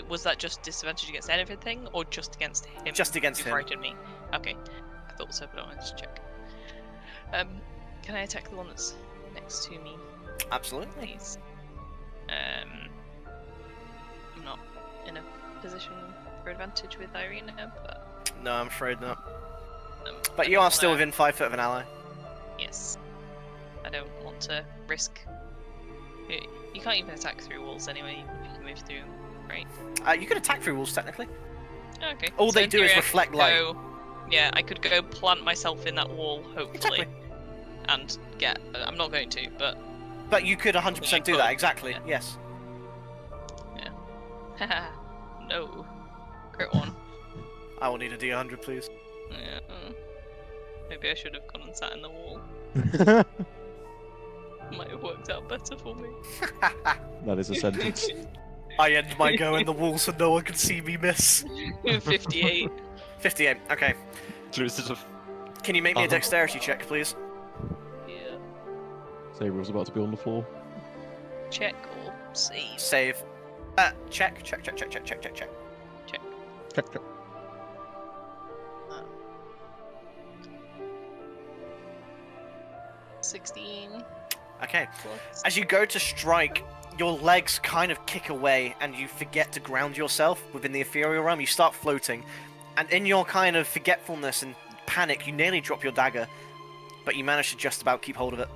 Was that just disadvantage against everything, or just against him? Just against who him. frightened me. Okay, I thought so, but I wanted to check. Can I attack the one that's next to me, Absolutely. please? I'm not in a position for advantage with Irina, but No, I'm afraid not. I But you don't are still wanna- within 5 foot of an ally. Yes. I don't want to risk. You can't even attack through walls anyway, even if you can move through them, right? You can attack through walls technically. Okay. All so they in do is theory, I could reflect light. Yeah, I could go plant myself in that wall, hopefully, Exactly. and get. I'm not going to, but. But you could 100% do could, that. Exactly. yeah. Yes. Haha. No. Crit one. I will need a D100, please. Yeah. Maybe I should have gone and sat in the wall. Might have worked out better for me. That is a sentence. I end my go in the wall so no one can see me miss. 58. 58. Okay. Loses a Can you make me a dexterity check, please? Yeah. Saber was about to be on the floor. Check or save. Save. Check. Check, check. 16. Okay. Plus. As you go to strike, your legs kind of kick away and you forget to ground yourself within the ethereal realm. You start floating, and in your kind of forgetfulness and panic, you nearly drop your dagger, but you manage to just about keep hold of it.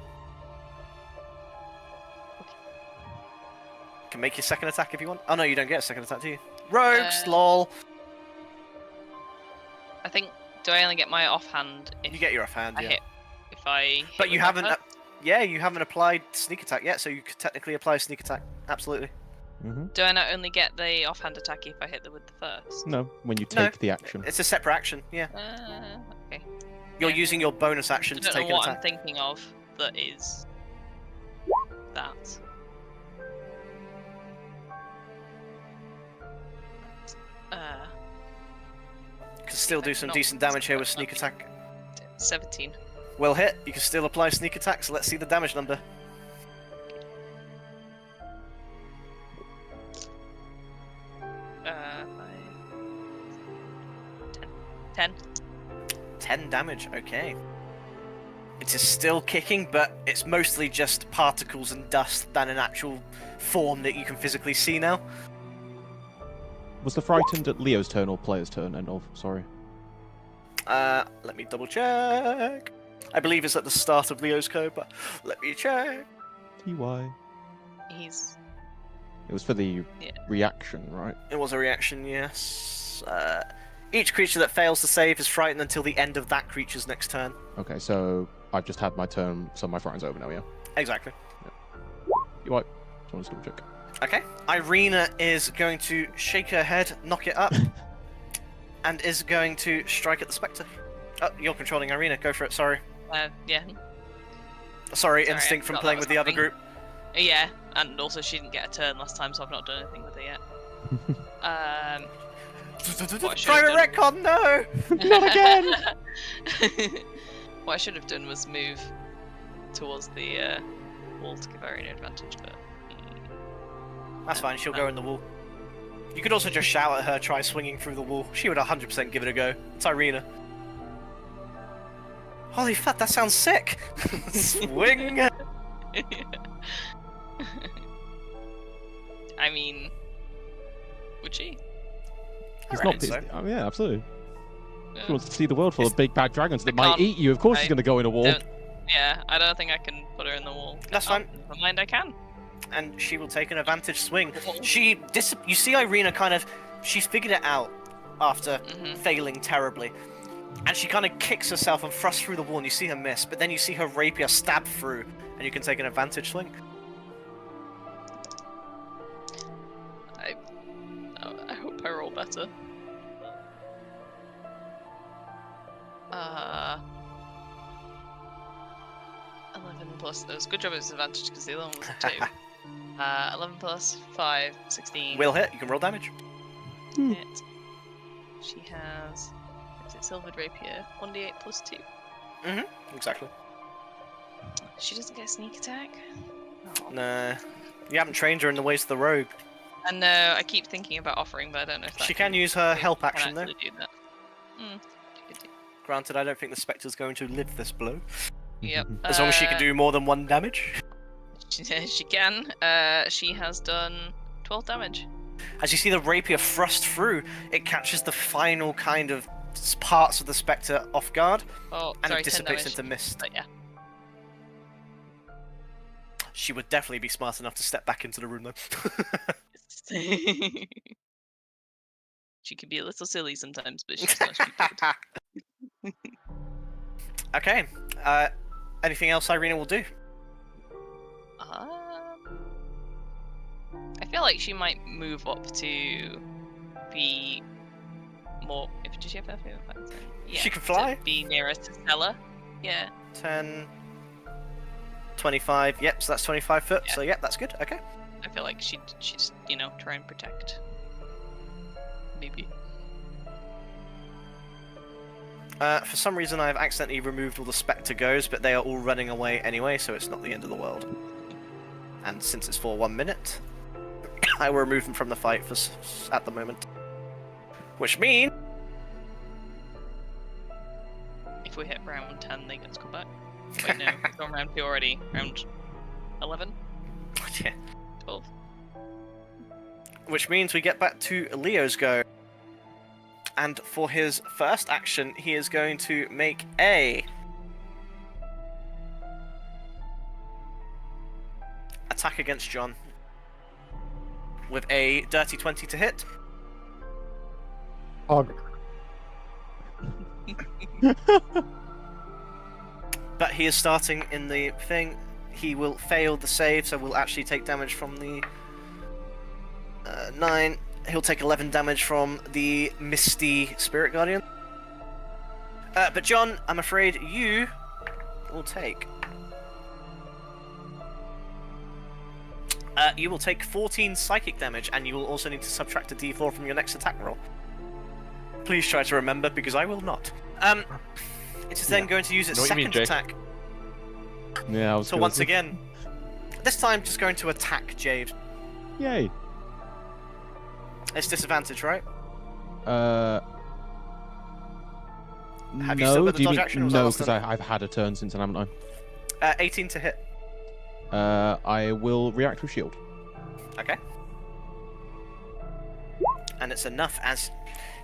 You can make your second attack if you want. Oh no, you don't get a second attack, do you? Rogues, lol. I think. Do I only get my offhand if You get your offhand, I yeah. hit? If I. Hit But you with my haven't. first? Yeah, you haven't applied sneak attack yet, so you could technically apply sneak attack. Absolutely. Do I not only get the offhand attack if I hit them with the first? No, when you No. take the action. It's a separate action. Yeah. Okay. You're Yeah. using your bonus I action to don't take know an what attack. I'm thinking of that is that. You can still do some Not- decent damage here with sneak attack. 17. Well hit. You can still apply sneak attack. So let's see the damage number. Uh, 10. 10 damage. Okay. It is still kicking, but it's mostly just particles and dust than an actual form that you can physically see now. Was the frightened at Leo's turn or player's turn? End of. Sorry. Let me double check. I believe it's at the start of Leo's code, but let me check. TY. He's. It was for the Yeah. reaction, right? It was a reaction, yes. Each creature that fails to save is frightened until the end of that creature's next turn. Okay, so I've just had my turn, so my frightened's over now, yeah? Exactly. You right? Just want to double check. Okay. Irina is going to shake her head, knock it up, and is going to strike at the Spectre. Oh, you're controlling Irina. Go for it. Sorry. Yeah. Sorry, Sorry, I instinct from forgot playing that with was the other happening. group. Yeah, and also she didn't get a turn last time, so I've not done anything with it yet. What I should've Private retcon, no! Not again! What I should have done was move towards the wall to give Irene an advantage, but That's fine, she'll go in the wall. You could also just shout at her, try swinging through the wall. She would 100% give it a go. It's Irina. Holy fuck, that sounds sick! Swing! I mean, would she? It's I not. reckon so. Oh, yeah, absolutely. Yeah. She wants to see the world full of big bad dragons that I might can't- eat you. Of course, she's I going to go in a wall. don't- Yeah, I don't think I can put her in the wall. That's Oh, fine. Never mind, I can. And she will take an advantage swing. You see Irina kind of, she's figured it out after failing terribly. And she kind of kicks herself and thrusts through the wall and you see her miss, but then you see her rapier stab through and you can take an advantage swing. I hope I roll better. 11 plus. It was a good job it was advantage because the other one was a 2. 11 plus 5, 16. Will hit, you can roll damage. Hit. She has. Is it Silvered Rapier? 1d8 plus 2. Exactly. She doesn't get a sneak attack? Oh. Nah. You haven't trained her in the ways of the rogue. I know, I keep thinking about offering, but I don't know if that She can use her help can action though. actually do that. She could do. Granted, I don't think the Spectre's going to live this blow. Yep. As long as she can do more than 1 damage. She can. She has done 12 damage. As you see the rapier thrust through, it catches the final kind of parts of the Spectre off guard, Oh, and sorry, it 10 dissipates damage. into mist. But yeah. She would definitely be smart enough to step back into the room though. She can be a little silly sometimes, but she's not stupid. Okay. Anything else Irina will do? I feel like she might move up to be more. Does she have that? Yeah, She can fly? To be nearer to Stella. Yeah. 10, 25. Yep, so that's 25 foot. Yeah. So yep, that's good. Okay. I feel like she'd try and protect. Maybe. For some reason, I've accidentally removed all the Spectre goes, but they are all running away anyway, so it's not the end of the world. And since it's for 1 minute, I will remove them from the fight at the moment. Which means... If we hit round 10, they get to come back. Wait, no, we're on round 2 already. Round 11? Yeah. 12. Which means we get back to Leo's go. And for his first action, he is going to make a... attack against John. With a dirty 20 to hit. Oh, But he is starting in the thing. He will fail the save, so we'll actually take damage from the 9. He'll take 11 damage from the Misty Spirit Guardian. But John, I'm afraid you will take... you will take 14 psychic damage, and you will also need to subtract a d4 from your next attack roll. Please try to remember, because I will not. It is then going to use its Know what you mean, second Jake. attack. Yeah, I was So gonna once say- again, this time just going to attack Jade. Yay. It's disadvantage, right? Have Have no, you still got the do you dodge mean- action, or was that No, last because turn? I've had a turn since then, haven't I? 18 to hit. I will react with shield. Okay. And it's enough as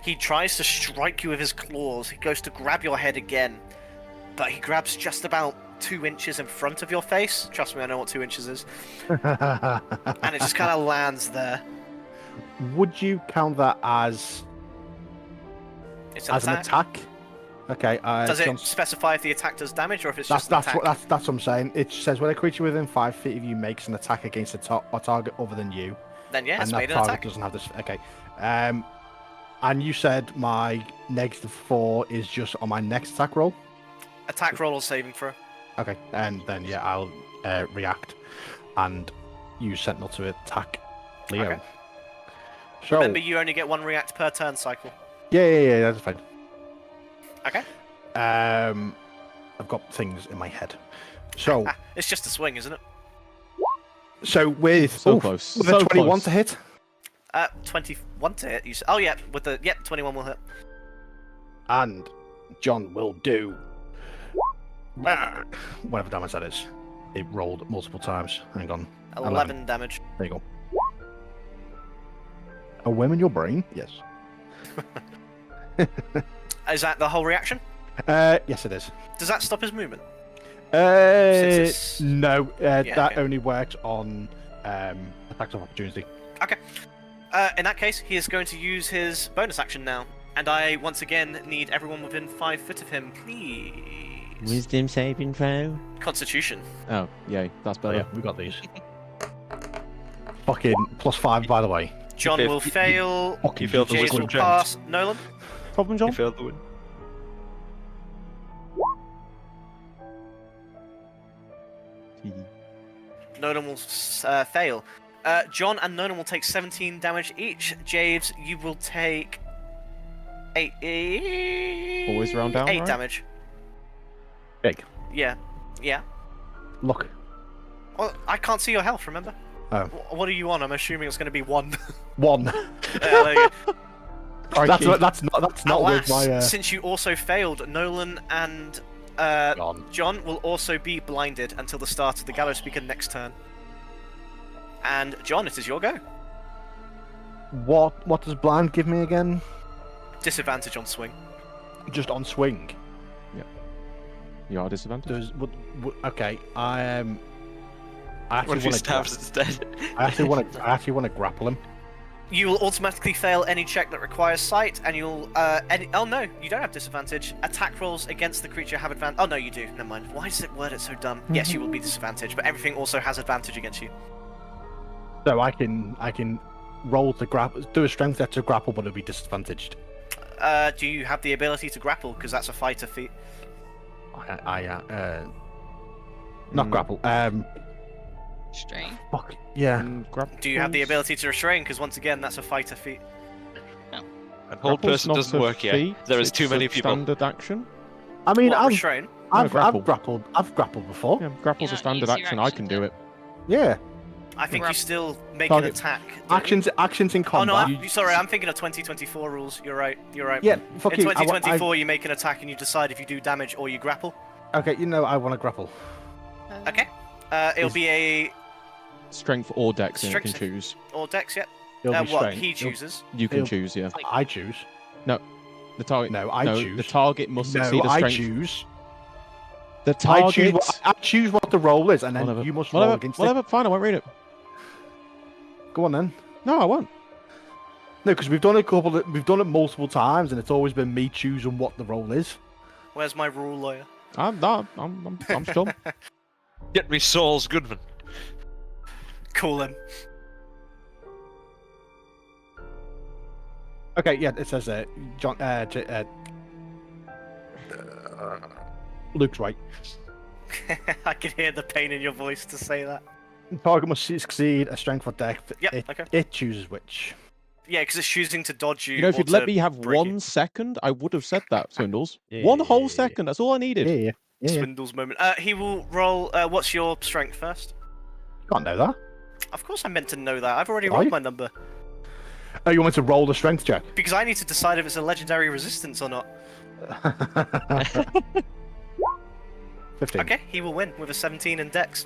he tries to strike you with his claws. He goes to grab your head again, but he grabs just about 2 inches in front of your face. Trust me, I know what 2 inches is. And it just kind of lands there. Would you count that as It's an an attack. attack? Okay. Does it John- specify if the attack does damage or if it's That's just an that's attack? what that's what I'm saying. It says when a creature within 5 feet of you makes an attack against a target other than you, Then yeah, it's and that made an target attack. doesn't have this. Okay. And you said my -4 is just on my next attack roll. Attack roll or saving throw. Okay. And then yeah, I'll react and use Sentinel to attack Leo. Okay. So Remember, you only get 1 react per turn cycle. yeah, that's fine. Okay. I've got things in my head. So It's just a swing, isn't it? with So close. with So a 21 close. to hit. 21 to hit. Oh yeah, with the 21 will hit. And John will do whatever damage that is. It rolled multiple times. Hang on. 11 damage. There you go. A whim in your brain? Yes. Is that the whole reaction? Yes, it is. Does that stop his movement? it's- No, that okay. only works on attacks of opportunity. In that case, he is going to use his bonus action now. And I, once again, need everyone within 5 foot of him, please. Wisdom saving throw. Constitution. Oh, yay. That's Oh, better. yeah, we got these. Fucking +5, by the way. John failed- will fail. Fucking failed the Jace wisdom will check. pass. Nolan? Problem, You John? failed the win. Nolan will fail. John and Nolan will take 17 damage each. Javes, you will take 8. Always round down, 8 right? damage. Big. Yeah. Yeah. Look. Well, I can't see your health, remember? Oh. What are you on? I'm assuming it's going to be 1. 1. There you go. that's not with Alas, my since you also failed, Nolan and John. John will also be blinded until the start of the Gallows Speaker next turn. And John, it is your go. What does blind give me again? Disadvantage on swing. Just on swing. You are disadvantaged. Okay. I What if he actually stabs instead? I actually want to grapple him. You will automatically fail any check that requires sight, and you'll oh no, you don't have disadvantage. Attack rolls against the creature have advantage. Oh no, you do. Never mind. Why does it word it so dumb? Yes, you will be disadvantaged, but everything also has advantage against you. So I can roll to grapple, do a strength check to grapple, but it'll be disadvantaged. Do you have the ability to grapple? Because that's a fighter feat. Not Mm. grapple. Strain. Fuck yeah. And grapple. Do you have the ability to restrain? Because once again, that's a fighter feat. And hold person doesn't work yet. There is too many people. Standard action. I mean, What, I've, restrain? I've, grapple. I've grappled. I've grappled before. Yeah, grapple's You a don't standard use your action. I can actions, do yeah. it. Yeah. I think you Grab- still make Target. an attack. don't you? Actions in Oh no, combat. sorry, I'm thinking of 2024 rules. You're right. You're right. Yeah. Fuck In you. 2024, you make an attack and you decide if you do damage or you grapple. Okay, you know I want to grapple. Okay. It'll be a Strength or dex, and you can Strength. choose. or dex, yep. It'll be What strength. he chooses. You can It'll- choose, yeah. I choose. The target. No, I choose. The target must No, succeed a I strength. choose. The I target. choose. I choose what the roll is, and then Whatever. you must roll Whatever. against Whatever. Fine, I won't read it. it. Go on then. No, I won't. No, because we've done it we've done it multiple times, and it's always been me choosing what the roll is. Where's my rule lawyer? I'm still. Get me Saul's Goodman. Call him. Okay, yeah, it says John. Luke's right. I can hear the pain in your voice to say that. Target must succeed a strength or dex. Yep, okay. It chooses which. Yeah, because it's choosing to dodge you. You know, if or you'd let to me have break 1 you. second, I would have said that, Swindles. Yeah, One whole yeah. second. That's all I needed. Yeah. Swindles moment. He will roll. What's your strength first? Can't know that. Of course, I meant to know that. I've already Why? rolled my number Oh, you want me to roll the strength check? because I need to decide if it's a legendary resistance or not. 15. Okay, he will win with a 17 in Dex.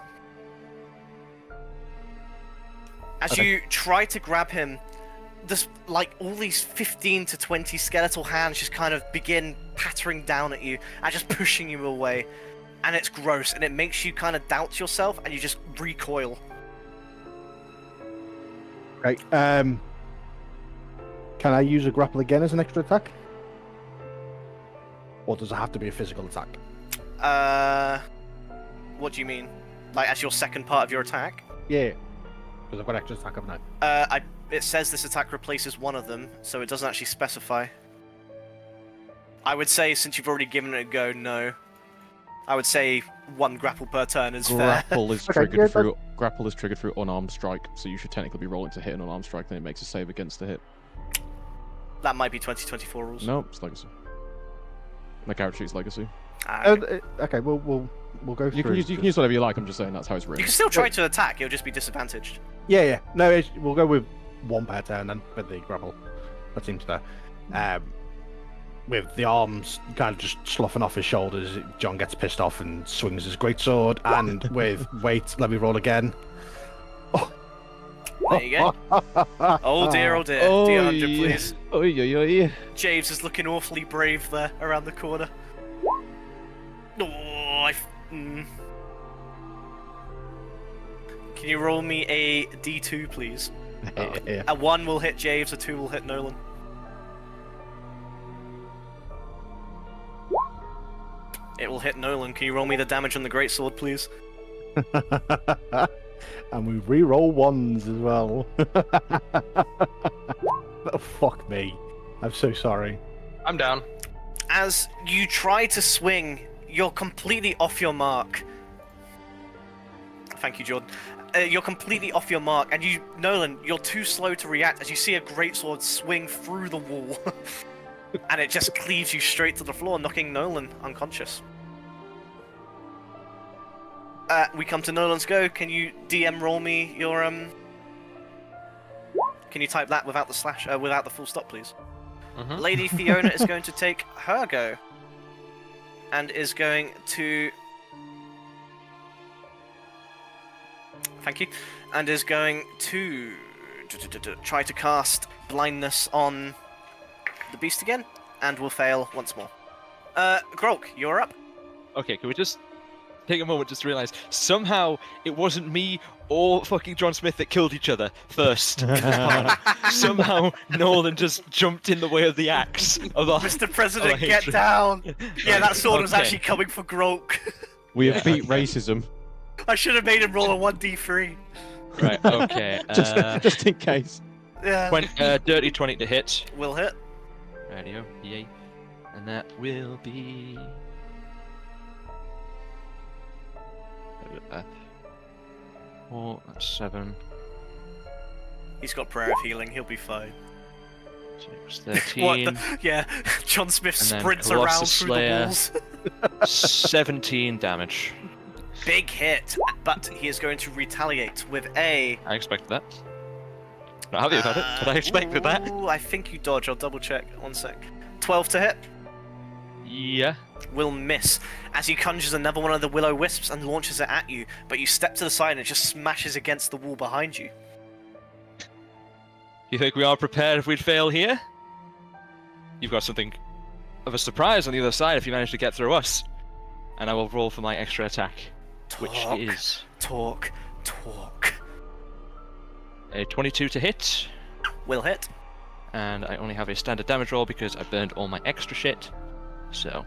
As you try to grab him, this like all these 15 to 20 skeletal hands just kind of begin pattering down at you and just pushing you away. And it's gross, and it makes you kind of doubt yourself, and you just recoil. Okay. Can I use a grapple again as an extra attack? Or does it have to be a physical attack? What do you mean? Like as your second part of your attack? Yeah. Because I've got extra attack, haven't I? It says this attack replaces one of them, so it doesn't actually specify. I would say, since you've already given it a go, no. I would say 1 grapple per turn is fair. Grapple is Okay, triggered yeah, through. Grapple is triggered through unarmed strike, so you should technically be rolling to hit an unarmed strike. Then it makes a save against the hit. That might be 2024 rules. No, it's legacy. My character sheet's legacy. Okay, we'll go through. You can use whatever you like. I'm just saying that's how it's You written. can still try to attack, it'll just be disadvantaged. Yeah. No, we'll go with 1 per turn then with the grapple. That seems fair. With the arms kind of just sloughing off his shoulders, John gets pissed off and swings his greatsword. And with weight, let me roll again. There you go. Oh dear, oh dear. D100, please. Oi. James is looking awfully brave there around the corner. Oh, Can you roll me a D2, please? Yeah. A 1 will hit James, a 2 will hit Nolan. It will hit Nolan. Can you roll me the damage on the greatsword, please? And we re-roll 1s as well. Oh, fuck me. I'm so sorry. I'm down. As you try to swing, you're completely off your mark. Thank you, Jordan. You're completely off your mark, and Nolan, you're too slow to react as you see a greatsword swing through the wall. And it just cleaves you straight to the floor, knocking Nolan unconscious. We come to Nolan's go. Can you DM roll me your Can you type that without the slash, without the full stop, please? Mhm. Lady Fiona is going to take her go, and is going to. Thank you. And is going to try to cast blindness on the beast again, and will fail once more. Grok, you're up. Okay, can we just take a moment just to realize somehow it wasn't me or fucking John Smith that killed each other first. Somehow Nolan just jumped in the way of the axe. Mr. President, get hatred. down! Yeah, that sword was Okay. actually coming for Grok. We have beat racism. I should have made him roll a 1d3. Right, okay. Just in case. Yeah. Dirty 20 to hit. Will hit. Radio, yay. And that will be... 4, that's 7, He's got prayer of healing. He'll be fine. 6, 13. What? Yeah. John Smith And then sprints around Colossus through Slayer. the walls. 17 damage. Big hit, but he is going to retaliate with a. I expected that. Not happy about it, but I expected that. Ooh, I think you dodge. I'll double check. 1 sec. 12 to hit. Yeah. Will miss as he conjures another one of the willow wisps and launches it at you, but you step to the side and it just smashes against the wall behind you. You think we are prepared if we'd fail here? You've got something of a surprise on the other side if you manage to get through us. And I will roll for my extra attack, which is Talk. a 22 to hit, Will hit. and I only have a standard damage roll because I burned all my extra shit. So,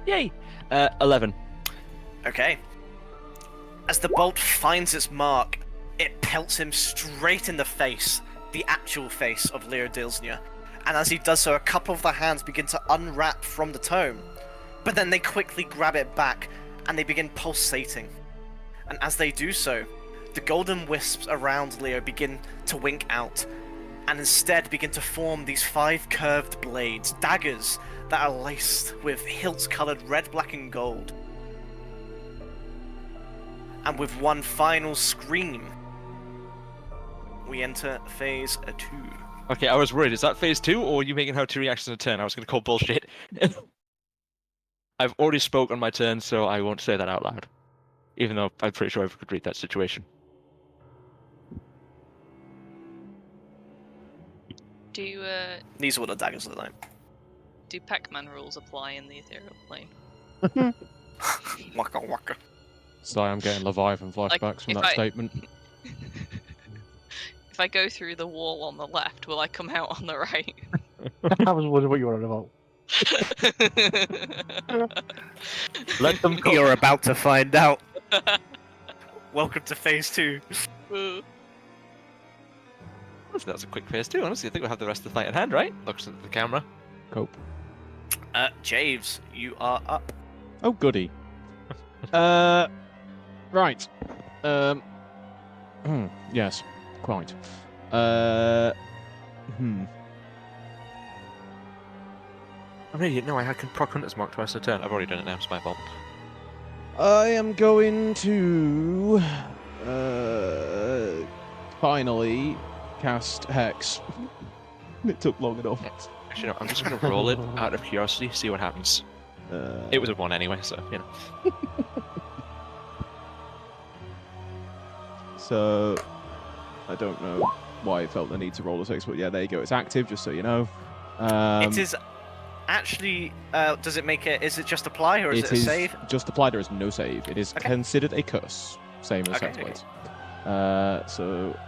yay! 11. Okay. As the bolt finds its mark, it pelts him straight in the face, the actual face of Leo Dilsnia. And as he does so, a couple of the hands begin to unwrap from the tome. But then they quickly grab it back, and they begin pulsating. And as they do so, the golden wisps around Leo begin to wink out, and instead begin to form these 5 curved blades, daggers, that are laced with hilts coloured red, black, and gold. And with one final scream, we enter phase 2. Okay, I was worried. Is that phase 2, or are you making her 2 reactions in a turn? I was going to call bullshit. I've already spoke on my turn, so I won't say that out loud. Even though I'm pretty sure I could read that situation. Do These are what the daggers look like. do Pac-Man rules apply in the ethereal plane? Waka waka. So I'm getting Leviathan flashbacks from if that I- statement. If I go through the wall on the left, will I come out on the right? I was wondering what you were on about. Let them go. You're about to find out. Welcome to phase 2. Ooh. That was a quick phase 2, honestly. I think we'll have the rest of the fight at hand, right? Looks at the camera. Cope. Javes, you are up. Oh, goody. Right. Yes, quite. I'm an idiot. No, I had proc Hunter's Mark twice a turn. I've already done it now, it's my fault. I am going to finally cast Hex. It took long enough. Actually, no, I'm just going to roll it out of curiosity, see what happens. It was a 1 anyway, so, you know. So, I don't know why I felt the need to roll a 6, but yeah, there you go. It's active, just so you know. It is actually. Does it make it? Is it just apply or is it a save? Just apply. There is no save. It is Okay. considered a curse, same as Okay, Hexblades.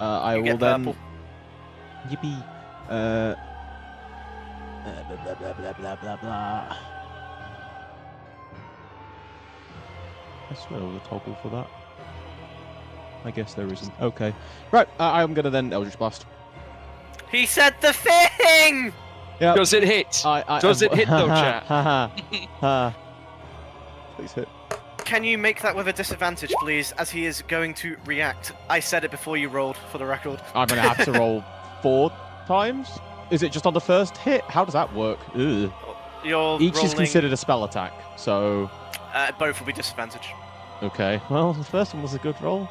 I You will get then. purple. Yippee. Blah blah blah blah blah blah blah. I swear there was a toggle for that. I guess there isn't. Okay. Right, I'm gonna then Eldritch Blast. He said the thing. Yeah. Does it hit? Does it hit though, chat? Please hit. Can you make that with a disadvantage, please, as he is going to react? I said it before you rolled, for the record. I'm gonna have to roll 4 times. Is it just on the first hit? How does that work? Ugh. You're Each rolling, is considered a spell attack, so both will be disadvantage. okay. Well, the first one was a good roll.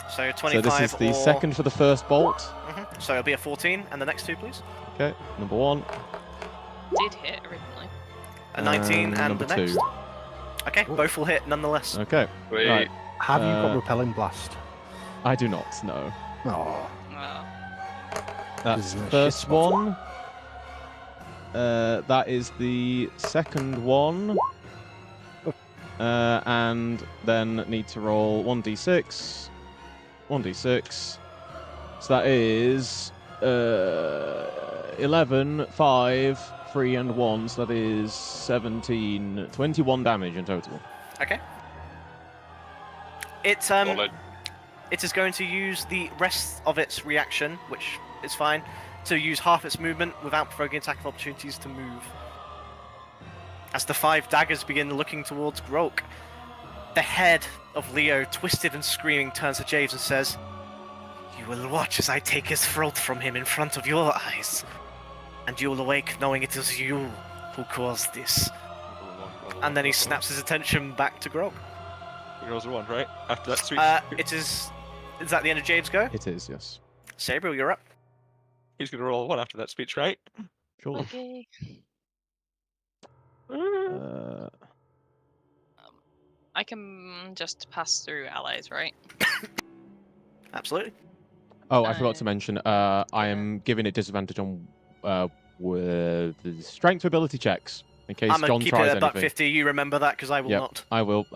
So So 25 this is the or... second for the first bolt. So it'll be a 14, and the next 2, please. Okay, number 1. Did hit originally. A 19 and number the next. 2. Okay, both will hit nonetheless. Okay, Wait. Right. Have you got Uh, Repelling Blast? I do not know. Oh, That's This is the a first shit spot. one. That is the second one. And then need to roll 1d6. 1d6. So that is 11, 5, 3, and 1. So that is 17, 21 damage in total. Okay. It Solid. it is going to use the rest of its reaction, which is fine, to use half its movement without provoking attack of opportunities to move. As the 5 daggers begin looking towards Grok. The head of Leo, twisted and screaming, turns to James and says, "You will watch as I take his throat from him in front of your eyes, and you will awake knowing it is you who caused this." And then he snaps his attention back to Grog. He rolls a 1, right? After that sweet. It is. Is that the end of James' go? It is, yes. Sabriel, you're up. He's gonna roll a 1 after that speech, right? Sure. Okay. I can just pass through allies, right? Absolutely. Oh, I forgot to mention. I am giving it disadvantage on with the strength ability checks in case I'm gonna John keep tries it at anything. $150. You remember that because I will Yep. not. I will.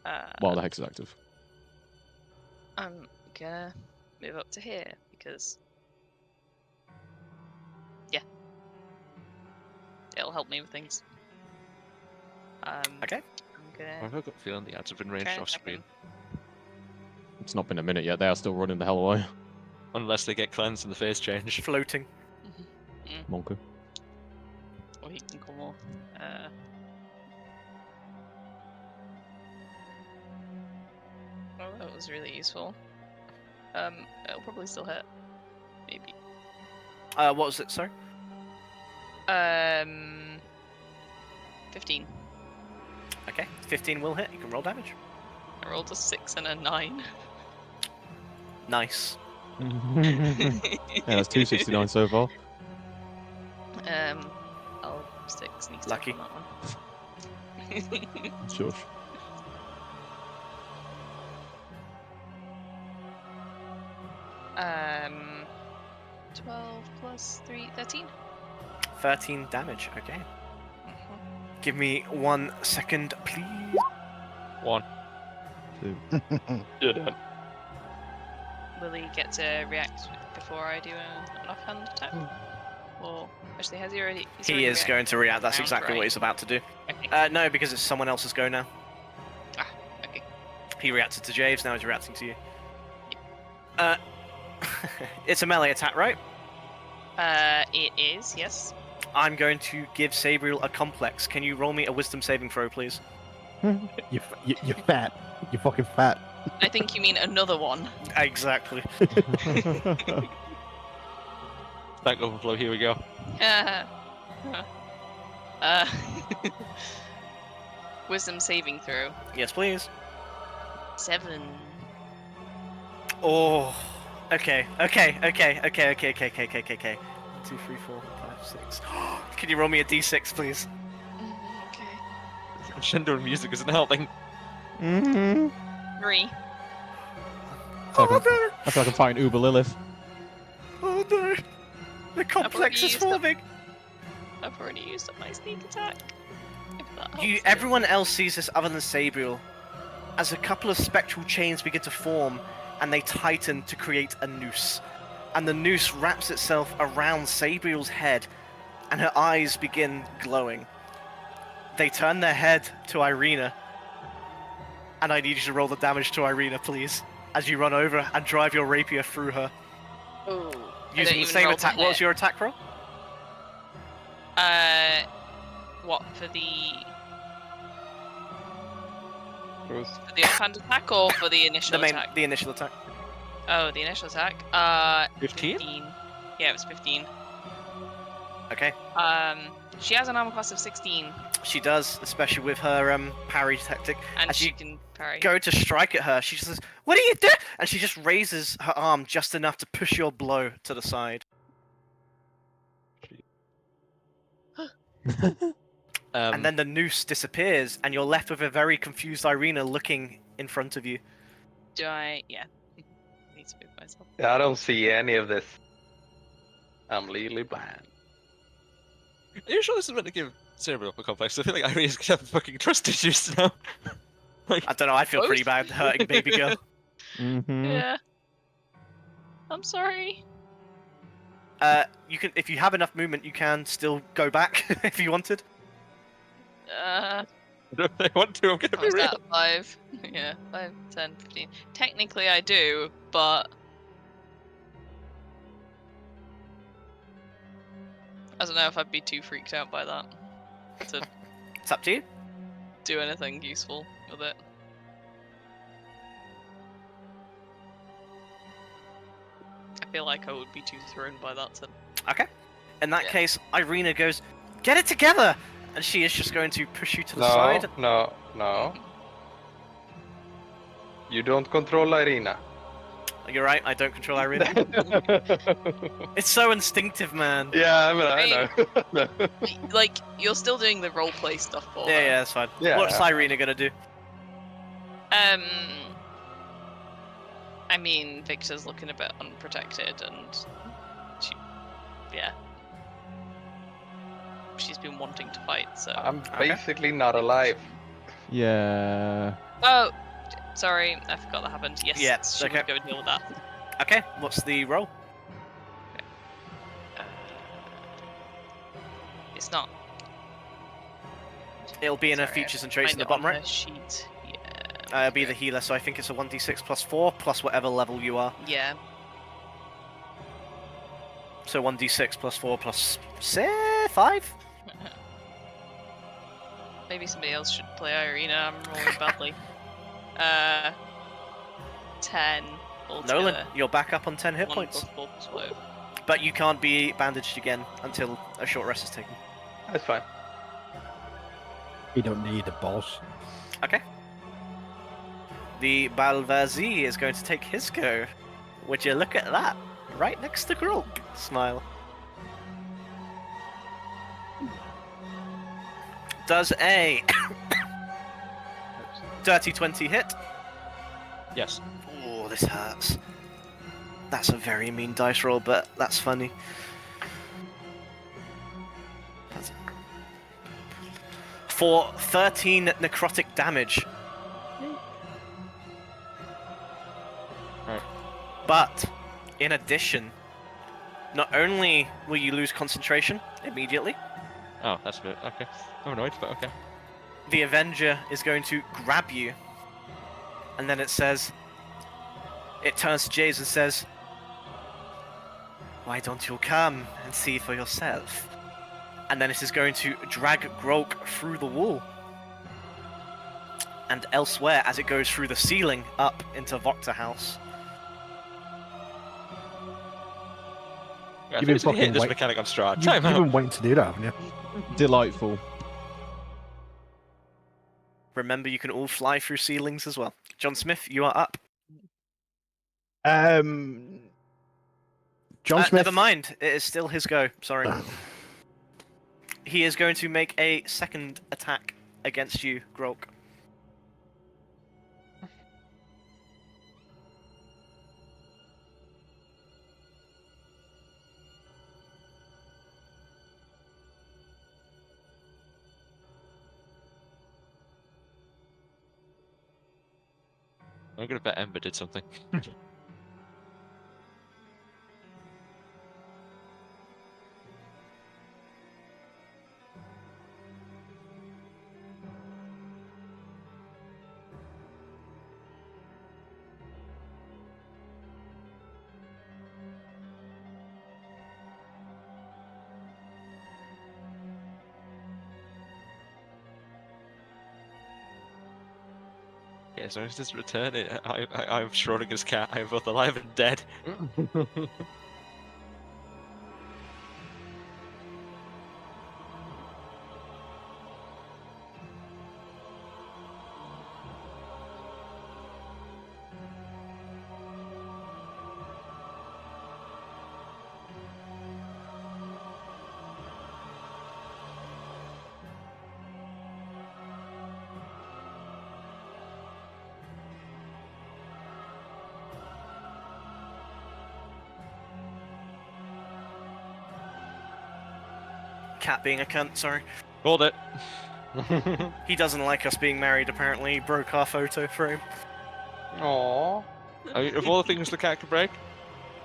Uh, While the hex is active. I'm gonna move up to here because, yeah, it'll help me with things. Okay. I'm gonna. I've got a feeling the ads have been ranged try and off screen. It's not been a minute yet. They are still running the hell away. Unless they get cleansed and the face change. Floating. Monka. Or he can come more. Oh, that was really useful. It'll probably still hit. Maybe. What was it, sorry? 15. Okay, 15 will hit. You can roll damage. I rolled a 6 and a 9. Nice. Yeah, that's 269 so far. I'll stick sneak attack Lucky. on that one. Shush. Um, 12 plus 3, 13. 13 damage, okay. Mhm. Give me 1 second, please. 1. 2. You're done. Will he get to react before I do an offhand attack? Or actually, has he already? He's He already is going to react. That's round, exactly what right? he's about to do. Okay. No, because it's someone else's go now. Okay. He reacted to Javes, now he's reacting to you. It's a melee attack, right? It is, yes. I'm going to give Sabriel a complex. Can you roll me a wisdom saving throw, please? You're fat. You're fucking fat. I think you mean another one. Exactly. Stack overflow, here we go. Wisdom saving throw. Yes, please. 7. Oh. Okay. 2, 3, 4, 5, 6. Can you roll me a d6, please? Okay. Crescendo and music isn't helping. 3. I feel like I'm fighting Uber Lilith. Oh no! The complex is used them. forming. I've already used up my sneak attack. If that helps You, you. everyone else sees this other than Sabriel, as a couple of spectral chains begin to form, and they tighten to create a noose. And the noose wraps itself around Sabriel's head, and her eyes begin glowing. They turn their head to Irina, and I need you to roll the damage to Irina, please, as you run over and drive your rapier through her. Ooh. Using the same attack. What was your attack roll? What for the offhand attack or for the initial attack? The initial attack. Oh, the initial attack. 15? 15. Yeah, it was 15. Okay. She has an armor class of 16, She does, especially with her parry tactic. and As she you can parry. go to strike at her, she just says, "What are you doing?" And she just raises her arm just enough to push your blow to the side. And then the noose disappears, and you're left with a very confused Irina looking in front of you. Do I? Yeah. Need to move myself. Yeah, I don't see any of this. I'm legally blind. Are you sure this is meant to give Sabriel a complex? I feel like Irina's gonna have fucking trust issues now. I don't know, I feel pretty bad hurting baby girl. Yeah. I'm sorry. You can, if you have enough movement, you can still go back if you wanted. If they want to, I'm gonna be What's real. that? 5? Yeah, 5, 10, 15. Technically I do, but I don't know if I'd be too freaked out by that. It's up to you. do anything useful with it. I feel like I would be too thrown by that to. Okay. In that Yeah. case, Irina goes, "Get it together!" And she is just going to push you to the No, side. no. You don't control Irina. You're right, I don't control Irina. It's so instinctive, man. Yeah, I know. Like, you're still doing the roleplay stuff for Yeah, her. yeah, that's fine. Yeah. What's Irina gonna do? I mean, Victor's looking a bit unprotected, and she's been wanting to fight. So. I'm basically not alive. Yeah. Oh, sorry, I forgot that happened. Yes, Yeah, she okay. would go and deal with that. Okay, what's the roll? It's not. It'll be in her Sorry, features and traits find at the it on bottom right. her sheet. Yeah. It'll be the healer, so I think it's a 1d6 plus 4 plus whatever level you are. Yeah. So 1d6 plus 4 plus 5? Maybe somebody else should play Irina. I'm rolling badly. 10 altogether. Nolan, you're back up on 10 hit 1 points. plus 4 plus 5. But you can't be bandaged again until a short rest is taken. That's fine. You don't need a boss. Okay. The Balvazi is going to take his go. Would you look at that? Right next to Grulk. Smile. Does a dirty 20 hit? Yes. Oh, this hurts. That's a very mean dice roll, but that's funny. For 13 necrotic damage. Right. But, in addition, not only will you lose concentration immediately, Oh, that's a bit okay. I'm annoyed, but okay. the Avenger is going to grab you. And then it says, it turns to Jays and says, "Why don't you come and see for yourself?" And then it is going to drag Grolk through the wall. And elsewhere as it goes through the ceiling up into Vocta House. Yeah, You've been hit fucking this wait- mechanic on Strahd. You've Time out. been waiting to do that, haven't you? Delightful. Remember, you can all fly through ceilings as well. John Smith, you are up. John Smith. Never mind, it is still his go. Sorry. He is going to make a second attack against you, Grolk. I'm gonna bet Ember did something. Yeah, as long as it doesn't return it, I'm Schrodinger's cat. I am both alive and dead. Cat being a cunt, sorry. Hold it. He doesn't like us being married, apparently. He broke our photo frame. Aww. I mean, of all the things the cat could break,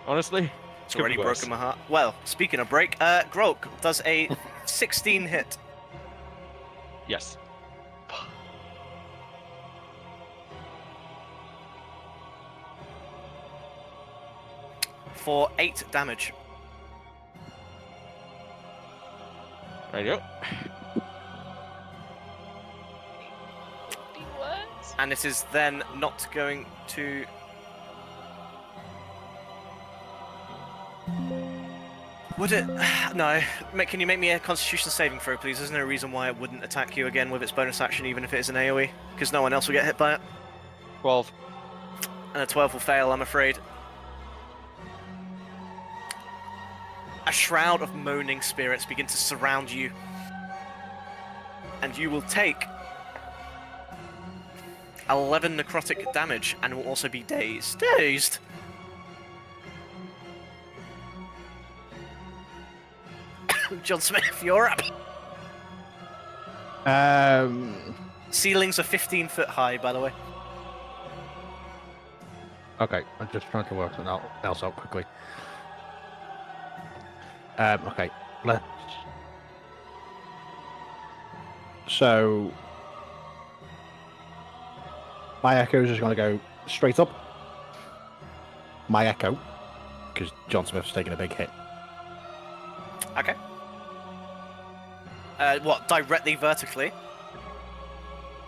honestly, It's could be already worse. broken my heart. Well, speaking of break, Grolk does a 16 hit. Yes. For 8 damage. There you go. And it is then not going to... Would it? No. Can you make me a Constitution saving throw, please? There's no reason why it wouldn't attack you again with its bonus action, even if it is an AoE, because no one else will get hit by it. 12. And a 12 will fail, I'm afraid. A shroud of moaning spirits begin to surround you. And you will take 11 necrotic damage and will also be dazed. Dazed? John Smith, you're up. Ceilings are 15 foot high, by the way. Okay, I'm just trying to work something else out quickly. Okay, let's. So, my echo is just going to go straight up. My echo, because John Smith's taking a big hit. Okay. What, directly vertically?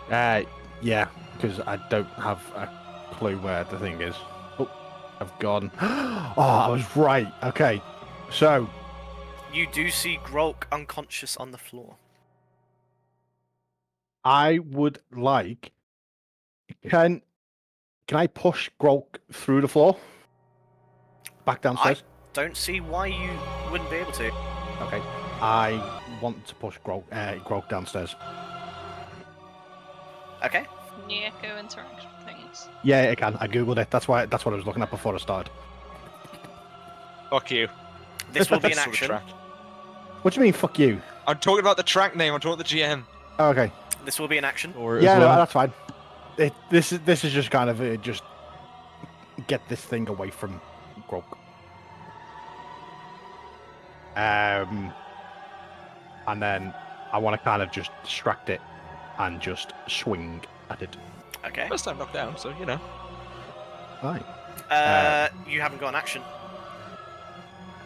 Yeah, because I don't have a clue where the thing is. Oh, I've gone. Oh, I was right. Okay, so You do see Grolk unconscious on the floor. I would like. Can I push Grolk through the floor? Back downstairs? Don't see why you wouldn't be able to. Okay. I want to push Grolk downstairs. Okay. Can you echo interact with things? Yeah, I can. I googled it. That's what I was looking at before I started. Fuck you. This will be an That's the action. track. What do you mean, fuck you? I'm talking about the track name. I'm talking about the GM. Oh, okay. This will be an action. Or Yeah, as no, well. that's fine. This is just kind of just get this thing away from Grolk. And then I want to kind of just distract it and just swing at it. Okay. First time knocked down, so you know. Right. You haven't got an action.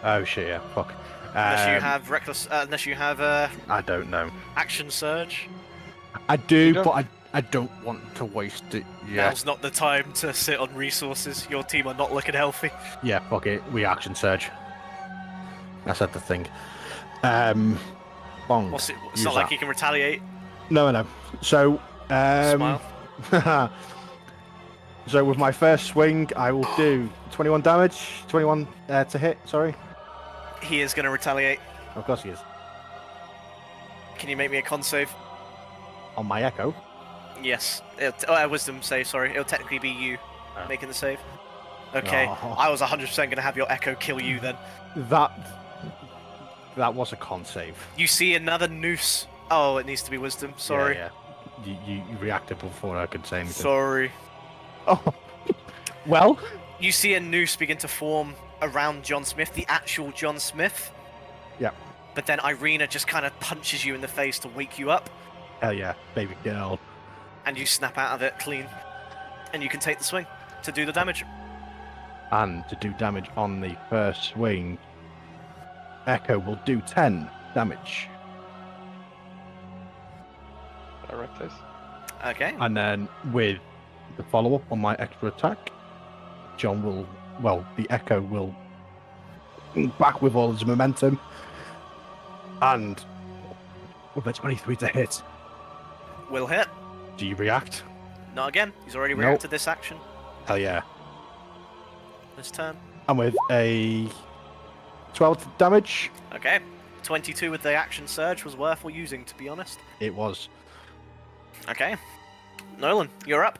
Oh shit! Yeah. Fuck. Unless you have reckless. Unless you have I don't know. action surge. I do, You don't- but I don't want to waste it. Yeah. Now's not the time to sit on resources. Your team are not looking healthy. Yeah. Fuck it. Reaction surge. I said the thing. Bong. It's Use not like that. you can retaliate. No. So. Smile. So with my first swing, I will do 21 damage. 21 to hit. Sorry. He is going to retaliate. Of course he is. Can you make me a con save? On my echo. Yes. Wisdom save, sorry. It'll technically be you Oh. making the save. Okay. Oh. I was 100% going to have your echo kill you then. That was a con save. You see another noose. Oh, it needs to be wisdom. Sorry. Yeah. You reacted before I could say anything. Sorry. Oh. Well. You see a noose begin to form around John Smith, the actual John Smith. Yeah. But then Irina just kind of punches you in the face to wake you up, Hell yeah, baby girl. and you snap out of it clean. And you can take the swing to do the damage. And to do damage on the first swing, Echo will do 10 damage. Direct this. Okay. And then with the follow-up on my extra attack, John will, the Echo will back with all his momentum. And with a 23 to hit, Will hit. do you react? Not again. He's already Nope. reacted this action. Hell yeah. This turn. And with a 12 damage, Okay. 22 with the action surge was worth using, to be honest. it was. Okay. Nolan, you're up.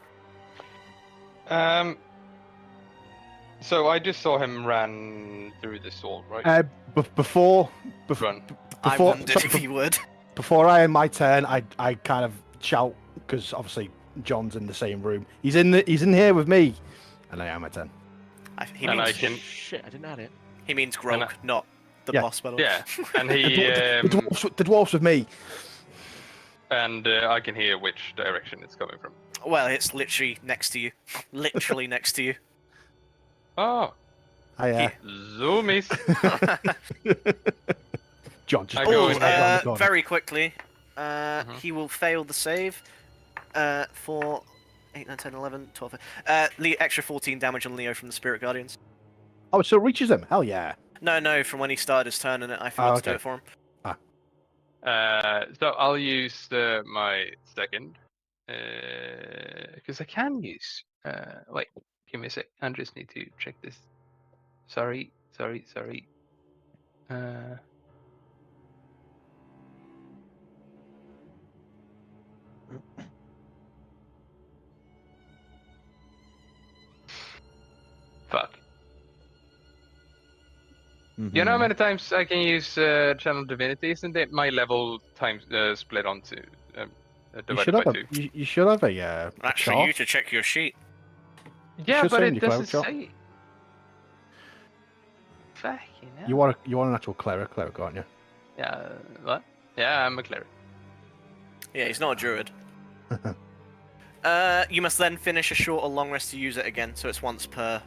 So I just saw him ran through the sword, right? Before Run. I wondered if you would. before I end my turn, I kind of shout because obviously John's in the same room. He's in here with me, and I end my turn. He And means, I can, Shit, I didn't add it. he means Grog, not the Yeah. boss battle. yeah, and The he, dwarfs with me. and I can hear which direction it's coming from. Well, it's literally next to you. Literally next to you. Oh, zoomies. John just I go Oh, in around the corner. very quickly. Mhm. He will fail the save for 8, 9, 10, 11, 12. Extra 14 damage on Leo from the Spirit Guardians. Oh, so it reaches him. Hell yeah. No, from when he started his turn, and I forgot to do okay. it for him. So I'll use my second, because I can use. Wait, give me a sec. I just need to check this. Sorry. Fuck. You know how many times I can use Channel Divinity? Isn't it my level times split onto You divided should by have 2? you should have a That's for chart. you to check your sheet. Yeah, should but say it in your doesn't cleric chart. say. Fucking hell. You are an actual cleric, aren't you? Yeah. What? Yeah, I'm a cleric. Yeah, he's not a druid. You must then finish a short or long rest to use it again, so it's once per.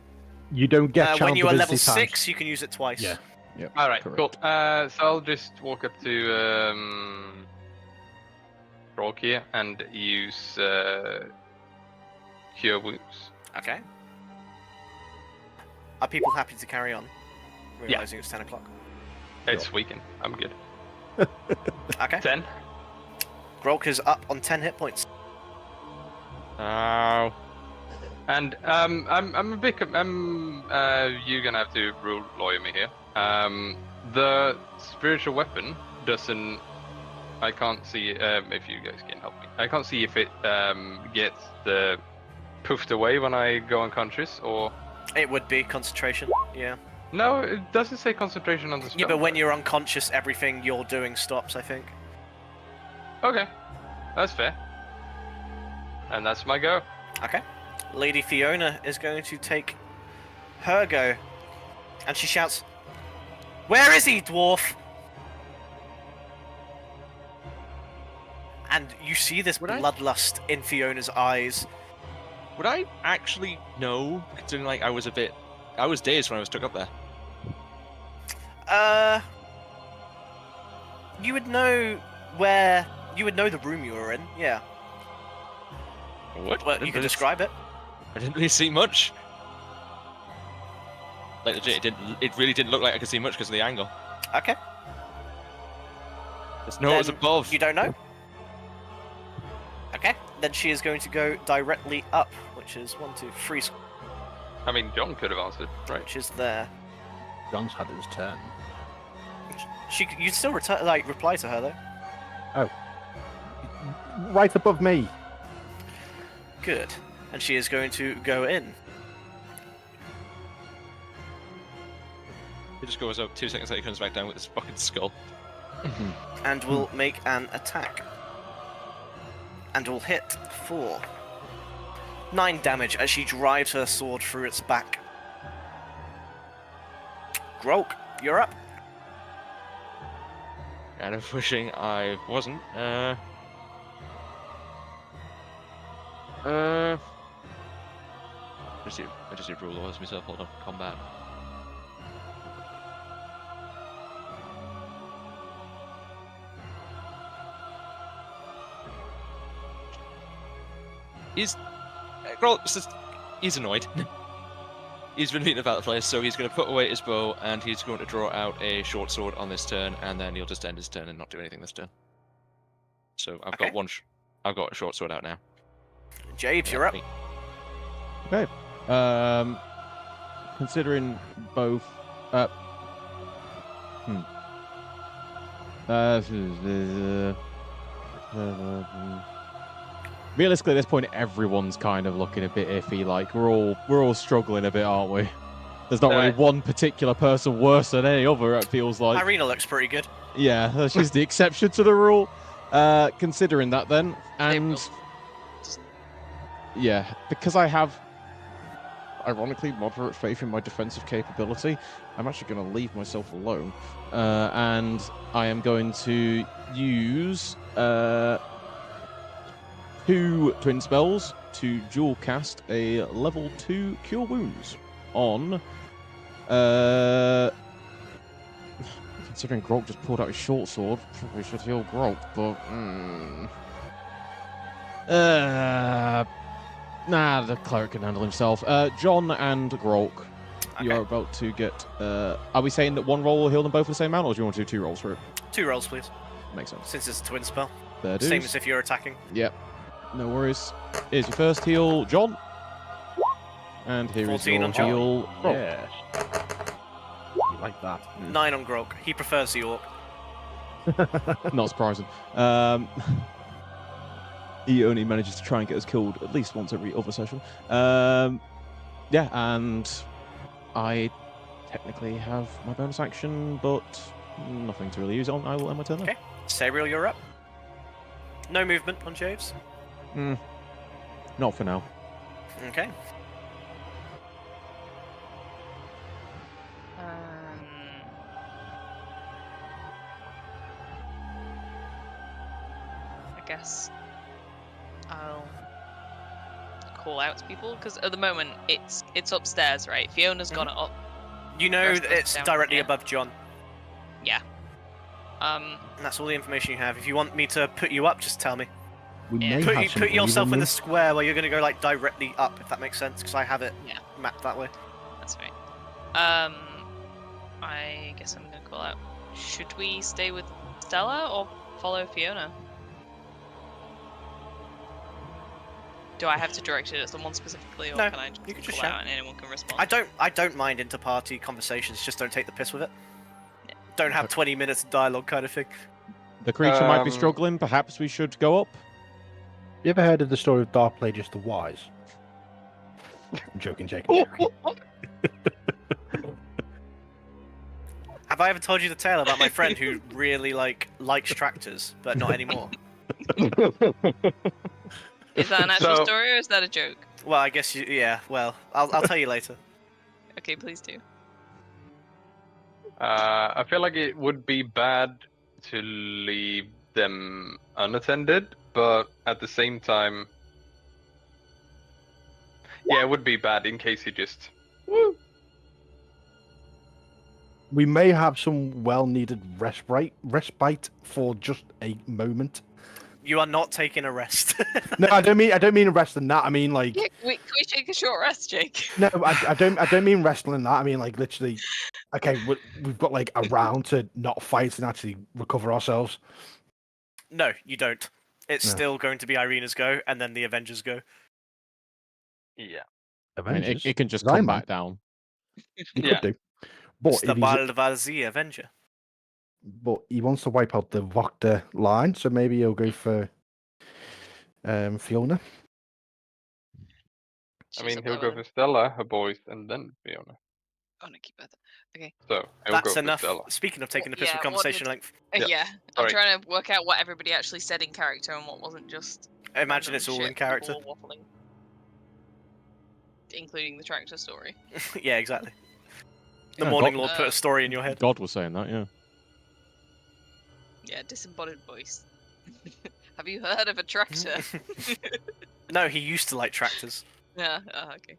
You don't get channel when you are level divinity times. 6, you can use it twice. Yeah. Yep, All right, correct. cool. So I'll just walk up to Rock here and use Cure Wounds. Okay. Are people happy to carry on? Realizing it's 10 o'clock. It's weekend. I'm good. Okay. 10. Grolk is up on 10 hit points. Ow. And I'm a bit. You're gonna have to rule lawyer me here. The spiritual weapon doesn't. I can't see if you guys can help me. I can't see if it gets poofed away when I go unconscious or. It would be concentration, yeah. No, it doesn't say concentration on the spell. Yeah, but when you're unconscious, everything you're doing stops, I think. Okay, that's fair. And that's my go. Okay. Lady Fiona is going to take her go. And she shouts, "Where is he, dwarf?" And you see this bloodlust in Fiona's eyes. Would I actually know? Considering, like, I was dazed when I was stuck up there. You would know where. You would know the room you were in, yeah. What? Well, you can describe it. I didn't really see much. Like, legit, it really didn't look like I could see much because of the angle. Okay. There's no one's above. You don't know? Okay. Then she is going to go directly up, which is 1, 2, 3, I mean, John could have answered, right? which is there. John's had his turn. You'd still reply to her though. Oh. Right above me. Good. And she is going to go in. He just goes up 2 seconds later, he comes back down with his fucking skull. And will make an attack. And will hit for 9 damage as she drives her sword through its back. Grolk, you're up. Kind of wishing I wasn't. I just did rule laws myself. Hold on, combat. He's annoyed. He's been beaten about the place, so he's going to put away his bow and he's going to draw out a short sword on this turn, and then he'll just end his turn and not do anything this turn. So I've got I've got a short sword out now. Javes, you're up. Me. Okay. Considering both. Realistically, at this point, everyone's kind of looking a bit iffy. Like we're all struggling a bit, aren't we? There's not really one particular person worse than any other. It feels like. Irina looks pretty good. Yeah, she's the exception to the rule. Considering that, then, and yeah, because I have, ironically, moderate faith in my defensive capability, I'm actually going to leave myself alone, and I am going to use 2 twin spells to dual cast a level 2 Cure Wounds on. Considering Grog just pulled out his short sword, probably should heal Grog, but Nah, the cleric can handle himself. John and Grok, you Okay. are about to get. Are we saying that one roll will heal them both for the same amount, or do you want to do 2 rolls for it? 2 rolls, please. Makes sense. Since it's a twin spell. There, Same dudes. as if you're attacking. Yep. No worries. Here's your first heal, John. And here is 14 your on John. heal. Yes. You like that? 9 on Grog. He prefers the orc. Not surprising. He only manages to try and get us killed at least once every other session. Yeah, and I technically have my bonus action, but nothing to really use on. I will end my turn there. Okay. Sabriel, you're up. No movement on Javes. Not for now. Okay. I guess I'll call out to people because at the moment it's upstairs, right? Fiona's got it up. You know Rest that of it's down directly here. above John. Yeah. And that's all the information you have. If you want me to put you up, just tell me. We Yeah. may Put, have you, some put yourself in even the square where you're going to go like directly up, if that makes sense, because I have it Yeah. mapped that way. That's right. I guess I'm gonna call out. Should we stay with Stella or follow Fiona? Do I have to direct it at someone specifically, or No, can I you can just call shout. out and anyone can respond? I don't mind inter-party conversations. Just don't take the piss with it. Yeah. Don't have 20 minutes of dialogue, kind of thing. The creature might be Um, struggling. Perhaps we should go up. You ever heard of the story of Dark Plagueis the Wise? I'm joking, Jake. I'm joking. Have I ever told you the tale about my friend who really likes tractors, but not anymore? Is that an actual So- story or is that a joke? Well, I guess yeah. Well, I'll tell you later. Okay, please do. I feel like it would be bad to leave them unattended, but at the same time, yeah, it would be bad in case he just. We may have some well-needed respite for just a moment. You are not taking a rest. No, I don't mean rest in that. I mean like Yeah, can we take a short rest, Jake? no, I don't mean wrestling in that. I mean like literally. Okay, we've got like a round to not fight and actually recover ourselves. No, you don't. It's No. still going to be Irina's go, and then the Avengers go. Yeah. I mean, Avengers. it can just Iron come Man. back down. He Yeah. could do. But It's the if he's, Balvazi Avenger. but he wants to wipe out the Voctor line, so maybe he'll go for Fiona. I mean, he'll go for Stella, her boys, and then Fiona. Oh, no, keep that. Okay. So he'll That's go enough. for Stella. Speaking of taking the piss Yeah, with what conversation did- length, Yeah, Yeah, I'm sorry. trying to work out what everybody actually said in character and what wasn't just. I imagine random it's all shit in character. people waffling. Including the tractor story. Yeah, exactly. The Yeah, Morning God- Lord put a story in your head. God was saying that, yeah. Yeah, disembodied voice. Have you heard of a tractor? No, he used to like tractors. Yeah, okay.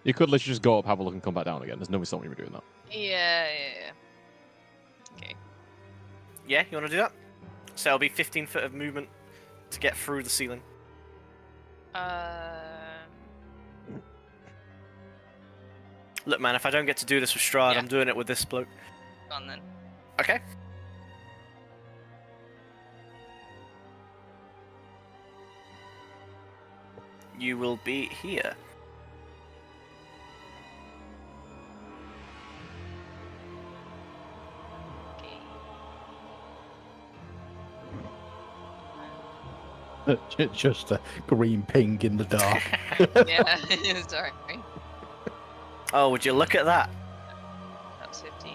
You could literally just go up, have a look, and come back down again. There's nobody stopping you from doing that. Yeah. Okay. Yeah, you want to do that? So it'll be 15 foot of movement to get through the ceiling. Look, man, if I don't get to do this with Strahd, Yeah. I'm doing it with this bloke. Go on then. Okay. You will be here. Okay. Just a green ping in the dark. Yeah, sorry. Oh, would you look at that? That's 15.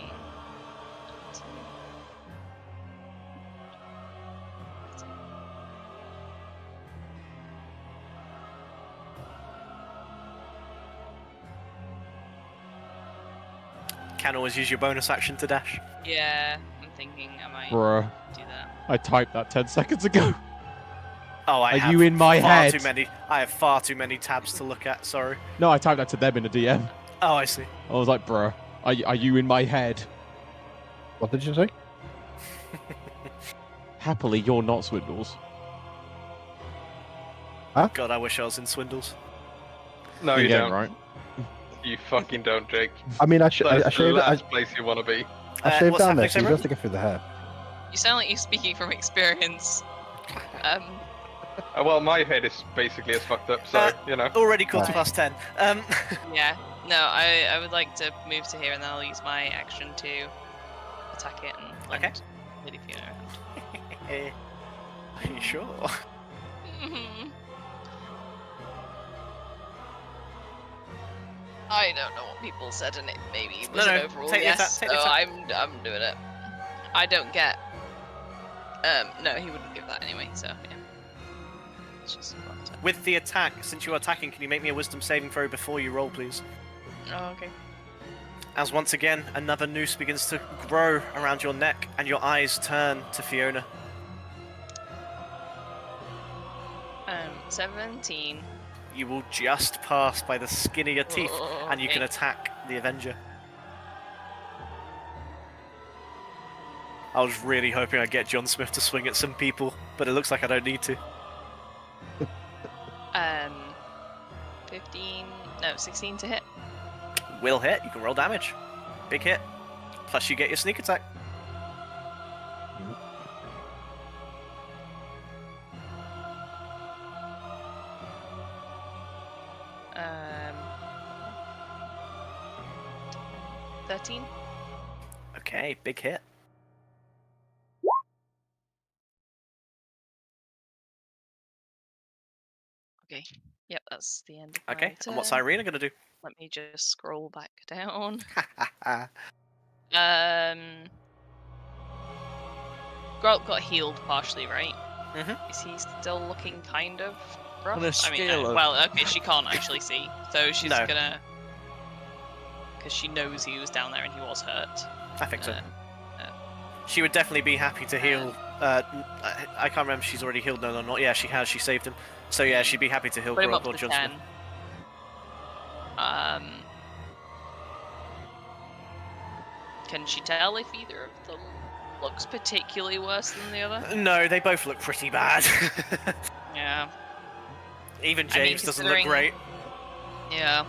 Can always use your bonus action to dash. Yeah, I'm thinking I might Bruh. do that. I typed that 10 seconds ago. Oh, I Are have you in my far head? too many. I have far too many tabs to look at. Sorry. No, I typed that to them in a DM. Oh, I see. I was like, bruh, are you in my head? What did you say? Happily, you're not Swindles. God, I wish I was in Swindles. No, you Again, don't. right? You fucking don't, Jake. I mean, I That is the shaved last place you want to be. down What's there, happening, so you Sabra? don't have to get through the hair. You sound like you're speaking from experience. Well, my head is basically as fucked up, so, you know. Already quarter past 10. Yeah. No, I would like to move to here, and then I'll use my action to attack it and land Okay. Lady Fiona around. Are you sure? I don't know what people said, and it maybe No, was no, an overall take the attack, yes. take So the attack. I'm doing it. I don't get. No, he wouldn't give that anyway. So yeah. It's just a fun attack. With the attack, since you're attacking, can you make me a wisdom saving throw before you roll, please? Oh, okay. As once again, another noose begins to grow around your neck, and your eyes turn to Fiona. 17. You will just pass by the skin of your teeth, Oh, and you can okay. attack the Avenger. I was really hoping I'd get John Smith to swing at some people, but it looks like I don't need to. 16 to hit. Will hit, you can roll damage. Big hit. Plus you get your sneak attack. Um, 13. Okay, big hit. Okay. Yep, that's the end of my Okay, and what's turn. Irina gonna do? Let me just scroll back down. Ha Gralt got healed partially, right? Mhm. Is he still looking kind of rough? On a scale of- well, okay, she can't actually see, so she's No. gonna, because she knows he was down there and he was hurt. I think so. Uh, She would definitely be happy to heal. I can't remember if she's already healed Nolan or not. Yeah, she has. She saved him. So yeah, she'd be happy to heal Put him Grog up or to John 10. Smith. Can she tell if either of them looks particularly worse than the other? No, they both look pretty bad. Yeah. Even I mean, James doesn't look considering- great. Yeah.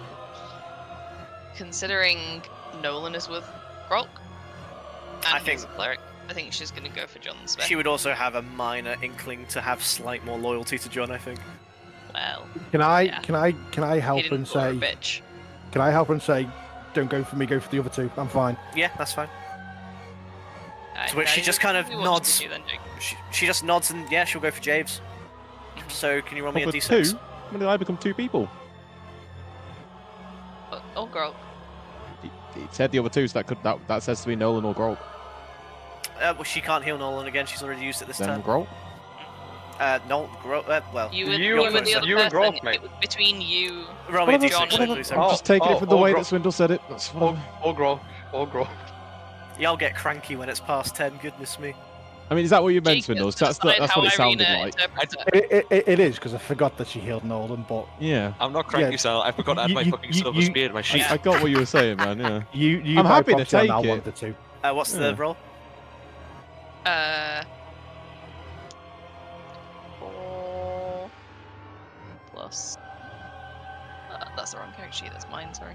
Considering Nolan is with Grok, I and he's a think- cleric, I think she's gonna go for John Smith. She would also have a minor inkling to have slight more loyalty to John, I think. Well, Can I Yeah. can I he help didn't and call her a say bitch. can I help and say don't go for me, go for the other two. I'm fine. Yeah, that's fine. To To which she just kind of nods. She just nods and yeah, she'll go for James. So can you roll me a Over d6? two? When did I become two people? Oh, Grok. It said the other two, so that says to be Nolan or Grog. Well, she can't heal Nolan again. She's already used it this Then turn. Grog. Well, You and You the and- other you and person. Grok, mate. It was between you. roll me a Whatever, d6, whatever. please. I'm just taking it from the way that Swindle said it. That's fine. All Grog. Y'all get cranky when it's past 10. Goodness me. I mean, is that what you meant, Jake Swindle? has That's decided what how it sounded Irina like. interprets it. It is because I forgot that she healed Nolan, but Yeah. I'm not cranky, Yeah. Sal. I forgot to add my You- fucking you- silver you- spear to my sheath. I got what you were saying, man. Yeah. you I'm by happy to proxy are take now it. one of the two. What's Yeah. the roll? 4 plus. That's the wrong character sheet. That's mine. Sorry.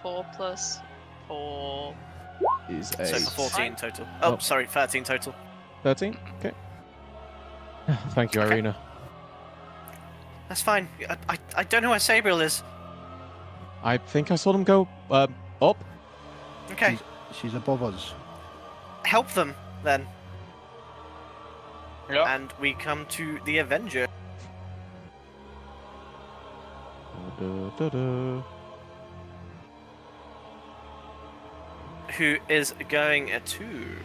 4 plus 4. Is So a for 14 total. Oh. Oh, sorry, 13 total. 13? Okay. Thank you, Okay. Irina. That's fine. I don't know where Sabriel is. I think I saw them go up. Okay, She's above us. help them then. Yeah. And we come to the Avenger. Da-da-da-da. Who is going to...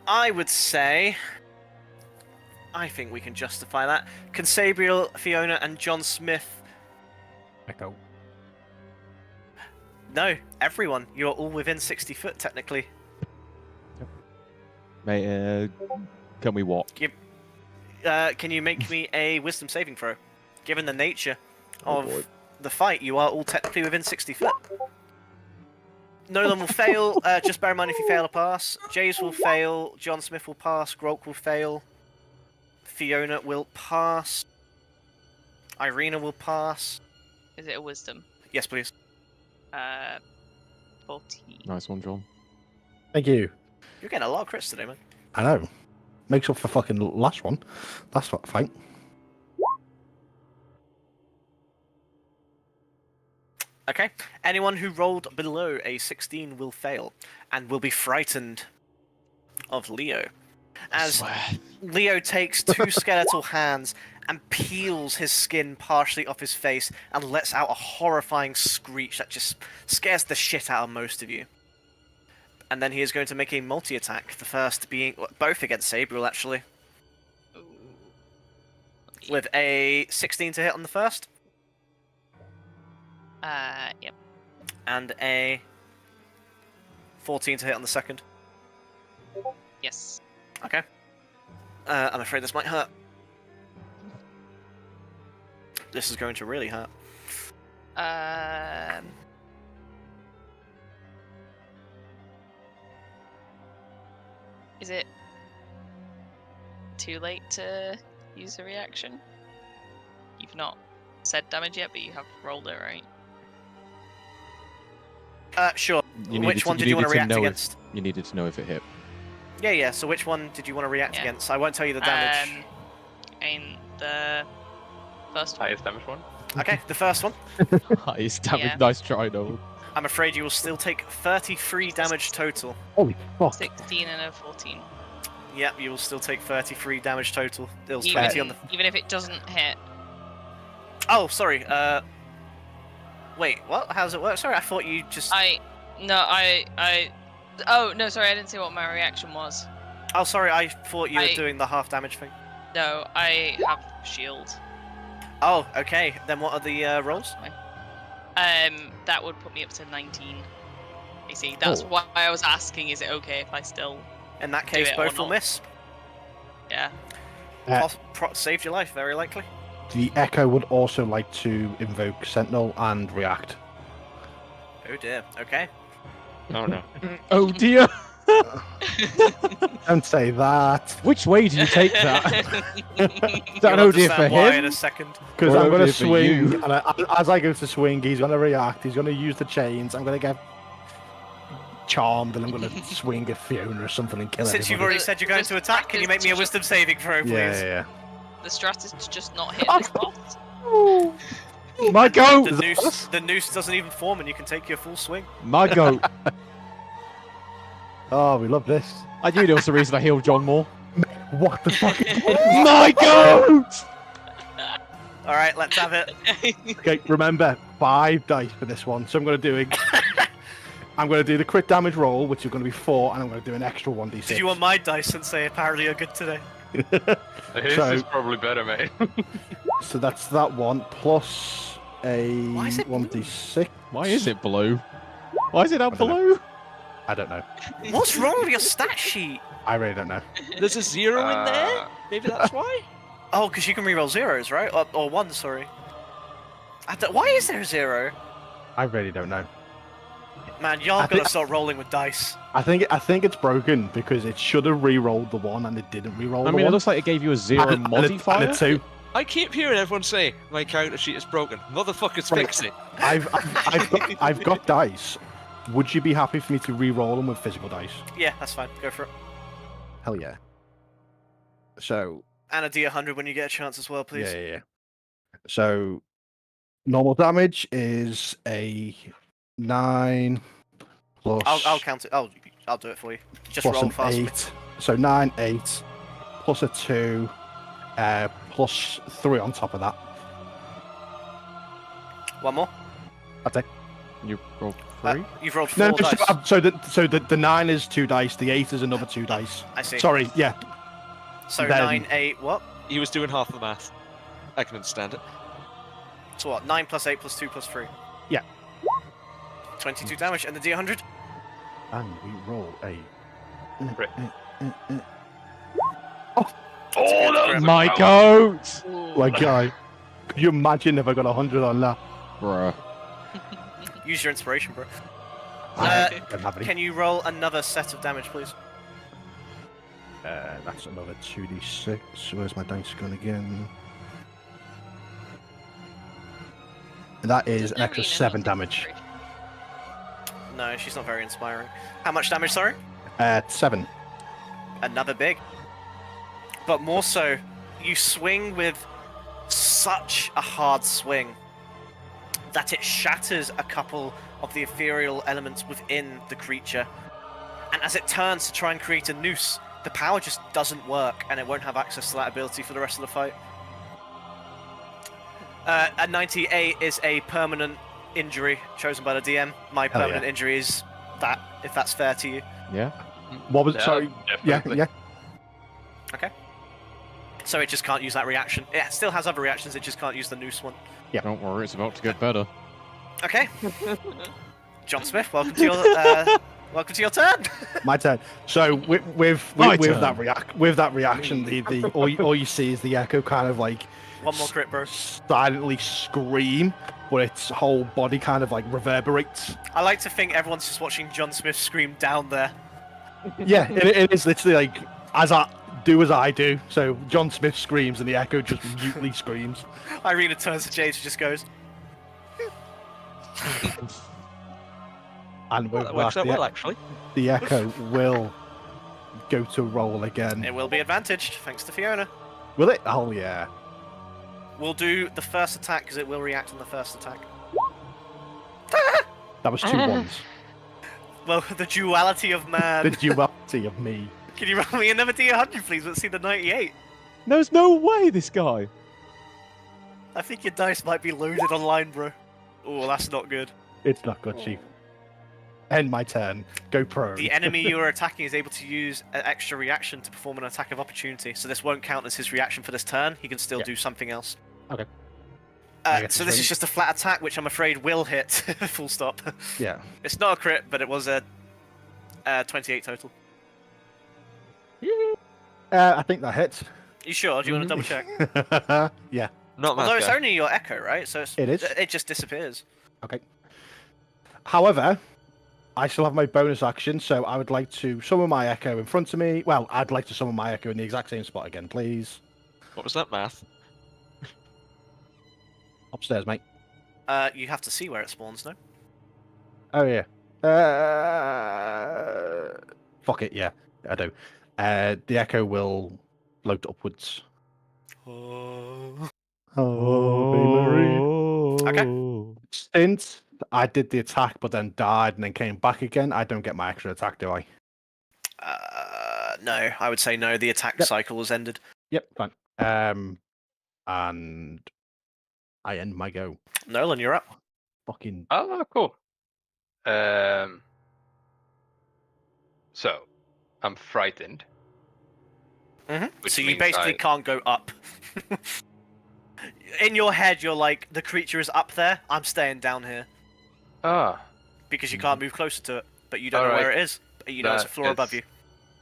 I would say... I think we can justify that. Can Sabriel, Fiona and John Smith... Echo. No, everyone. You're all within 60 foot, technically. Mate, can we what? Can you make me a wisdom saving throw? Given the nature Oh, of boy. the fight, you are all technically within 60 foot. Nolan will fail. Just bear in mind if you fail a pass. Jays will fail. John Smith will pass. Grok will fail. Fiona will pass. Irina will pass. Is it a wisdom? Yes, please. 14. Nice one, John. Thank you. You're getting a lot of crits today, man. I know. Makes up for fucking last one. That's what fine. Okay. Anyone who rolled below a 16 will fail and will be frightened of Leo. As Leo takes two skeletal hands and peels his skin partially off his face and lets out a horrifying screech that just scares the shit out of most of you. And then he is going to make a multi-attack, the first being both against Sabriel, actually. Ooh. With a 16 to hit on the first. Yep. And a 14 to hit on the second. Yes. Okay. I'm afraid this might hurt. This is going to really hurt. Is it too late to use a reaction? You've not said damage yet, but you have rolled it, right? Sure. Which one did you want to react against? You needed to know if it hit. Yeah. So which one did you want to react against? I won't tell you the damage. In the first one. Highest damage one. Okay, the first one. Highest damage. Yeah. Nice try, Noel. I'm afraid you will still take 33 damage total. Holy fuck. 16 and a 14. Yep, you will still take 33 damage total. There was 20 on the... Even if it doesn't hit. Oh, sorry. Wait, what? How does it work? Sorry, I thought you just... Oh, no, sorry, I didn't say what my reaction was. Oh, sorry, I thought you were doing the half damage thing. No, I have shield. Oh, okay. Then what are the rolls? That would put me up to 19. You see, that's why I was asking, is it okay if I still... In that case, both will miss. Yeah. Saved your life, very likely. The Echo would also like to invoke Sentinel and react. Oh dear, okay. Oh no. Oh dear! Don't say that. Which way do you take that? Is that an You'll oh dear for understand why in him? a second. Because Or I'm going over to for swing, you. and as I go to swing, he's going to react. He's going to use the chains. I'm going to get charmed, and I'm going to swing at Fiona or something and kill Since you've everybody. already said you're going to attack, can you make me a wisdom saving throw, please? Yeah. The strat is to just not hit this boss. My goat! The noose doesn't even form, and you can take your full swing. My goat! Oh, we love this. I knew there was the reason I healed John more. What the fuck? My goat! All right, let's have it. Okay, remember 5 dice for this one. So I'm going to do it. I'm going to do the crit damage roll, which is going to be 4, and I'm going to do an extra 1d6. Did you want my dice and say apparently you're good today? His So- is probably better, mate. So that's that one plus a Why is it blue? 1d6. Why is it blue? Why is it out I don't know. blue? I don't know. What's wrong with your stat sheet? I really don't know. There's a 0 in there? Maybe that's why? Oh, because you can reroll zeros, right? Or ones, sorry. Why is there a 0? I really don't know. Man, y'all I gotta think- start rolling with dice. I think it's broken because it should have re-rolled the 1 and it didn't re-roll I the mean, it 1. looks like it gave you a 0 and modifier. a 2. I keep hearing everyone say my character sheet is broken. Motherfuckers, Right. fix it. I've got dice. Would you be happy for me to re-roll them with physical dice? Yeah, that's fine. Go for it. Hell yeah. So And a D100 when you get a chance as well, please. yeah. So normal damage is a 9 plus. I'll count it. I'll do it for you. Just plus roll an fast. 8. So 9, 8 plus a 2, plus 3 on top of that. One more. That's it. You roll 3? You've rolled 4 No, dice. so the 9 is 2 dice. The 8 is another 2 dice. I see. Sorry, yeah. So then- 9, 8, what? He was doing half the math. I can understand it. So what? 9 plus 8 plus 2 plus 3. Yeah. 22 damage, and the D100. And we roll a. Crit. That's a good crit. My goat! My guy, could you imagine if I got 100 on that? Bruh. Use your inspiration, bro. I don't have any. Can you roll another set of damage, please? That's another 2d6. Where's my dice gone again? And that is an extra 7 damage. No, she's not very inspiring. How much damage, sorry? 7. Another big. But more so, you swing with such a hard swing that it shatters a couple of the ethereal elements within the creature. And as it turns to try and create a noose, the power just doesn't work, and it won't have access to that ability for the rest of the fight. A 98 is a permanent injury chosen by the DM. My Hell permanent yeah. injury is that, if that's fair to you. Yeah. What was it? Yeah, Sorry. definitely. Yeah. Okay. So it just can't use that reaction. It still has other reactions, it just can't use the noose one. Don't worry, it's about to get better. Okay. John Smith, welcome to your turn. My turn. So with My with turn. that reaction, the all you see is the echo kind of like One more crit, bro. silently scream, but its whole body kind of like reverberates. I like to think everyone's just watching John Smith scream down there. Yeah, it is literally like as I do. So John Smith screams and the echo just mutely screams. Irina turns to Jade and just goes, And with That works that, out well, actually. the echo will go to roll again. it will be advantaged, thanks to Fiona. Will it? Oh yeah. We'll do the first attack because it will react on the first attack. That was 2 ones. Well, the duality of The man. duality of me. Can you roll me another D100, please? Let's see the 98. There's no way this guy. I think your dice might be loaded online, bro. Oh, that's not good. It's not good, Chief. End my turn. Go pro. The enemy you are attacking is able to use an extra reaction to perform an attack of opportunity, so this won't count as his reaction for this turn. He can still Yeah. do something else. Okay. I guess So it's this is ready. just a flat attack, which I'm afraid will hit. Full stop. Yeah. It's not a crit, but it was a 28 total. I think that hits. You sure? Do you want to double check? Yeah. Not Although math it's guy. only your echo, right? So It is. It just disappears. Okay. However, I still have my bonus action, so I would like to summon my echo in front of me. Well, I'd like to summon my echo in the exact same spot again, please. What was that math? Upstairs, mate. You have to see where it spawns, no? Oh yeah. Fuck it. Yeah, I do. The echo will float upwards. Oh. Okay. Since I did the attack, but then died and then came back again, I don't get my extra attack, do I? No, I would say no. The attack Yep. cycle has ended. Yep, fine. And I end my go. Nolan, you're up. Fucking Oh, cool. So, I'm frightened. Which So you means basically can't go up. In your head, you're like, the creature is up there. I'm staying down here Ah, because you can't move closer to it, but you don't know where it is. You know it's a That floor above is- you.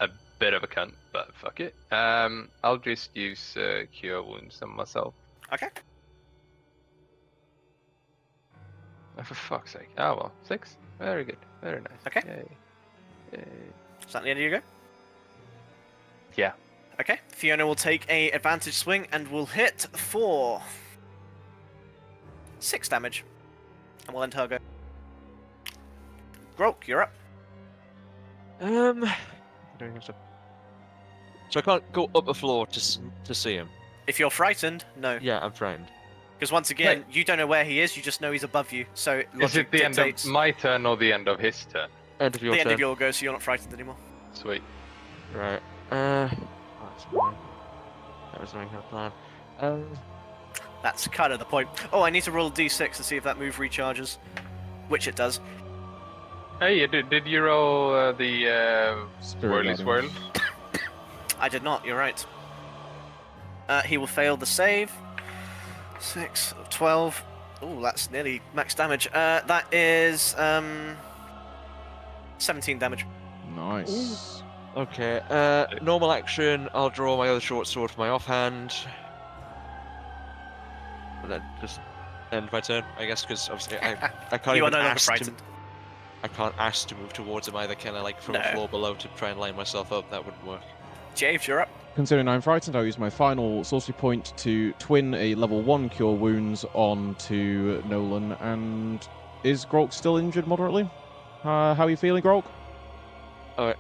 a bit of a cunt, but fuck it. I'll just use Cure Wounds on myself. Okay. Oh, for fuck's sake. Oh well, 6. Very good. Very nice. Okay. Yay. Yay. Is that the end of your go? Yeah. Okay. Fiona will take a advantage swing and will hit for 6 damage, and we'll end her go. Grok, you're up. So I can't go up a floor to see him. If you're frightened, no. Yeah, I'm frightened. Because once again, you don't know where he is, you just know he's above you. So Is logic it the end dictates of my turn or the end of his turn? End of your the end turn. of your go, so you're not frightened anymore. Sweet. Right. That's fine. That was my plan. That's kind of the point. Oh, I need to roll a d6 to see if that move recharges, which it does. Hey, did you roll the Spirit swirly Weapon. swirl? I did not. You're right. He will fail the save. 6 of 12. Oh, that's nearly max damage. That is 17 damage. Nice. Okay. Normal action. I'll draw my other short sword for my offhand. And then just end my turn, I guess, because obviously I can't You are even no longer ask frightened. I can't ask to move towards him either. Can I, like, from No. a floor below to try and line myself up? That wouldn't work. Javes, you're up. Considering I'm frightened, I'll use my final sorcery point to twin a level 1 Cure Wounds onto Nolan. And is Grok still injured moderately? How are you feeling, Grok? Alright.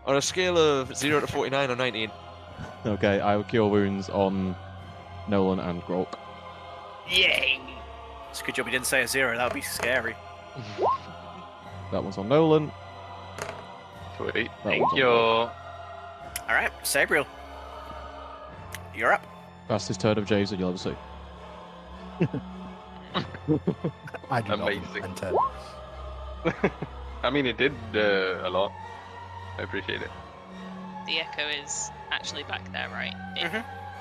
On a scale of 0 to 49 or 19. Okay, I will Cure Wounds on Nolan and Grok. Yay! It's a good job we didn't say a 0. That would be scary. That one's on Nolan. Sweet. That Thank one's on you. All right, Sabriel. You're up. Fastest turn of Javes that you'll ever see. I do Amazing. not enter. I mean, it did a lot. I appreciate it. The Echo is actually back there, right?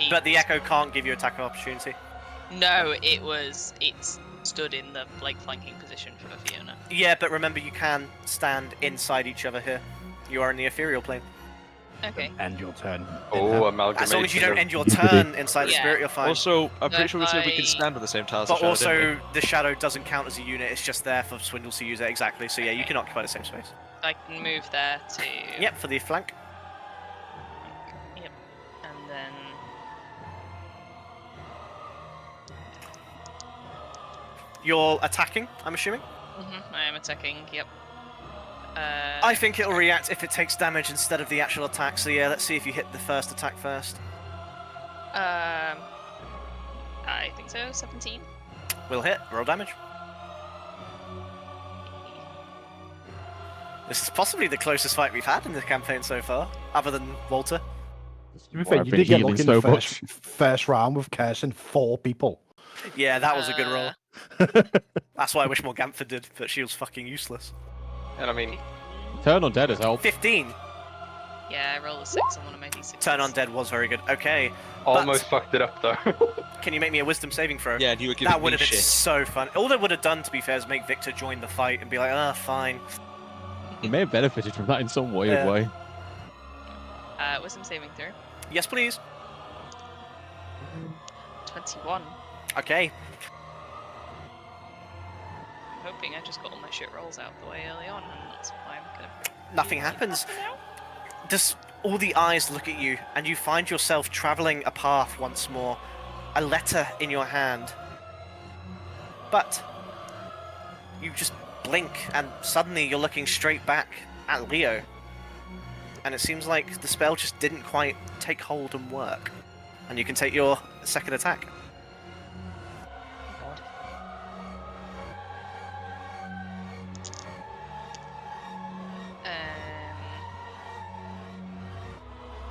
But the Echo can't give you attack of opportunity. No, it's stood in the flanking position for Fiona. Yeah, but remember you can stand inside each other here. You are in the ethereal plane. Okay. End your turn. Oh, amalgamation. As long as you don't of- end your turn inside the Yeah. spirit, you're fine. Also, I'm pretty If sure we said we I- can stand on the same tiles. But as Shadow, didn't also, the shadow doesn't count as a unit, it's just there for Swindles to use it, exactly. So yeah, you can occupy the same space. I can move there to. Yep, for the flank. Yep. And then. You're attacking, I'm assuming? I am attacking. Yep. I think it'll react if it takes damage instead of the actual attack, so yeah, let's see if you hit the first attack first. I think so. 17. Will hit, roll damage. This is possibly the closest fight we've had in the campaign so far, other than Walter. To be fair, I've you been did get healing lucky in so the first round with cursing 4 people. Yeah, that was a good roll. That's why I wish more Gamford did, but she was fucking useless. And I mean, Turn on dead has helped. 15! Yeah, I rolled a 6 on one of my d6s. Turn on dead was very good. Okay, almost fucked it up though. can you make me a wisdom saving throw? Yeah, and you were giving That would me have been shit. so fun. All they would have done, to be fair, is make Victor join the fight and be like, ah, fine. You may have benefited from that in some weird Yeah. way. Wisdom saving throw. Yes, please. 21. Okay. I'm hoping I just got all my shit rolls out the way early on, and that's why I'm gonna. Nothing happens. Just all the eyes look at you, and you find yourself traveling a path once more, a letter in your hand. But you just blink, and suddenly you're looking straight back at Leo. And it seems like the spell just didn't quite take hold and work. And you can take your second attack. Um,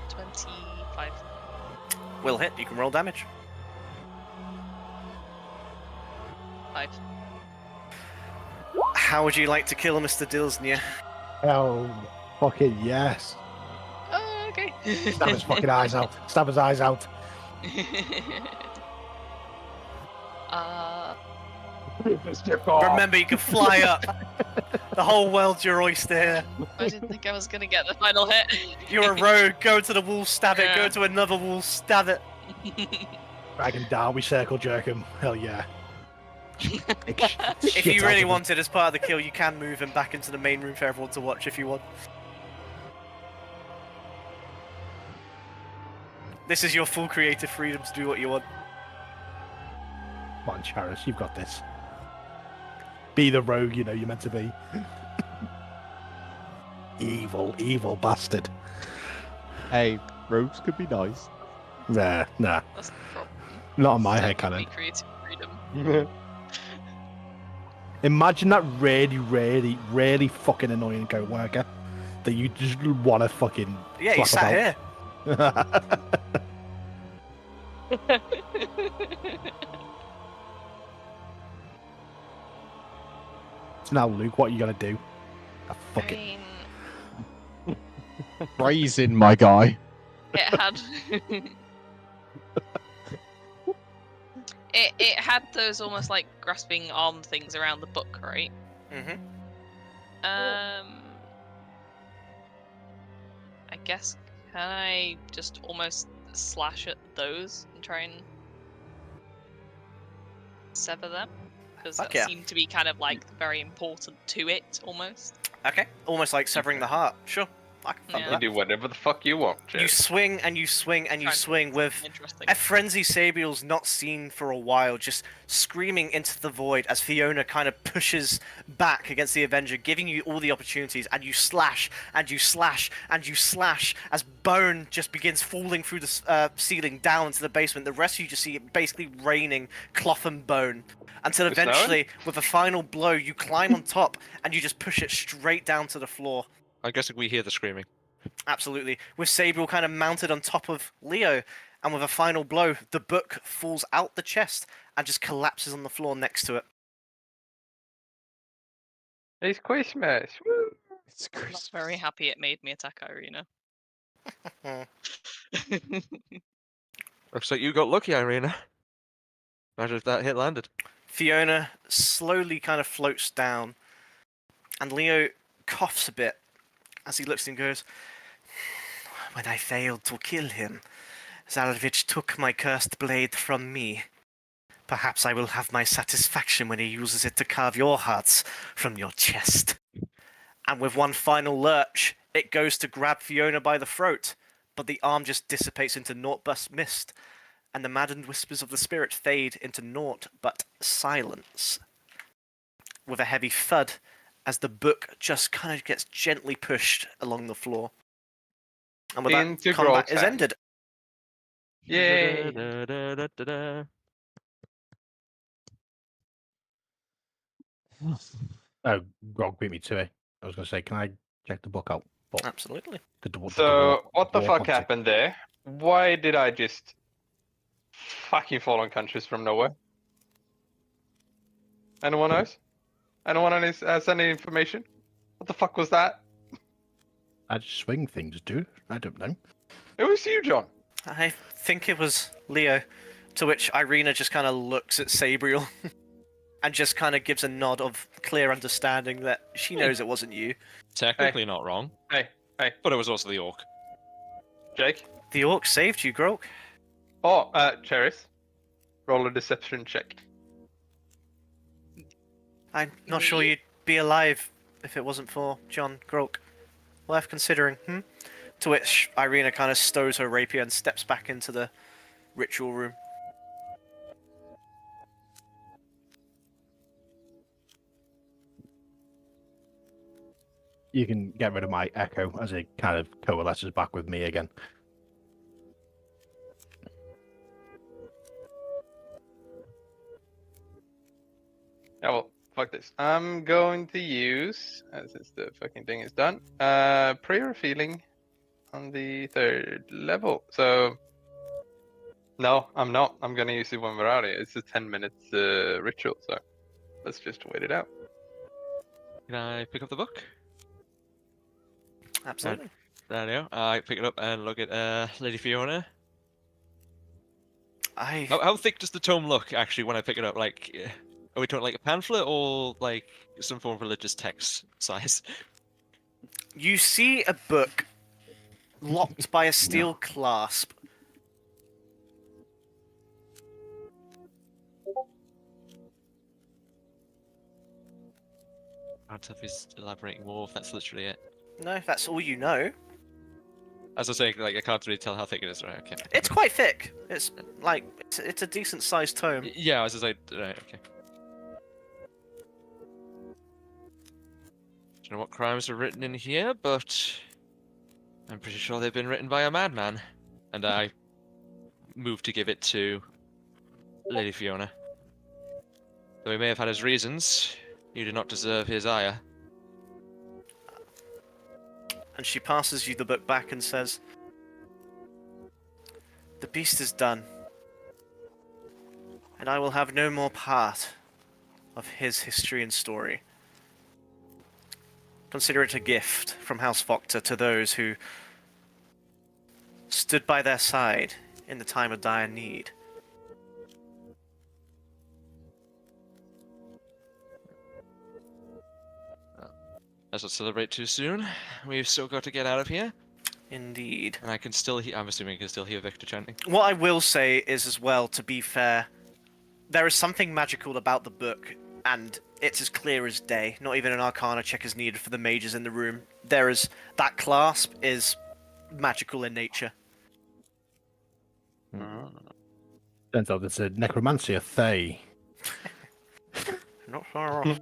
25. Will hit, you can roll damage. 5. How would you like to kill Mr. Dilsnia? Oh, fucking yes. Oh, okay. Stab his fucking eyes out. Stab his eyes out. uh, Remember, you can fly up. The whole world's your oyster here. I didn't think I was gonna get the final hit. You're a rogue, go to the wall, stab it, go Yeah. to another wall, stab it. Drag him down, we circle jerk him. Hell yeah. If you really wanted, as part of the kill, you can move him back into the main room for everyone to watch if you want. This is your full creative freedom to do what you want. Come on, Charis, you've got this. Be the rogue you know you're meant to be. Evil, evil bastard. Hey, rogues could be nice. Nah. That's the problem. Not on my Still head give me cannon. creative freedom. Imagine that really fucking annoying co-worker that you just want to fucking Yeah, you slap sat here. about. So now, Luke, what are you gonna do? Ah, fuck I it. mean, Brazen, my guy. it had. It had those almost like grasping arm things around the book, right? Mm-hmm. I guess can I just almost slash at those and try and sever them? because Fuck that yeah. seemed to be kind of like very important to it almost. Okay, almost like severing the heart. Sure, I can fuck Yeah. You with do whatever the fuck you want, that. You Jerry. swing and you swing and you Trying to swing think with something interesting. a frenzy Sabriel's not seen for a while, just screaming into the void as Fiona kind of pushes back against the Avenger, giving you all the opportunities, and you slash and you slash and you slash as bone just begins falling through the ceiling down into the basement. The rest of you just see it basically raining cloth and bone. Until It's snowing? eventually, with a final blow, you climb on top and you just push it straight down to the floor. I'm guessing we hear the screaming. Absolutely. With Sabriel kind of mounted on top of Leo, and with a final blow, the book falls out the chest and just collapses on the floor next to it. It's Christmas. Woo! It's I'm not Christmas. very happy it made me attack Irina. Looks like you got lucky, Irina. Imagine if that hit landed. Fiona slowly kind of floats down, and Leo coughs a bit as he looks and goes, "When I failed to kill him, Zarovich took my cursed blade from me. Perhaps I will have my satisfaction when he uses it to carve your hearts from your chest." And with one final lurch, it goes to grab Fiona by the throat, but the arm just dissipates into naught but mist, and the maddened whispers of the spirit fade into naught but silence. With a heavy thud, as the book just kind of gets gently pushed along the floor. And with Into that, combat Grog's is hand. ended. Yay! Da-da-da-da-da-da. Oh, Grog beat me to it. I was going to say, can I check the book out? But Absolutely. So, what the fuck happened there? Why did I just fucking fall unconscious from nowhere? Anyone knows? Anyone has any information? What the fuck was that? I just swing things, dude. I don't know. It was you, John. I think it was Leo, to which Irina just kind of looks at Sabriel and just kind of gives a nod of clear understanding that she knows it wasn't you. Technically not wrong, Hey, but it was also the orc. Jake. The orc saved you, Grok. Oh, Cheris. Roll a deception check. I'm not sure you'd be alive if it wasn't for John Grok. Worth considering, To which Irina kind of stows her rapier and steps back into the ritual room. You can get rid of my echo as it kind of coalesces back with me again. Yeah, well, fuck this. I'm going to use, since the fucking thing is done, prayer of healing on the 3rd level. So, no, I'm not. I'm gonna use it when we're out of here. It's a 10 minutes ritual, so let's just wait it out. Can I pick up the book? Absolutely. There we go. I pick it up and look at Lady Fiona. How thick does the tome look, actually, when I pick it up? Like, are we talking like a pamphlet or like some form of religious text size? You see a book locked by a steel clasp. I don't know if he's elaborating more, if that's literally it. No, that's all you know. As I was saying, like, I can't really tell how thick it is, right? Okay. It's quite thick. It's like it's a decent sized tome. Yeah, I was just like, right, okay. Don't know what crimes are written in here, but I'm pretty sure they've been written by a madman. And I moved to give it to Lady Fiona. Though he may have had his reasons, you do not deserve his ire. And she passes you the book back and says, "The beast is done, and I will have no more part of his history and story. Consider it a gift from House Voctor to those who stood by their side in the time of dire need." Let's not celebrate too soon. We've still got to get out of here. Indeed. And I can still hear, I'm assuming I can still hear Victor chanting. What I will say is, as well, to be fair, there is something magical about the book. and it's as clear as day. Not even an Arcana check is needed for the mages in the room. That clasp is magical in nature. Turns out it's a necromancy, a Thay. Not far off.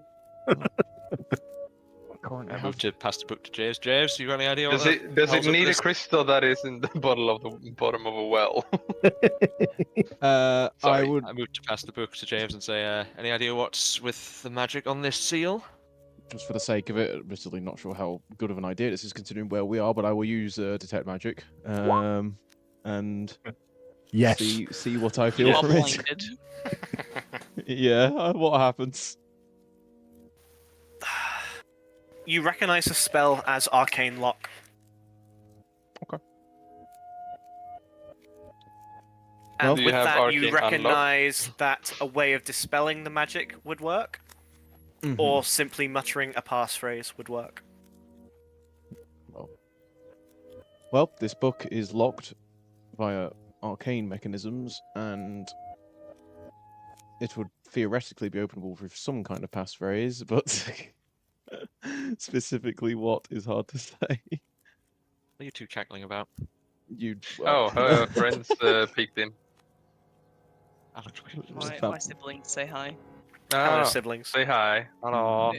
I moved to pass the book to James. James, you got any idea? Does what it does it hell's up need a this? crystal that is in the bottom of a well? I Sorry. would I moved to pass the book to James and say, any idea what's with the magic on this seal? just for the sake of it, admittedly not sure how good of an idea this is considering where we are, but I will use detect magic and Yes. see what I feel You are from it. blinded. Yeah, what happens? You recognize the spell as Arcane Lock. Okay. And Well, Do you with have that, you Arcane Unlock? recognize that a way of dispelling the magic would work, or simply muttering a passphrase would work. Well, this book is locked via arcane mechanisms, and it would theoretically be openable with some kind of passphrase, but specifically what is hard to say. What are you two cackling about? You. Oh, her friends peeked in. My siblings say hi. Hello, Oh, siblings. say hi. Hello.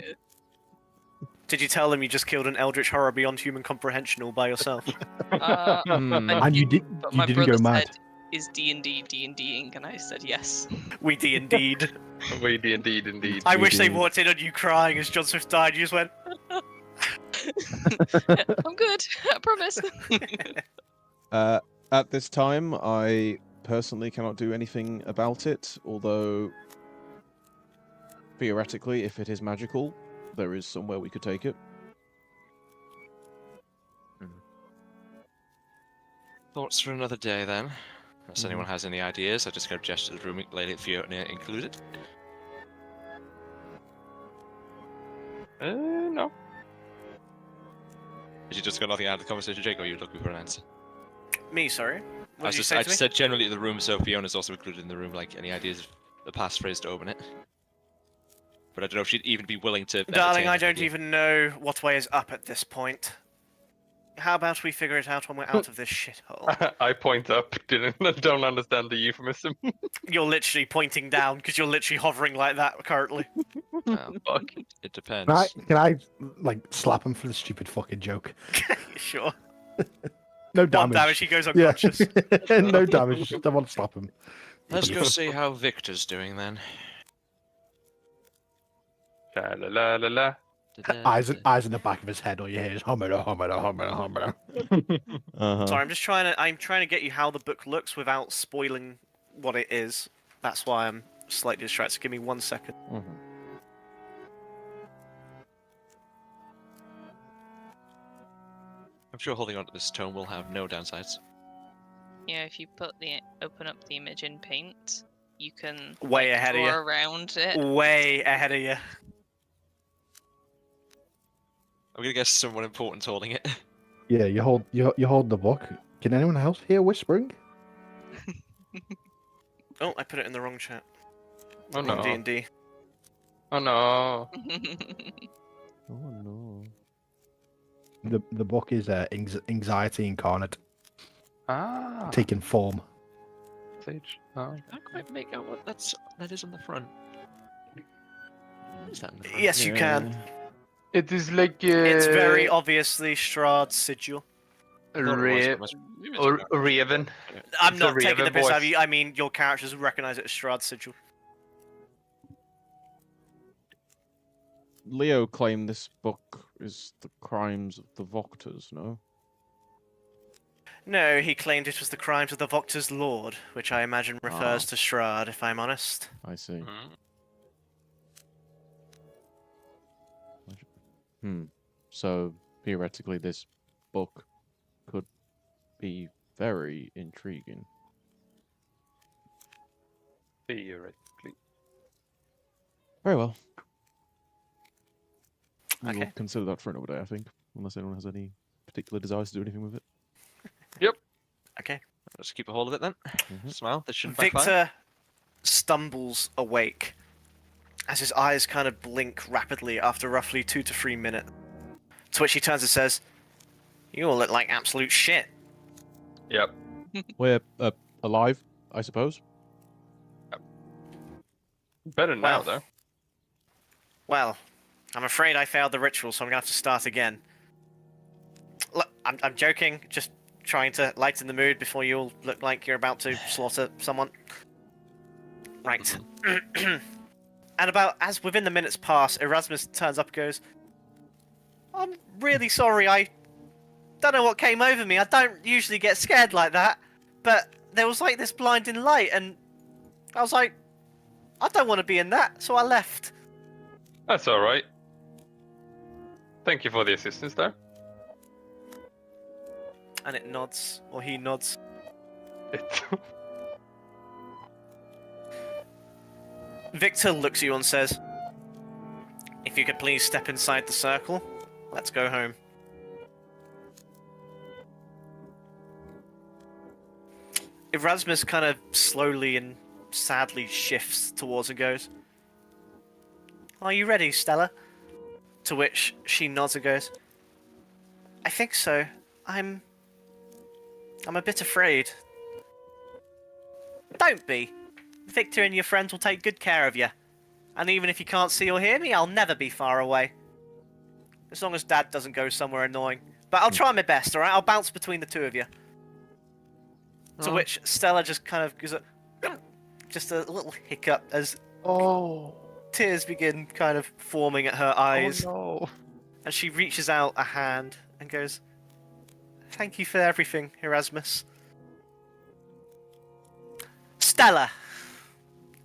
Did you tell them you just killed an eldritch horror beyond human comprehension all by yourself? Hmm. And you didn't brother go mad. said, "Is D&D D&Ding?" And I said yes. We indeed. We indeed. I wish they Indeed. walked in on you crying as John Swift died. You just went, I'm good. I promise. At this time, I personally cannot do anything about it, although theoretically, if it is magical, there is somewhere we could take it. Thoughts for another day, then. Unless anyone has any ideas, I just got a gesture to the room, Lady Fiona included. No. Did you just got nothing out of the conversation, Jake, or are you looking for an answer? me, sorry. What did you say I to me? just said generally to the room, so Fiona's also included in the room. Like, any ideas of the passphrase to open it? But I don't know if she'd even be willing to. Darling, entertain I that don't idea. even know what way is up at this point. How about we figure it out when we're out of this shithole? I point up. Don't understand the euphemism. You're literally pointing down because you're literally hovering like that currently. Well, Fuck. it depends. Can I like slap him for the stupid fucking joke? Sure. No One damage. damage, he goes Yeah. unconscious. No damage. Just I want to slap him. Let's go see how Victor's doing then. La la la la. Eyes in the back of his head. All you hear is homina, homina, homina, homina. Uh-huh. Sorry, I'm trying to get you how the book looks without spoiling what it is. That's why I'm slightly distracted. Give me 1 second. Mhm. I'm sure holding on to this tome will have no downsides. Yeah, if you open up the image in Paint, you can Way ahead of draw you. around it. Way ahead of you. I'm gonna guess someone important's holding it. Yeah, you hold the book. Can anyone else hear whispering? Oh, I put it in the wrong chat. Oh no. D&D. Oh no. Oh no. The book is anxiety incarnate, Ah. taking form. Sage. Oh. I can't quite make out what that is on the front. What is that in the front? Yes, you can. It is like It's very obviously Strahd's sigil. I thought it was, maybe it's not. Raven. I'm It's a not taking the Raven piss out of voice. you. I mean, your characters recognize it as Strahd's sigil. Leo claimed this book is the crimes of the Voctors, no? No, he claimed it was the crimes of the Voctor's Lord, which I imagine refers to Strahd, if I'm honest. I see. Mm. So, theoretically, this book could be very intriguing. Theoretically. Very well. We will Okay. consider that for another day, I think. Unless anyone has any particular desires to do anything with it. Okay. Let's keep a hold of it then. Mhm. Smile. This shouldn't backfire. Victor stumbles awake as his eyes kind of blink rapidly after roughly 2 to 3 minutes. To which he turns and says, "You all look like absolute shit." Yep. We're alive, I suppose. Better now, Well. though. Well, I'm afraid I failed the ritual, so I'm gonna have to start again. Look, I'm joking, just trying to lighten the mood before you all look like you're about to slaughter someone. Right. And about as within the minutes pass, Erasmus turns up and goes, "I'm really sorry, I don't know what came over me. I don't usually get scared like that, but there was like this blinding light, and I was like, I don't want to be in that, so I left." That's all right. Thank you for the assistance, though. And it nods, or he nods. Victor looks at you and says, "If you could please step inside the circle, let's go home." Erasmus kind of slowly and sadly shifts towards and goes, "Are you ready, Stella?" To which she nods and goes, "I think so. I'm a bit afraid." "Don't be. Victor and your friends will take good care of you. And even if you can't see or hear me, I'll never be far away. As long as Dad doesn't go somewhere annoying. But I'll try my best, alright? I'll bounce between the two of you." To which Stella just kind of gives just a little hiccup as tears begin kind of forming at her eyes. Oh, no. And she reaches out a hand and goes, "Thank you for everything, Erasmus." "Stella!"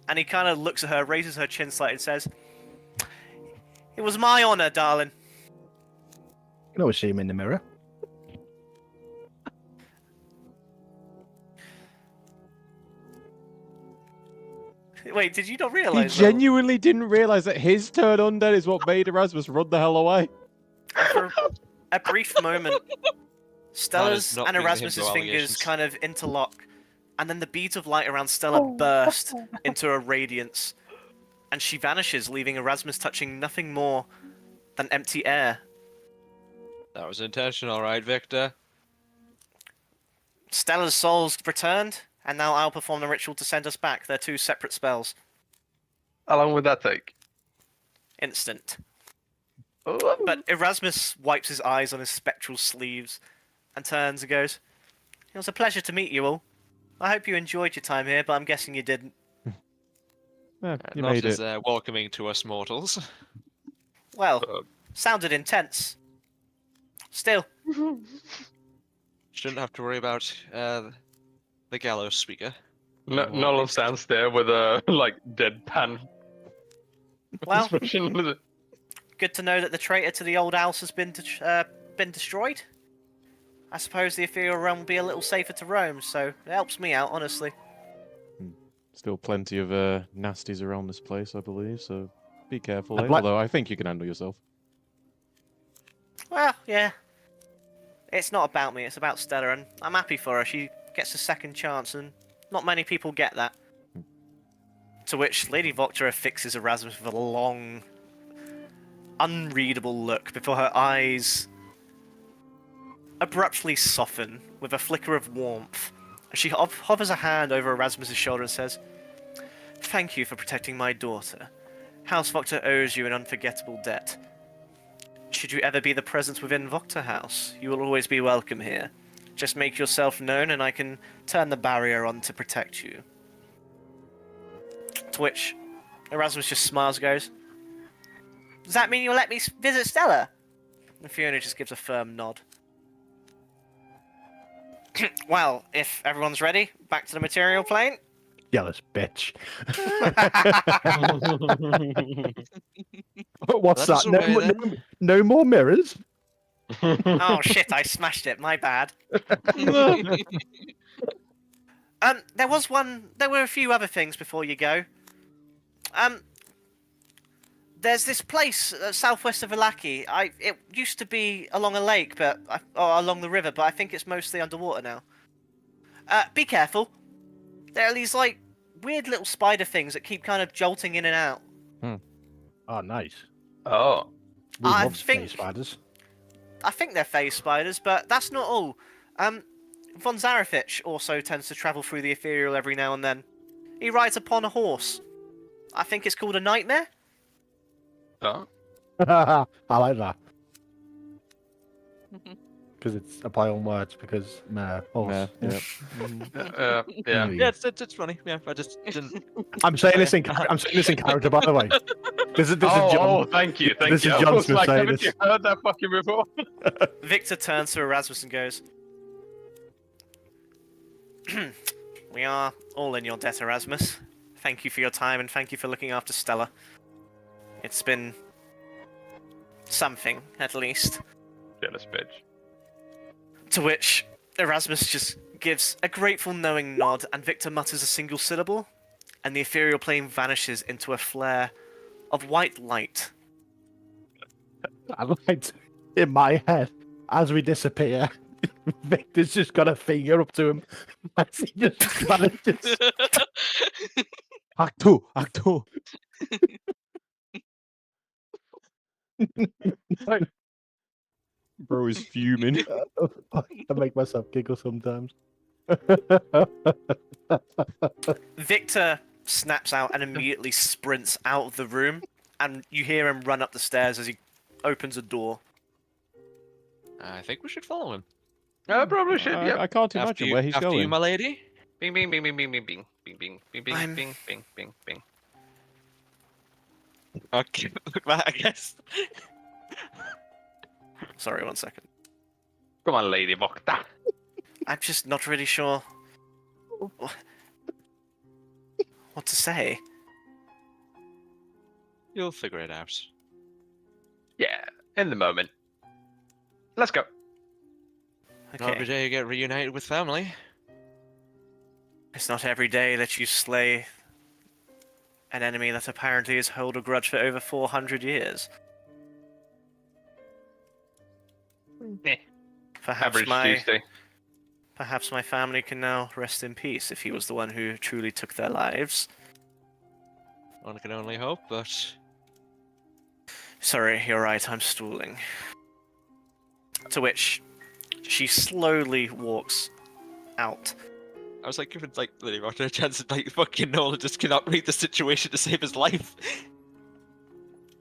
And he kind of looks at her, raises her chin slightly and says, "It was my honor, darling." You can always see him in the mirror. Wait, did you not He realise? genuinely didn't realize that his turn undead is what made Erasmus run the hell away. For a brief moment, Stella's not and being Erasmus's him, no fingers allegations. kind of interlock, and then the beads of light around Stella burst into a radiance, and she vanishes, leaving Erasmus touching nothing more than empty air. That was intentional, right, Victor? Stella's soul's returned, and now I'll perform the ritual to send us back. They're two separate spells. How long would that take? Instant. Oh. But Erasmus wipes his eyes on his spectral sleeves and turns and goes, "It was a pleasure to meet you all. I hope you enjoyed your time here, but I'm guessing you didn't." You Not made as it. welcoming to us mortals. Well, Uh, sounded intense. Still, Shouldn't have to worry about the gallows speaker. Nolan stands there with a like deadpan well, expression. good to know that the traitor to the old house has been destroyed. I suppose the ethereal realm will be a little safer to roam, so it helps me out, honestly. Still plenty of nasties around this place, I believe, so be careful. I'd like- Although I think you can handle yourself. Well, yeah. It's not about me, it's about Stella, and I'm happy for her. She gets a second chance, and not many people get that. To which Lady Voctera fixes Erasmus with a long, unreadable look before her eyes abruptly soften with a flicker of warmth. She hovers a hand over Erasmus' shoulder and says, "Thank you for protecting my daughter. House Vocter owes you an unforgettable debt. Should you ever be the presence within Vocter House, you will always be welcome here. Just make yourself known and I can turn the barrier on to protect you." To which Erasmus just smiles and goes, "Does that mean you'll let me visit Stella?" And Fiona just gives a firm nod. Well, if everyone's ready, back to the material plane. Jealous bitch. What's Let us that? away, then. No more mirrors? Oh shit, I smashed it, my bad. There were a few other things before you go. There's this place southwest of Ilaki. It used to be along a lake, or along the river, but I think it's mostly underwater now. Be careful. There are these like weird little spider things that keep kind of jolting in and out. Oh, nice. Oh. We I love think- space spiders. I think they're phase spiders, but that's not all. Von Zarafich also tends to travel through the ethereal every now and then. He rides upon a horse. I think it's called a nightmare. Oh. I like that. Because it's a play on words, because horse. Yeah. Yeah. Yeah, it's funny. Yeah, I just didn't. I'm saying this in character, by the way. This is John. Thank you. This is I John was Smith like, saying haven't this. you heard that fucking before? Victor turns to Erasmus and goes, "We are all in your debt, Erasmus. Thank you for your time and thank you for looking after Stella. It's been something, at least." Jealous bitch. To which Erasmus just gives a grateful knowing nod and Victor mutters a single syllable, and the ethereal plane vanishes into a flare of white light. I like to, in my head, as we disappear, Victor's just got a finger up to him. As he just vanishes. Act two. Act two. Bro is fuming. I make myself giggle sometimes. Victor snaps out and immediately sprints out of the room, and you hear him run up the stairs as he opens a door. I think we should follow him. I probably should, yeah. I can't After imagine you, where he's after going. you, my lady. Bing, bing, bing, bing, bing, bing, bing, bing, bing, bing, bing, I'm- bing, bing, bing, bing. Okay, look that, I guess. Sorry, 1 second. Come on, Lady Vokta. I'm just not really sure what to say. You'll figure it out. Yeah, in the moment. Let's go. Not every Okay. day you get reunited with family. It's not every day that you slay an enemy that apparently has held a grudge for over 400 years. Eh, Perhaps average my Tuesday. perhaps my family can now rest in peace if he was the one who truly took their lives. One can only hope, but Sorry, you're right, I'm stooling. To which she slowly walks out. I was like giving like Lily Roger a chance to like fucking Nolan just cannot read the situation to save his life.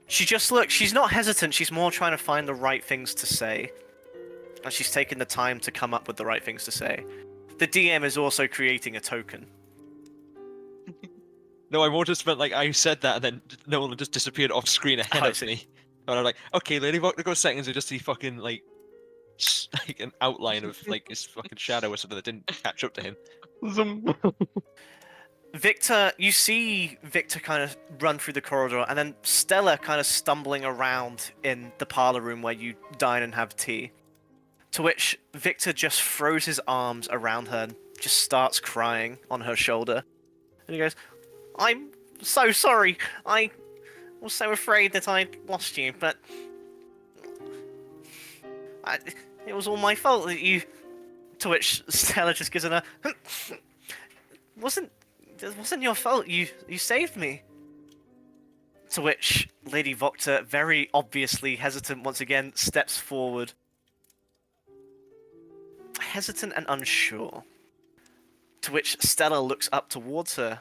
She just looks, she's not hesitant, she's more trying to find the right things to say. And she's taken the time to come up with the right things to say. The DM is also creating a token. No, I more just meant like I said that and then Nolan just disappeared off screen ahead I of see. me. And I'm like, okay, Lady Rock, go seconds and just see fucking like an outline of like his fucking shadow or something that didn't catch up to him. Zoom. Victor, you see Victor kind of run through the corridor, and then Stella kind of stumbling around in the parlor room where you dine and have tea. To which Victor just throws his arms around her and just starts crying on her shoulder. And he goes, "I'm so sorry. I was so afraid that I'd lost you, but it was all my fault that you..." To which Stella just gives her a... It wasn't your fault. You saved me. To which Lady Vokta, very obviously hesitant once again, steps forward. Hesitant and unsure. To which Stella looks up towards her,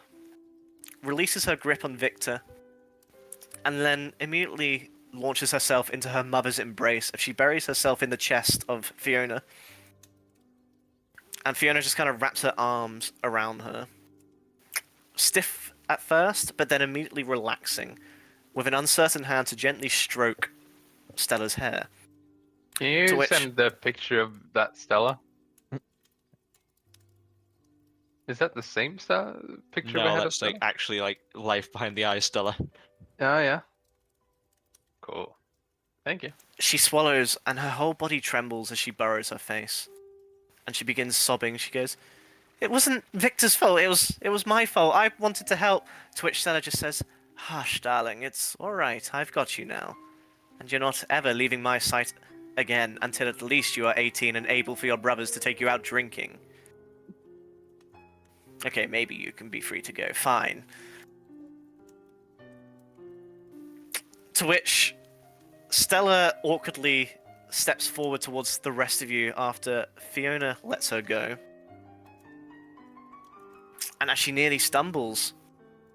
releases her grip on Victor, and then immediately launches herself into her mother's embrace as she buries herself in the chest of Fiona. And Fiona just kind of wraps her arms around her. Stiff at first, but then immediately relaxing, with an uncertain hand to gently stroke Stella's hair. Can you To which- send the picture of that Stella? Is that the same picture we No, had of that's like Stella? actually like life behind the eyes, Stella. Oh, yeah. Cool. Thank you. She swallows, and her whole body trembles as she burrows her face. And she begins sobbing. She goes, "It wasn't Victor's fault. It was my fault. I wanted to help." To which Stella just says, "Hush, darling. It's all right. I've got you now, and you're not ever leaving my sight again until at least you are 18 and able for your brothers to take you out drinking. Okay, maybe you can be free to go. Fine." To which Stella awkwardly steps forward towards the rest of you after Fiona lets her go. And as she nearly stumbles,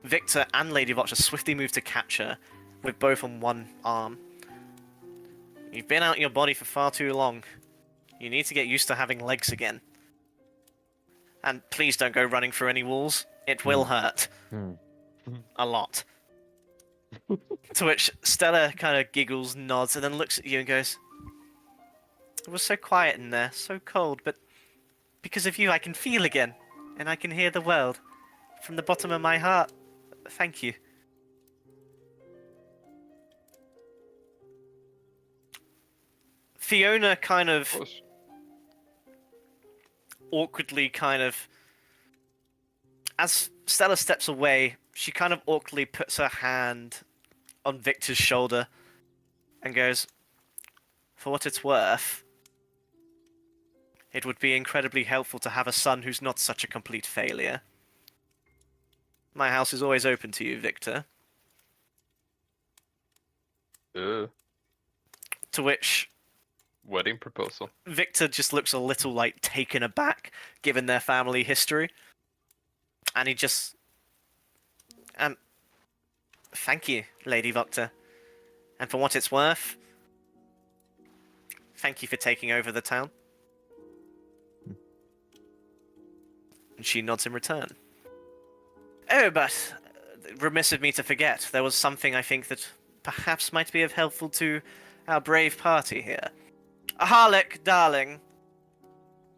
Victor and Lady Voxer swiftly move to catch her, with both on one arm. You've been out in your body for far too long. You need to get used to having legs again. And please don't go running through any walls. It will hurt. A lot. To which Stella kind of giggles, nods, and then looks at you and goes, "It was so quiet in there, so cold, but because of you I can feel again, and I can hear the world. From the bottom of my heart, thank you." Fiona kind of awkwardly as Stella steps away, she kind of awkwardly puts her hand on Victor's shoulder and goes, "For what it's worth, it would be incredibly helpful to have a son who's not such a complete failure. My house is always open to you, Victor." To which Wedding proposal. Victor just looks a little like taken aback, given their family history. And he just... thank you, Lady Voctor. And for what it's worth, thank you for taking over the town. And she nods in return. Oh, but remiss of me to forget, there was something I think that perhaps might be of helpful to our brave party here. Harlech, darling,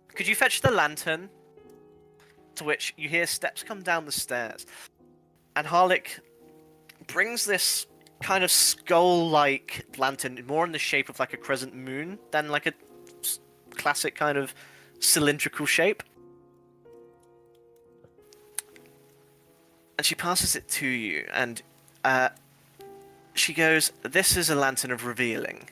could you fetch the lantern? To which you hear steps come down the stairs. And Harlech brings this kind of skull-like lantern, more in the shape of like a crescent moon than like a classic kind of cylindrical shape. And she passes it to you, and she goes, "This is a lantern of revealing.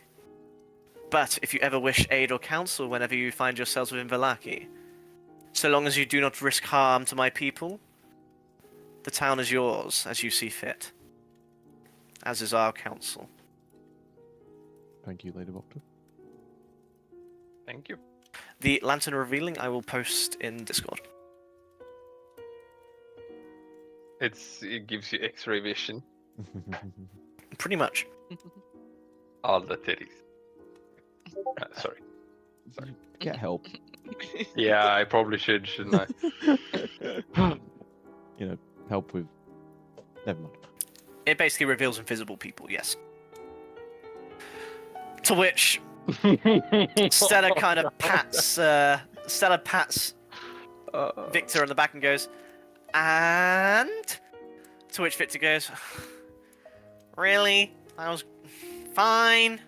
But if you ever wish aid or counsel whenever you find yourselves within Vallaki, so long as you do not risk harm to my people, the town is yours as you see fit. As is our council." Thank you, Lady Voctor. Thank you. The lantern revealing I will post in Discord. It gives you X-ray vision. Pretty much. All the titties. Sorry. Get help. Yeah, I probably should, shouldn't I? Help with. Never mind. It basically reveals invisible people, yes. To which Stella kind of pats Victor on the back and goes, "And?" To which Victor goes, "Really? I was fine.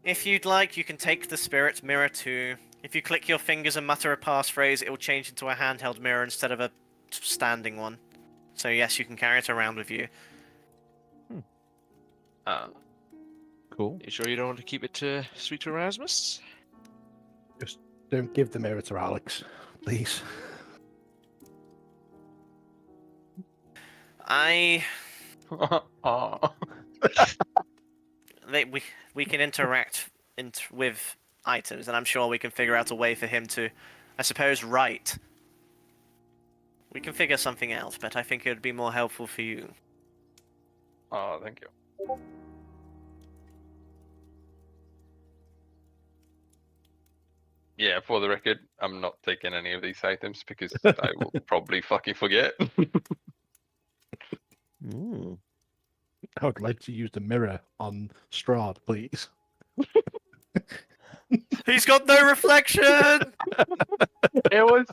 If you'd like, you can take the spirit mirror too. If you click your fingers and mutter a passphrase, it will change into a handheld mirror instead of a standing one. So yes, you can carry it around with you." Cool. You sure you don't want to keep it to Sweet Erasmus? Just don't give the mirror to Alex, please. We can interact with items, and I'm sure we can figure out a way for him to, I suppose, write. We can figure something out, but I think it would be more helpful for you. Oh, thank you. Yeah, for the record, I'm not taking any of these items because I will probably fucking forget. I would like to use the mirror on Strahd, please. He's got no reflection! It was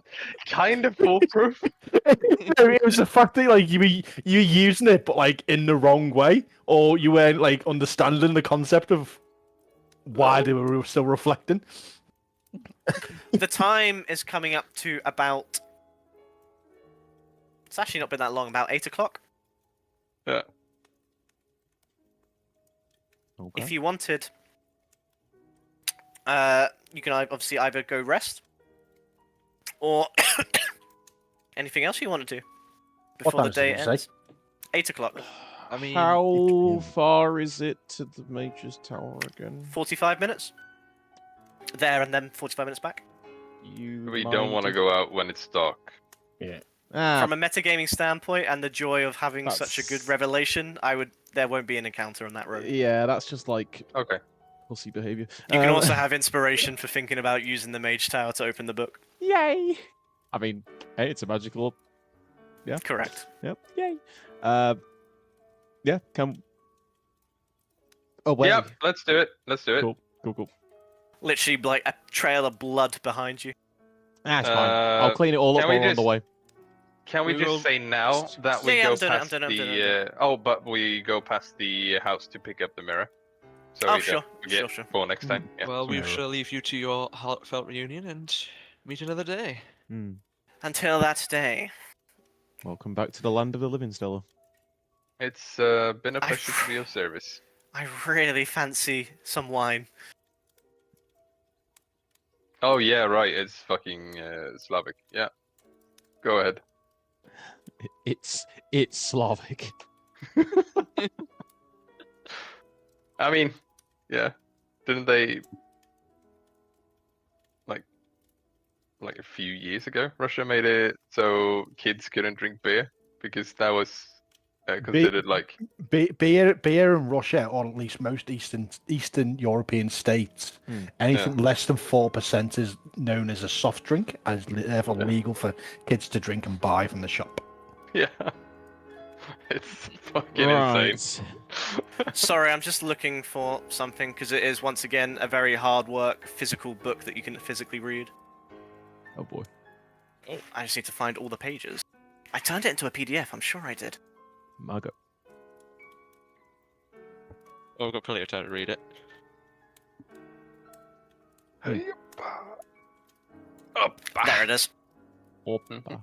kind of foolproof. It was the fact that like you were using it, but like in the wrong way, or you weren't like understanding the concept of why they were still reflecting. The time is coming up to about... It's actually not been that long, about 8 o'clock. Yeah. Okay. If you wanted, you can obviously either go rest, or anything else you want to do before the day ends. 8 o'clock. I mean, How far is it to the Mage's Tower again? 45 minutes. There and then 45 minutes back. We don't want to go out when it's dark. Ah, From a metagaming standpoint and the joy of having such a good That's- revelation, there won't be an encounter on that road. yeah, that's just like Okay. pussy behavior. You can also have inspiration for thinking about using the Mage Tower to open the book. Yay! I mean, hey, it's a magical. Yeah. Correct. Yep. Yay. Yeah. Come. Away. Yep, let's do it. Let's do it. Cool. Literally, like a trail of blood behind you. Ah, it's fine. I'll clean it all up can while we we're on the just- way. Can we We will- just say now that we Yeah, go I'm doing it, I'm past doing it, I'm the? doing it, Oh, but we go past the house to pick up the mirror. So Oh, we sure, don't forget sure. for next time. Yeah. well, we Yeah. shall leave you to your heartfelt reunion and meet another day. Hmm. Until that day. Welcome back to the land of the living, Stella. It's been a I- pleasure to be of service. I really fancy some wine. Oh yeah, right. It's fucking Slavic. Yeah. Go ahead. It's Slavic. I mean, yeah. Didn't they like a few years ago? Russia made it so kids couldn't drink beer because that was considered like Beer in Russia, or at least most Eastern European states, anything less than 4% is known as a soft drink, and is therefore legal for kids to drink and buy from the shop. yeah. It's fucking insane. Sorry, I'm just looking for something because it is once again a very hard work physical book that you can physically read. Oh boy. I just need to find all the pages. I turned it into a PDF, I'm sure I did. Margot. Oh, we've got plenty of time to read it. Up. There it is. Oppa.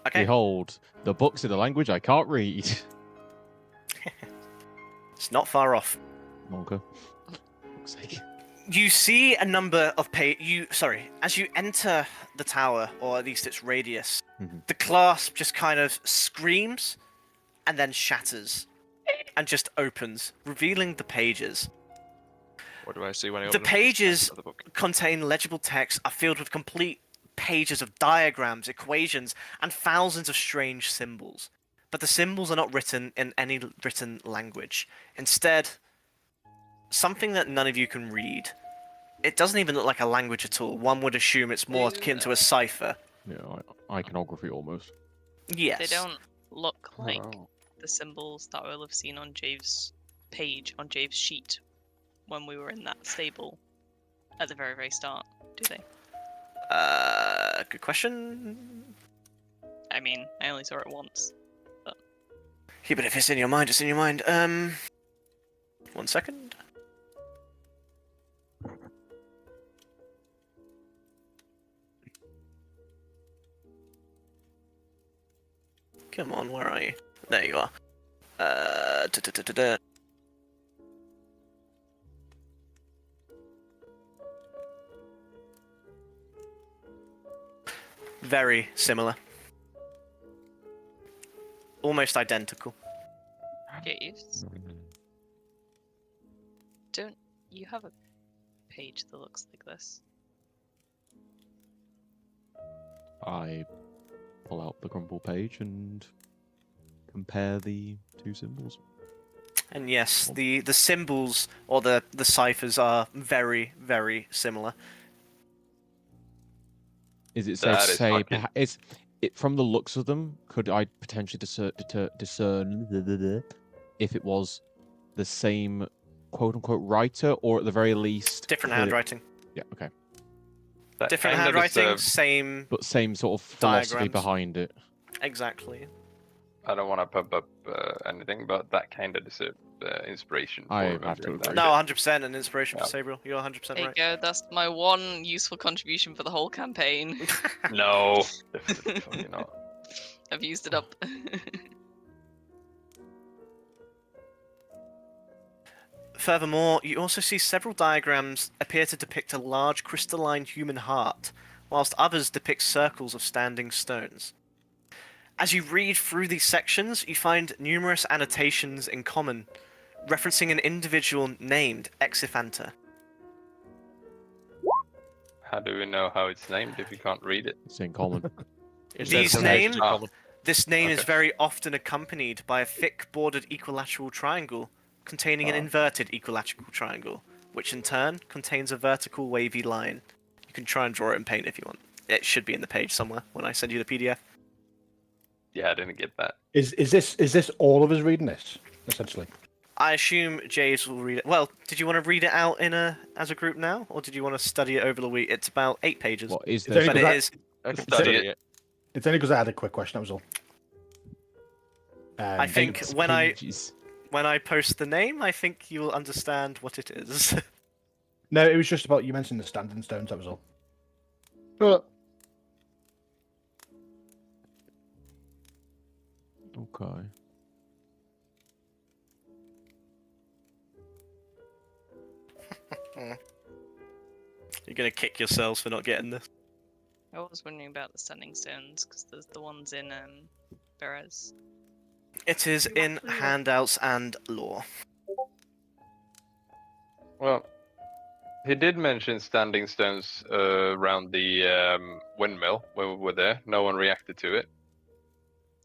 Okay. Behold, the books in a language I can't read. It's not far off. Monka. Fuck's sake. You see a number of as you enter the tower, or at least its radius, the clasp just kind of screams and then shatters and just opens, revealing the pages. What do I see when I The open up pages the book? contain legible text, are filled with complete pages of diagrams, equations, and thousands of strange symbols. But the symbols are not written in any written language. Instead, something that none of you can read. It doesn't even look like a language at all. One would assume it's more akin to a cipher. Yeah, iconography almost. Yes. They don't look like Oh. the symbols that we'll have seen on Jave's page, on Jave's sheet, when we were in that stable at the very, very start, do they? Good question. I mean, I only saw it once. Yeah, but if it's in your mind, it's in your mind. 1 second. Come on, where are you? There you are. Da-da-da-da-da. Very similar. Almost identical. Javes, don't you have a page that looks like this? I pull out the crumple page and compare the two symbols. And yes, the symbols or the ciphers are very, very similar. Is it That safe to is say fucking- it's it from the looks of them? Could I potentially discern if it was the same quote unquote writer, or at the very least Different clear- handwriting. Yeah, okay, That Different kinda handwriting, deserves- same. but same sort of philosophy Diagrams. behind it. Exactly. I don't want to pump up anything, but that kind of deserves inspiration. I for have to remembering that agree. No, shit. 100% an inspiration for Yeah. Sabriel. You're 100% There you right. go. That's my one useful contribution for the whole campaign. No, definitely fucking not. I've used it up. Furthermore, you also see several diagrams appear to depict a large crystalline human heart, whilst others depict circles of standing stones. As you read through these sections, you find numerous annotations in common, referencing an individual named Exiphanta. How do we know how it's named if you can't read it? It's in common. It These says names- in common. This name is Okay. very often accompanied by a thick bordered equilateral triangle containing an inverted equilateral triangle, which in turn contains a vertical wavy line. You can try and draw it in paint if you want. It should be in the page somewhere when I send you the PDF. Yeah, I didn't get that. Is this all of us reading this essentially? I assume Jays will read it. Well, did you want to read it out as a group now, or did you want to study it over the week? It's about 8 pages. What is Is there this? But any- it is. I Study it. It's only because I had a quick question. That was all. I think Eight when pages. I post the name, I think you will understand what it is. No, it was just about you mentioned the standing stones. That was all. Okay. You're gonna kick yourselves for not getting this. I was wondering about the standing stones because there's the ones in Perez. It is in handouts and lore. Well, he did mention standing stones around the windmill when we were there. No one reacted to it.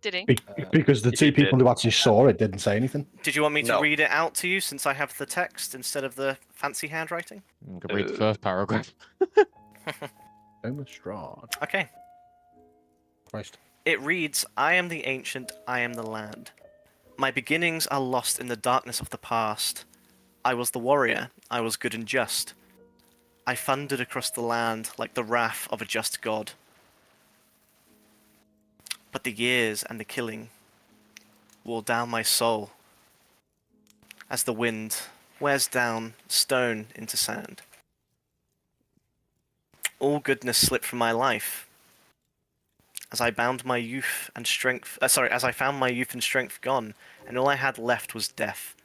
Did he? Because the He two did. people who actually saw it didn't say anything. Did you want me to No. read it out to you since I have the text instead of the fancy handwriting? I'm gonna read the first paragraph. Homer Strahd. Okay. Christ. It reads, I am the ancient, I am the land. My beginnings are lost in the darkness of the past. I was the warrior, I was good and just. I thundered across the land like the wrath of a just god. But the years and the killing wore down my soul as the wind wears down stone into sand. All goodness slipped from my life as I bound my youth and strength. As I found my youth and strength gone, and all I had left was death.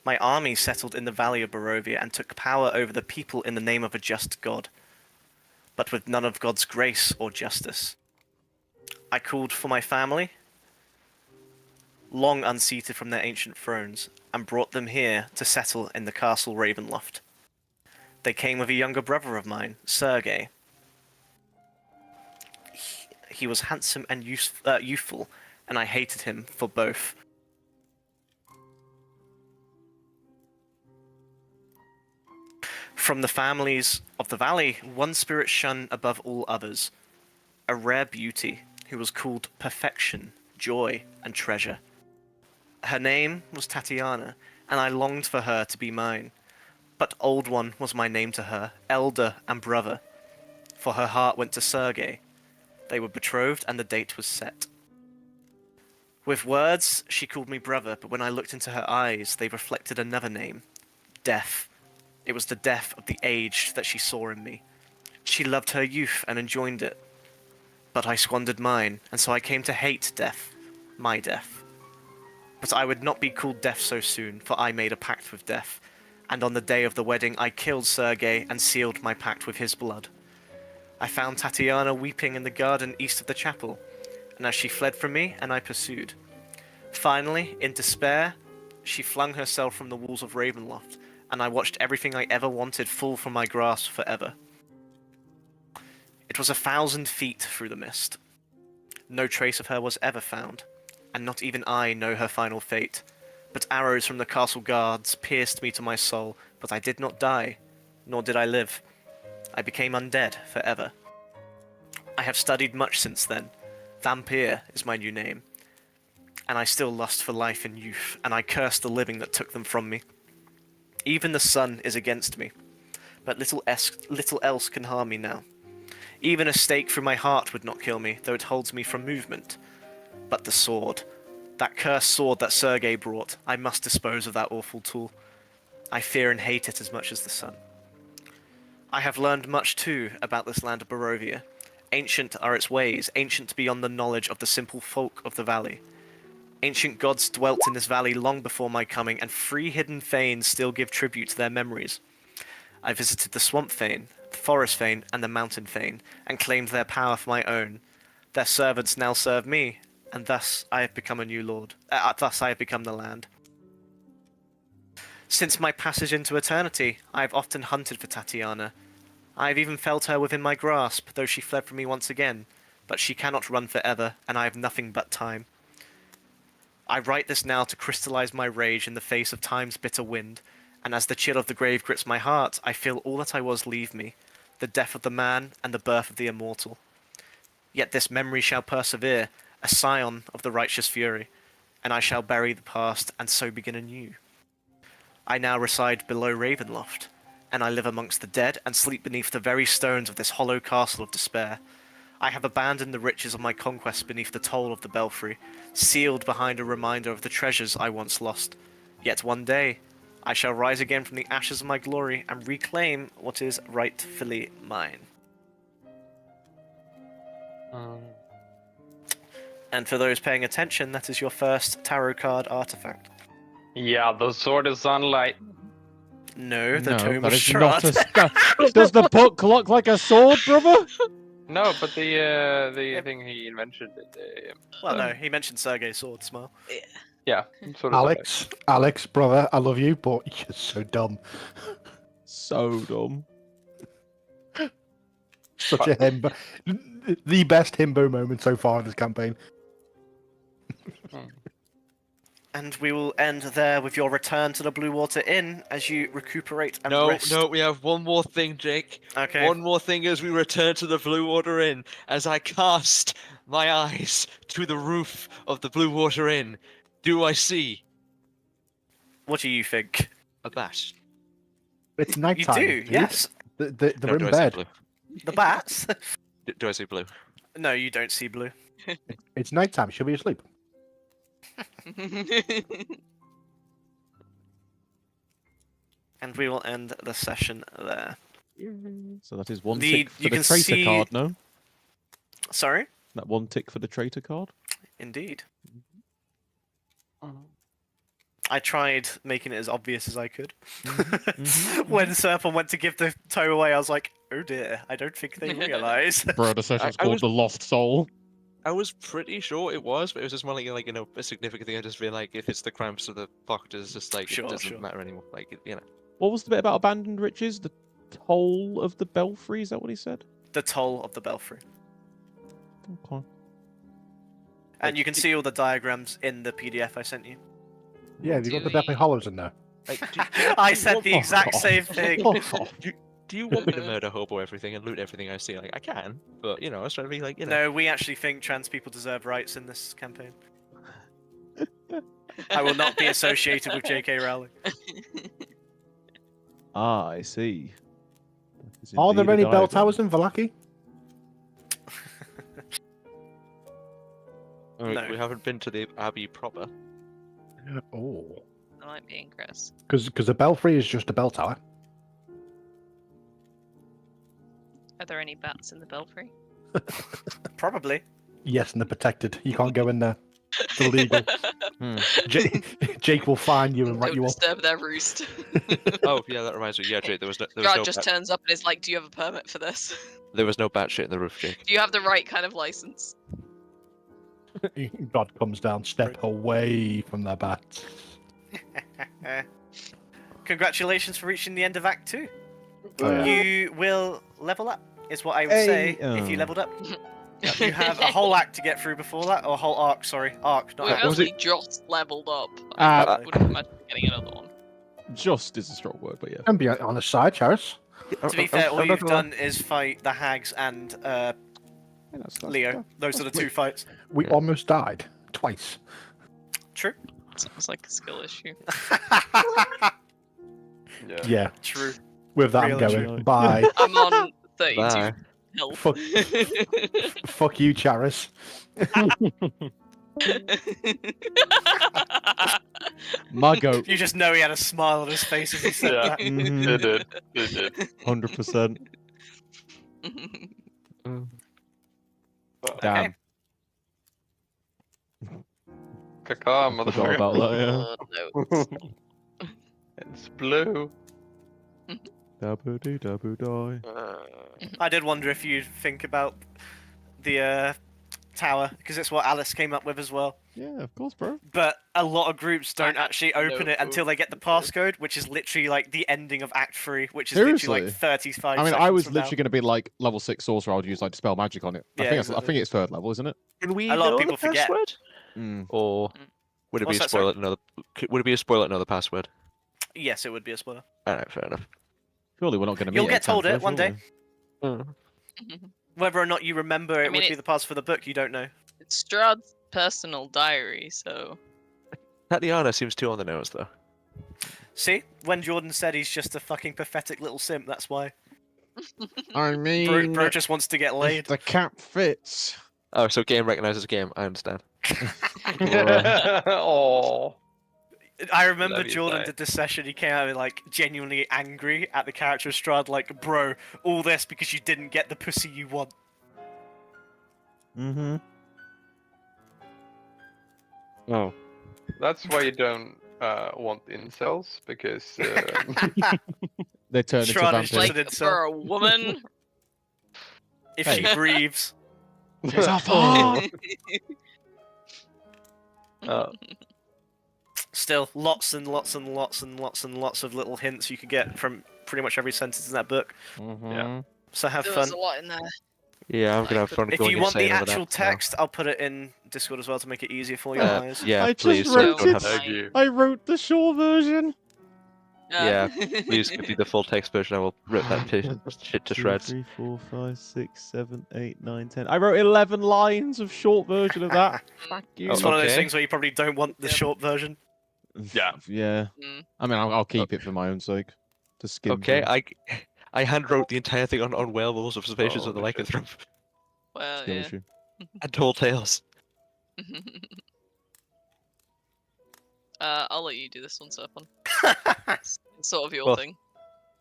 My army settled in the valley of Barovia and took power over the people in the name of a just God, but with none of God's grace or justice. I called for my family, long unseated from their ancient thrones, and brought them here to settle in the castle Ravenloft. They came with a younger brother of mine, Sergei. He was handsome and youthful, and I hated him for both. From the families of the valley, one spirit shone above all others, a rare beauty who was called Perfection, Joy, and Treasure. Her name was Tatiana, and I longed for her to be mine. But Old One was my name to her, Elder and Brother, for her heart went to Sergei. They were betrothed and the date was set. With words, she called me brother, but when I looked into her eyes, they reflected another name, Death. It was the death of the aged that she saw in me. She loved her youth and enjoyed it. But I squandered mine, and so I came to hate death, my death. But I would not be called death so soon, for I made a pact with death. And on the day of the wedding, I killed Sergei and sealed my pact with his blood. I found Tatiana weeping in the garden east of the chapel, and as she fled from me, and I pursued. Finally, in despair, she flung herself from the walls of Ravenloft, and I watched everything I ever wanted fall from my grasp forever. It was 1,000 feet through the mist. No trace of her was ever found, and not even I know her final fate. But arrows from the castle guards pierced me to my soul, but I did not die, nor did I live. I became undead forever. I have studied much since then. Vampire is my new name. And I still lust for life and youth, and I curse the living that took them from me. Even the sun is against me, but little else can harm me now. Even a stake through my heart would not kill me, though it holds me from movement. But the sword, that cursed sword that Sergei brought, I must dispose of that awful tool. I fear and hate it as much as the sun. I have learned much too about this land of Barovia. Ancient are its ways, ancient beyond the knowledge of the simple folk of the valley. Ancient gods dwelt in this valley long before my coming, and 3 hidden fanes still give tribute to their memories. I visited the swamp fane, the forest fane, and the mountain fane, and claimed their power for my own. Their servants now serve me, and thus I have become a new lord. Thus I have become the land. Since my passage into eternity, I have often hunted for Tatiana. I have even felt her within my grasp, though she fled from me once again. But she cannot run forever, and I have nothing but time. I write this now to crystallize my rage in the face of time's bitter wind, and as the chill of the grave grips my heart, I feel all that I was leave me, the death of the man and the birth of the immortal. Yet this memory shall persevere, a scion of the righteous fury, and I shall bury the past and so begin anew. I now reside below Ravenloft, and I live amongst the dead and sleep beneath the very stones of this hollow castle of despair. I have abandoned the riches of my conquest beneath the toll of the belfry, sealed behind a reminder of the treasures I once lost. Yet one day, I shall rise again from the ashes of my glory and reclaim what is rightfully mine. And for those paying attention, that is your first tarot card artifact. Yeah, the sword is sunlight. No, the No, Tome that of is not Strahd. Does the book look like a sword, brother? No, but the thing he mentioned. Well, no, he mentioned Sergei's sword, smile. Yeah, sort of. Alex, brother, I love you, but you're so dumb. So dumb. Such a himbo. The best himbo moment so far in this campaign. And we will end there with your return to the Blue Water Inn as you recuperate and rest. No, we have one more thing, Jake. Okay. One more thing as we return to the Blue Water Inn. As I cast my eyes to the roof of the Blue Water Inn, do I see What do you think? a bat? It's You nighttime. do, dude. yes. They're No, in do I see bed. blue? The bats? Do I see blue? No, you don't see blue. It's nighttime. She'll be asleep. And we will end the session there. So that is one The- tick for you the can traitor see- card, no? Sorry? That one tick for the traitor card? Indeed. I tried making it as obvious as I could. When Serpent went to give the toe away, I was like, oh dear, I don't think they realise. Bro, the session's I called was- The Lost Soul. I was pretty sure it was, but it was just more like a significant thing. I just feel like if it's the cramps of the pocket, it's just like Sure, it doesn't sure. matter anymore. Like What was the bit about abandoned riches? The toll of the belfry, is that what he said? The toll of the belfry. Okay. And you can see all the diagrams in the PDF I sent you. Yeah, have you got the Do Deathly we- Hollows in there? like I said the Fuck exact off. same thing. Fuck off. do you want me to murder hobo everything and loot everything I see? Like I can, but I was trying to be like No, we actually think trans people deserve rights in this campaign. I will not be associated with J.K. Rowling. Ah, I see. That is Are there indeed a any bell diagram. towers in Valaki? No. We haven't been to the Abbey proper. Oh. That might be ingress. Because a belfry is just a bell tower. Are there any bats in the belfry? Probably. Yes, and they're protected. You can't go in there. It's illegal. Hmm. Jake will find you and write Don't you up. disturb their roost. Oh yeah, that reminds me. Yeah, Jake, there was no Strahd just turns up and is like, "Do you have a permit for this? there was no bat shit in the roof, Jake. Do you have the right kind of license?" God comes down, step away from their bats. Congratulations for reaching the end of Act 2. Oh, yeah. You will level up, is what I would Hey, say if you oh. leveled up. You have a whole act to get through before that, or a whole arc, sorry. Arc, not We've act. was only just leveled up. Ah, I wouldn't imagine getting another one. just is a strong word, but yeah. And be on the side, Charis. To be fair, all you've done is fight the hags and Yeah, that's Leo. Those are the two fights. We Yeah. almost died. Twice. True. Sounds like a skill issue. Yeah. True. With that, Really I'm true. going. Bye. I'm on 32 Bye. health. Fuck. Fuck you, Charis. My goat. You just know he had a smile on his face as he said Yeah. that. Mhm. It did. It did. 100%. Okay. Damn. Caca, Forgot motherfucker. about that, yeah. No. It's blue. Dabba-dee, dabba-die. I did wonder if you'd think about the tower because it's what Alice came up with as well. Yeah, of course, bro. But a lot of groups don't actually open no it until they get the passcode, which is literally like the ending of Act 3, which is Seriously? literally like 35 I mean, I seconds was from now. literally going to be like level 6 sorcerer. I would use like dispel magic on it. Yeah, I exactly. think it's 3rd level, isn't it? Can we A lot of know people the forget. password? Mm. Or would it What's be a that, sorry? spoiler? Another? Would it be a spoiler? Another password? Yes, it would be a spoiler. Alright, fair enough. Surely we're not going to meet. You'll at get told Tantra, it one day. surely. Whether or not you remember it I mean, would be the pass for the book, you don't know. It's Strahd's personal diary, so Tatiana seems too on the nose, though. See? When Jordan said he's just a fucking pathetic little simp, that's why. I mean, Bro just wants to get if laid. the cap fits. Oh, so game recognizes game. I understand. Oh. I remember Love you, Jordan Si. did this session, he came out like genuinely angry at the character of Strahd, like, bro, all this because you didn't get the pussy you want. Mm-hmm. Oh. That's why you don't want incels, because They turn into Strahd is vampires. just like an incel. for a woman. If Hey. she breathes. It's a fart. Still, lots and lots and lots and lots and lots of little hints you could get from pretty much every sentence in that book. Mhm. So have There fun. was a lot in there. Yeah, I'm gonna have fun If going you want the insane over actual that now. text, I'll put it in Discord as well to make it easier for you Uh, guys. yeah, I just please. wrote Don't it. have... Thank you. I wrote the short version. Yeah, Please give me the full text version. I will rip that shit to 2, shreds. 3, 4, 5, 6, 7, 8, 9, 10. I wrote 11 lines of short version of that. Fuck you. It's one of those Okay. things where you probably don't want the Yeah. short version. Yeah. Yeah. Mm. I mean, I'll keep it for my own sake. To skim Okay, through. I hand wrote the entire thing on werewolves, observations Oh, of the shit. lycanthrope, Well, Skill yeah. issue. and tall tales. I'll let you do this one, Serpon. It's sort of your Well, thing.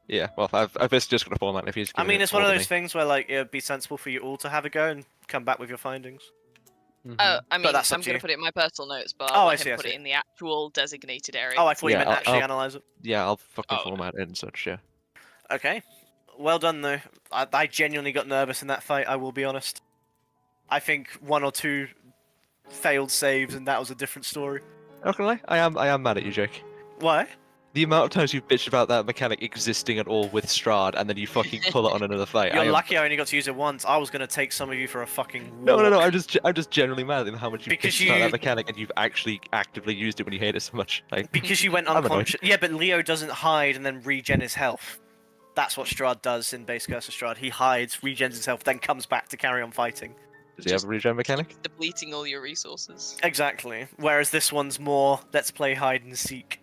Yeah, well, I've basically just got a format. If he's I giving mean, it it's one of more to those me. things where, like, it'd be sensible for you all to have a go and come back with your findings. Oh, I mean, that's up I'm to going you. to put it in my personal notes, but Oh, I'll I let see, him I put see. it in the actual designated area. Oh, I thought you Yeah, meant I'll- actually I'll- analyze it. Yeah, I'll fucking Oh, format it and such. Yeah. Okay. Well done, though. I genuinely got nervous in that fight, I will be honest. I think 1 or 2 failed saves, and that was a different story. Not gonna lie, I am mad at you, Jake. Why? The amount of times you've bitched about that mechanic existing at all with Strahd, and then you fucking pull it on another fight. You're I am... lucky I only got to use it once. I was going to take some of you for a fucking walk. No. I'm just generally mad at how much you Because bitched about you- that mechanic, and you've actually actively used it when you hate it so much. Like, Because you went I'm annoyed. unconscious. Yeah, but Leo doesn't hide and then regen his health. That's what Strahd does in Base Curse of Strahd. He hides, regens himself, then comes back to carry on fighting. does he have a regen mechanic? Depleting all your resources. Exactly. Whereas this one's more, let's play hide and seek.